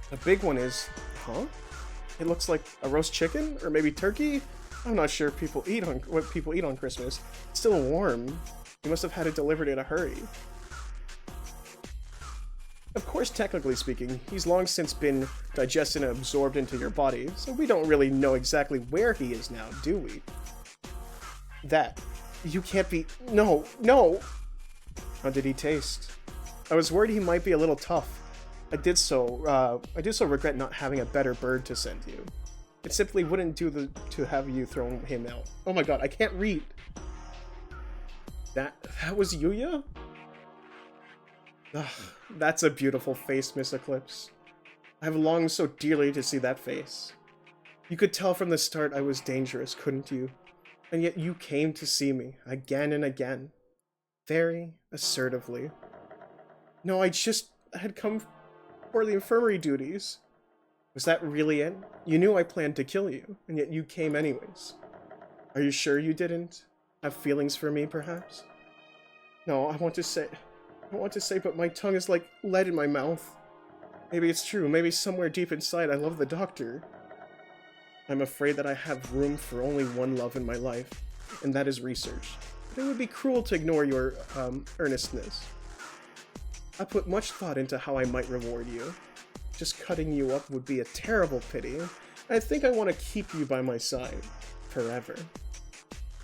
The big one is... Huh? It looks like a roast chicken? Or maybe turkey? I'm not sure what people eat on Christmas. It's still warm. You must have had it delivered in a hurry. Of course, technically speaking, he's long since been digested and absorbed into your body, so we don't really know exactly where he is now, do we? That. You can't be... No, no! How did he taste? I was worried he might be a little tough. I did so regret not having a better bird to send you. It simply wouldn't do to have you throw him out. Oh my god, I can't read! That was Yuya? Ugh, that's a beautiful face, Miss Eclipse. I have longed so dearly to see that face. You could tell from the start I was dangerous, couldn't you? And yet you came to see me, again and again. Very assertively. No, I had come for the infirmary duties. Was that really it? You knew I planned to kill you, and yet you came anyways. Are you sure you didn't have feelings for me, perhaps? No, I want to say, but my tongue is like lead in my mouth. Maybe it's true, maybe somewhere deep inside I love the doctor. I'm afraid that I have room for only one love in my life, and that is research. But it would be cruel to ignore your, earnestness. I put much thought into how I might reward you. Just cutting you up would be a terrible pity. I think I want to keep you by my side. Forever.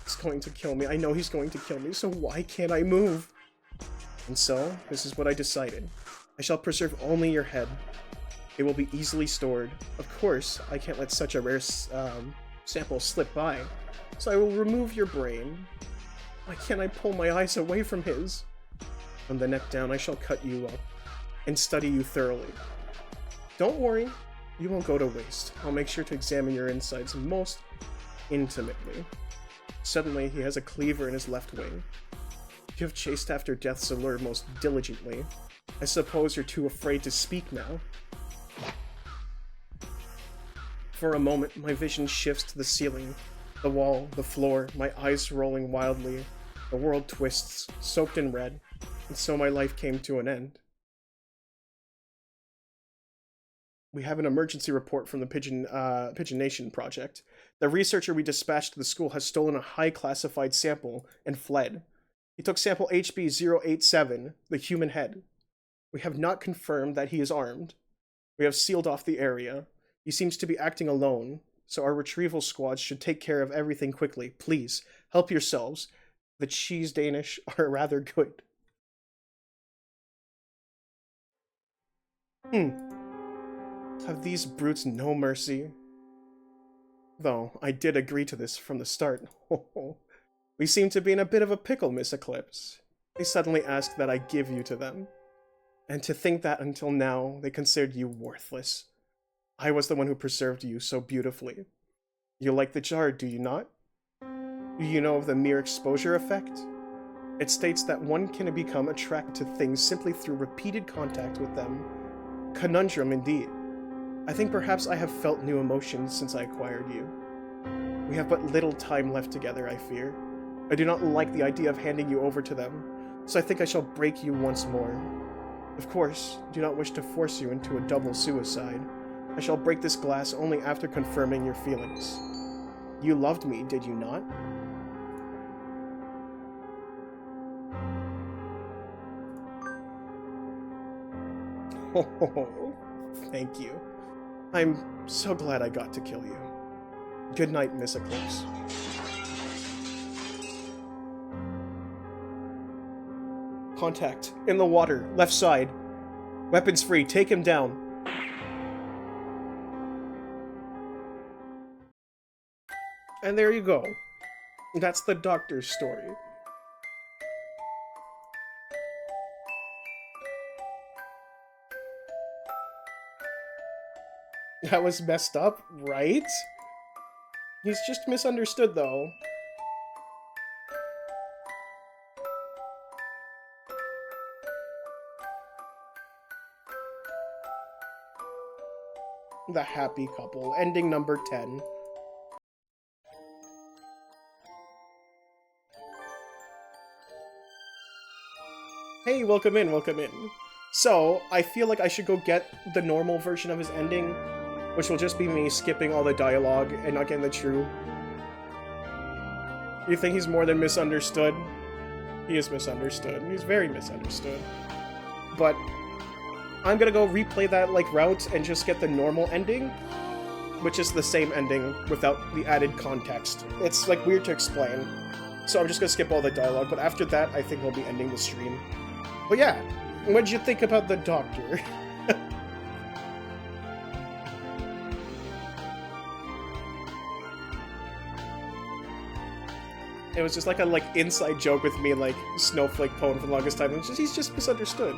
He's going to kill me. I know he's going to kill me, so why can't I move? And so, this is what I decided. I shall preserve only your head. It will be easily stored. Of course, I can't let such a rare sample slip by. So I will remove your brain. Why can't I pull my eyes away from his? From the neck down, I shall cut you up and study you thoroughly. Don't worry, You won't go to waste. I'll make sure to examine your insides most intimately. Suddenly, he has a cleaver in his left wing. You have chased after death's allure most diligently. I suppose you're too afraid to speak now. For a moment, my vision shifts to the ceiling, the wall, the floor, my eyes rolling wildly. The world twists, soaked in red, and so my life came to an end. We have an emergency report from the Pigeon Nation project. The researcher we dispatched to the school has stolen a high-classified sample and fled. He took sample HB-087, the human head. We have not confirmed that he is armed. We have sealed off the area. He seems to be acting alone, so our retrieval squads should take care of everything quickly. Please, help yourselves. The cheese Danish are rather good. Have these brutes no mercy? Though, I did agree to this from the start. We seem to be in a bit of a pickle, Miss Eclipse. They suddenly ask that I give you to them. And to think that until now, they considered you worthless. I was the one who preserved you so beautifully. You like the jar, do you not? Do you know of the mere exposure effect? It states that one can become attracted to things simply through repeated contact with them. Conundrum indeed. I think perhaps I have felt new emotions since I acquired you. We have but little time left together, I fear. I do not like the idea of handing you over to them, so I think I shall break you once more. Of course, do not wish to force you into a double suicide. I shall break this glass only after confirming your feelings. You loved me, did you not? Oh, thank you. I'm so glad I got to kill you. Good night, Miss Eclipse. Contact. In the water. Left side. Weapons free. Take him down. And there you go. That's the doctor's story. That was messed up, right? He's just misunderstood, though. The happy couple. Ending number 10. Hey, welcome in, welcome in. So, I feel like I should go get the normal version of his ending, which will just be me skipping all the dialogue and not getting the true. You think he's more than misunderstood? He is misunderstood. He's very misunderstood. But I'm gonna go replay that like route and just get the normal ending, which is the same ending without the added context. It's like weird to explain. So I'm just gonna skip all the dialogue, but after that I think we'll be ending the stream. But yeah, what did you think about the doctor? It was just like a inside joke with me and like Snowflake Pwn for the longest time. He's just misunderstood.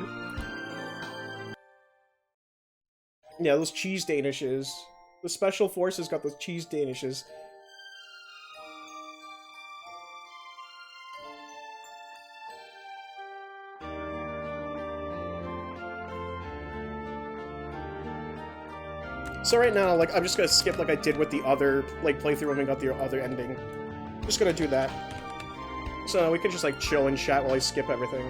Yeah, those cheese Danishes. The special forces got those cheese Danishes. So right now, like, I'm just gonna skip like I did with the other, like, playthrough when we got the other ending. Just gonna do that. So we can just, like, chill and chat while I skip everything.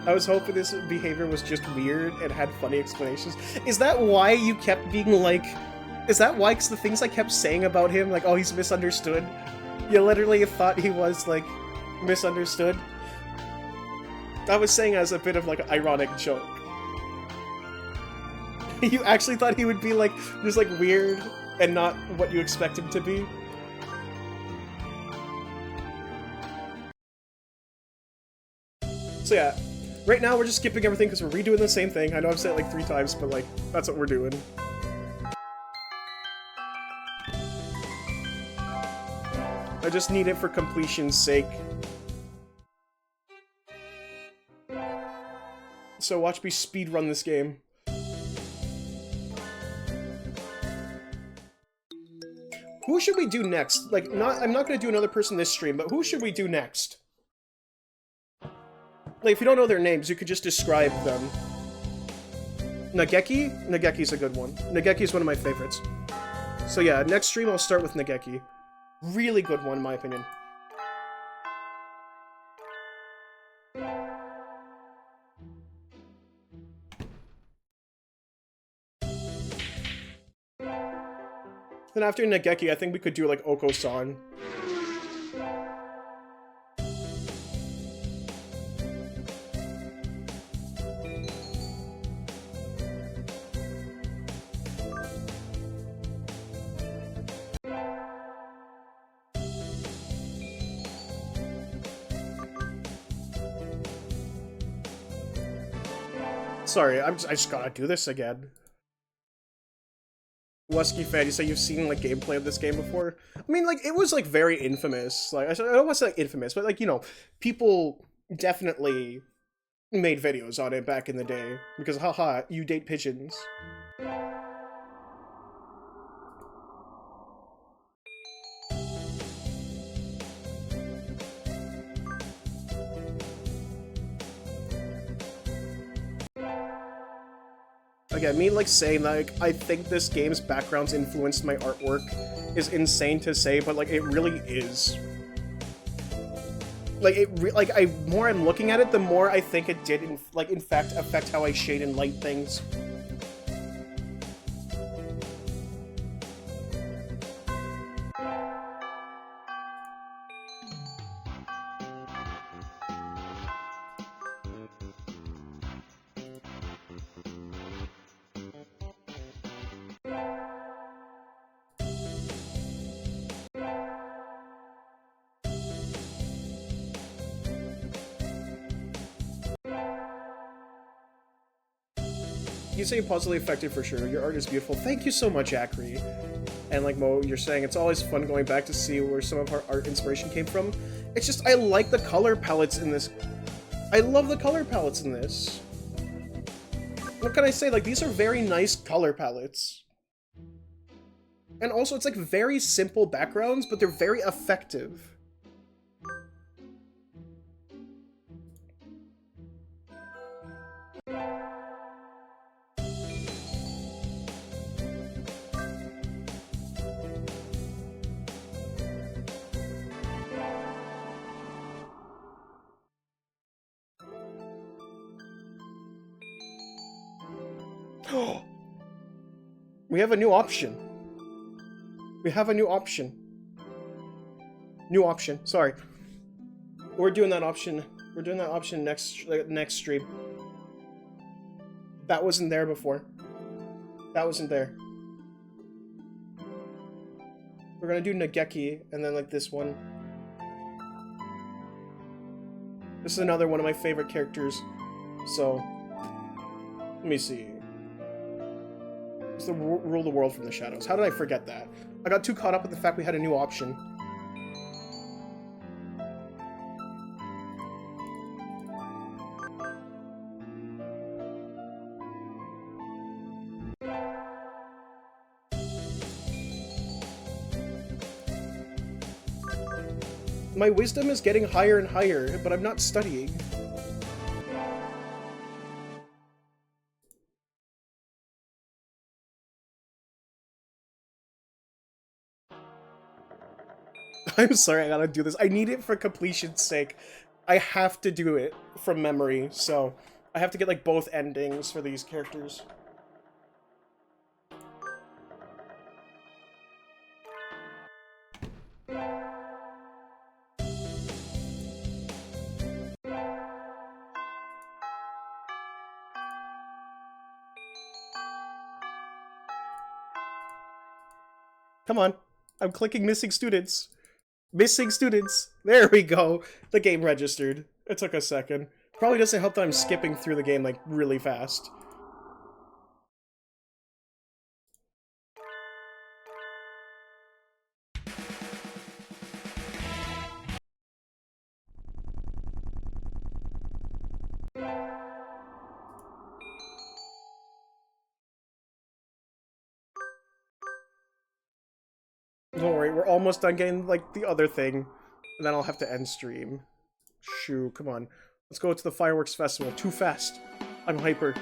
I was hoping this behavior was just weird and had funny explanations. Is that why you kept being like... Is that why? Because the things I kept saying about him, like, oh, he's misunderstood? You literally thought he was, like, misunderstood? I was saying as a bit of, like, an ironic joke. You actually thought he would be, like, just, like, weird and not what you expect him to be? So yeah, right now we're just skipping everything because we're redoing the same thing. I know I've said it like 3 times, but, like, that's what we're doing. I just need it for completion's sake. So watch me speedrun this game. Who should we do next? Like, I'm not gonna do another person this stream, but who should we do next? Like, if you don't know their names, you could just describe them. Nageki? Nageki's a good one. Nageki's one of my favorites. So yeah, next stream I'll start with Nageki. Really good one, in my opinion. Then after Nageki, I think we could do, like, Oko-san. Sorry, I just gotta do this again. Wesky fan, you say you've seen, like, gameplay of this game before? I mean, like, it was, like, very infamous. Like, I don't want to say, like, infamous, but, like, you know, people definitely made videos on it back in the day. Because, haha, you date pigeons. Again, me, like, saying, like, I think this game's backgrounds influenced my artwork is insane to say, but, like, it really is. Like, more I'm looking at it, the more I think it did, in fact, affect how I shade and light things. You say positively affected for sure. Your art is beautiful. Thank you so much, Akri. And like Mo, you're saying, it's always fun going back to see where some of our art inspiration came from. It's just, I like the color palettes in this. I love the color palettes in this. What can I say? Like, these are very nice color palettes. And also, it's like very simple backgrounds, but they're very effective. We have a new option. We have a new option. New option. Sorry. We're doing that option. We're doing that option next stream. That wasn't there before. That wasn't there. We're gonna do Nageki, and then like this one. This is another one of my favorite characters. So, let me see. It's the rule the world from the shadows. How did I forget that? I got too caught up with the fact we had a new option. My wisdom is getting higher and higher, but I'm not studying. I'm sorry, I gotta do this. I need it for completion's sake. I have to do it from memory, so I have to get like both endings for these characters. Come on. I'm clicking missing students. Missing students. There we go. The game registered. It took a second. Probably doesn't help that I'm skipping through the game, like, really fast. Don't worry, we're almost done getting, like, the other thing. And then I'll have to end stream. Shoo, come on. Let's go to the fireworks festival. Too fast. I'm hyper.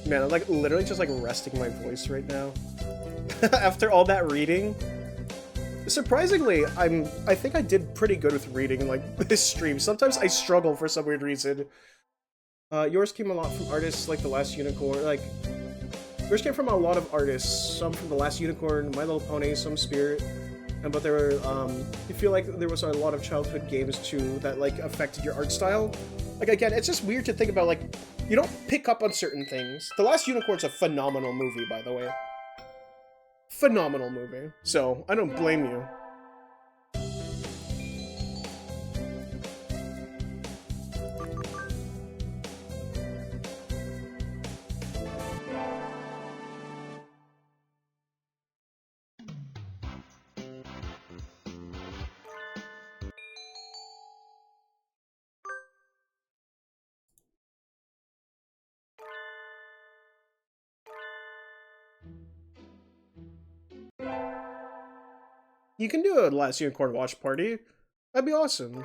Man, I'm like literally just like resting my voice right now. After all that reading. Surprisingly, I think I did pretty good with reading like this stream. Sometimes I struggle for some weird reason. Yours came a lot from artists like The Last Unicorn, like yours came from a lot of artists, some from The Last Unicorn, My Little Pony, some Spirit. But there were, I feel like there was a lot of childhood games too that like affected your art style. Like again, it's just weird to think about, like, you don't pick up on certain things. The Last Unicorn's a phenomenal movie, by the way. Phenomenal movie. So, I don't blame you. You can do a Last Unicorn watch party. That'd be awesome.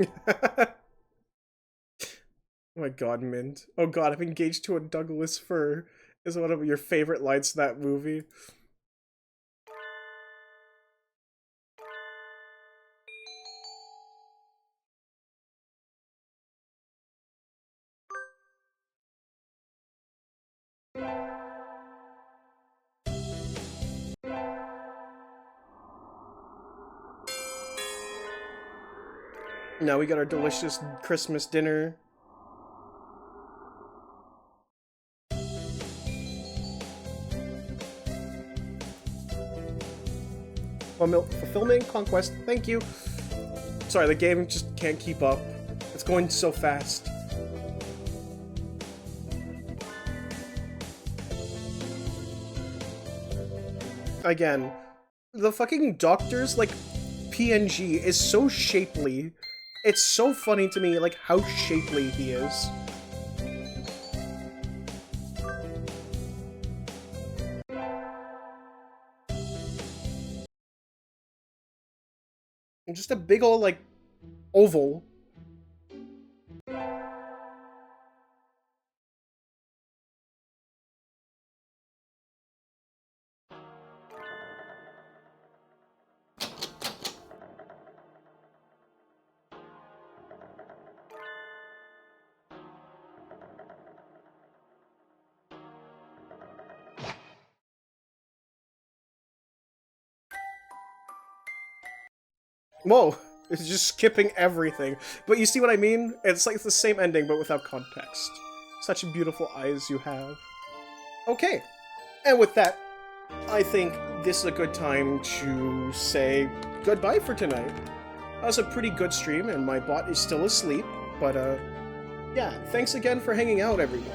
Oh my god, Mint. Oh god, I'm engaged to a Douglas fir is one of your favorite lines in that movie. Now we got our delicious Christmas dinner. Fulfillment conquest, thank you. Sorry, the game just can't keep up. It's going so fast. Again, the fucking doctor's, like, PNG is so shapely. It's so funny to me, like, how shapely he is. And just a big ol', like, oval. Whoa, it's just skipping everything. But you see what I mean? It's like the same ending, but without context. Such beautiful eyes you have. Okay, and with that, I think this is a good time to say goodbye for tonight. That was a pretty good stream, and my bot is still asleep, but yeah, thanks again for hanging out, everyone.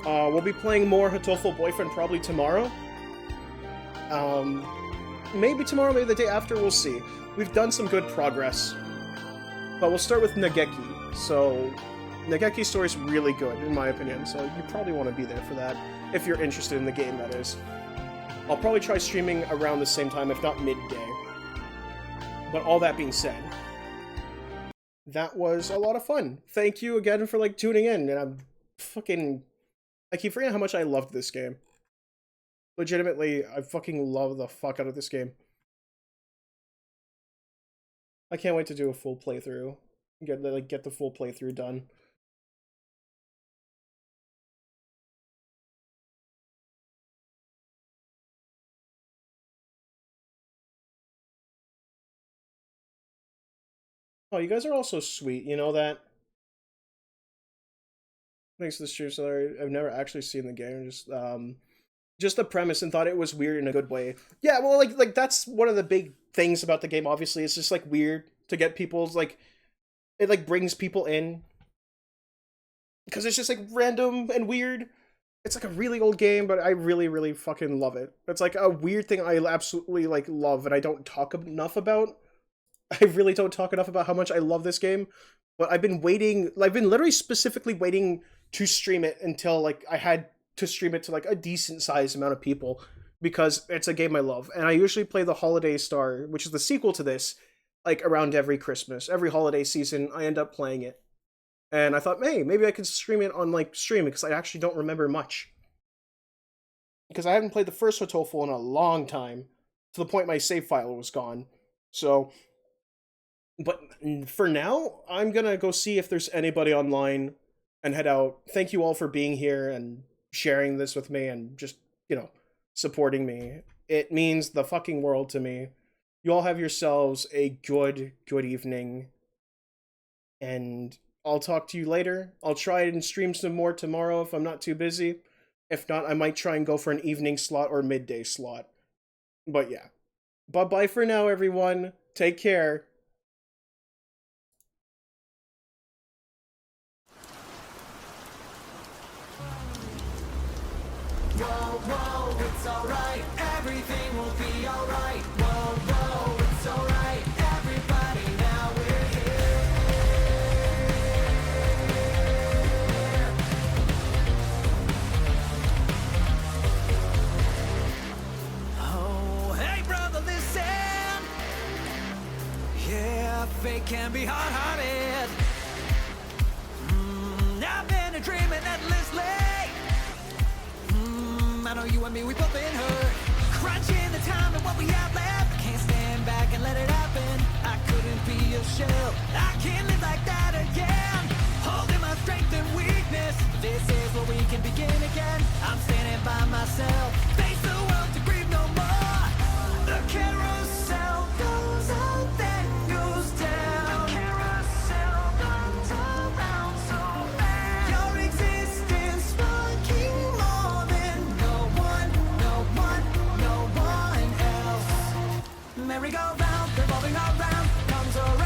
We'll be playing more Hatoful Boyfriend probably tomorrow. Maybe tomorrow, maybe the day after, we'll see. We've done some good progress. But we'll start with Nageki. So, Nageki's story is really good, in my opinion, so you probably want to be there for that, if you're interested in the game, that is. I'll probably try streaming around the same time, if not midday. But all that being said, that was a lot of fun. Thank you again for, like, tuning in, and I keep forgetting how much I loved this game. Legitimately, I fucking love the fuck out of this game. I can't wait to do a full playthrough. Get the full playthrough done. Oh, you guys are all so sweet, you know that? Thanks to the stream, sorry. I've never actually seen the game, just the premise and thought it was weird in a good way. Yeah, well, like that's one of the big things about the game. Obviously, it's just like weird to get people's like it like brings people in because it's just like random and weird. It's like a really old game, but I really, really fucking love it. It's like a weird thing I absolutely like love, and I don't talk enough about. I really don't talk enough about how much I love this game. But I've been waiting. I've been literally specifically waiting to stream it until like I had to stream it to like a decent sized amount of people because it's a game I love, and I usually play the Holiday Star, which is the sequel to this, like around every Christmas, every holiday season. I end up playing it. And I thought, hey, maybe I could stream it on, like, stream, because I actually don't remember much. Because I haven't played the first Hatoful in a long time, to the point my save file was gone. So, but for now, I'm gonna go see if there's anybody online and head out. Thank you all for being here and sharing this with me and just, you know, supporting me. It means the fucking world to me. You all have yourselves a good evening. And I'll talk to you later. I'll try and stream some more tomorrow if I'm not too busy. If not, I might try and go for an evening slot or midday slot. But yeah. Bye-bye for now, everyone. Take care. Whoa, whoa, it's alright. Everything will be alright. Whoa, whoa, it's alright. Everybody, now we're here. Oh, hey, brother, listen. Yeah, fate can be hard-hearted. I've been dreaming endlessly. I know you and me, we both been hurt. Crunching the time and what we have left. Can't stand back and let it happen. I couldn't be a shell. I can't live like that again. Holding my strength and weakness. This is where we can begin again. I'm standing by myself. Face the world to grieve no more. The carousel goes up, then goes down. The carousel runs around so fast. Your existence fucking more than no one else. Merry-go-round, revolving around, comes around.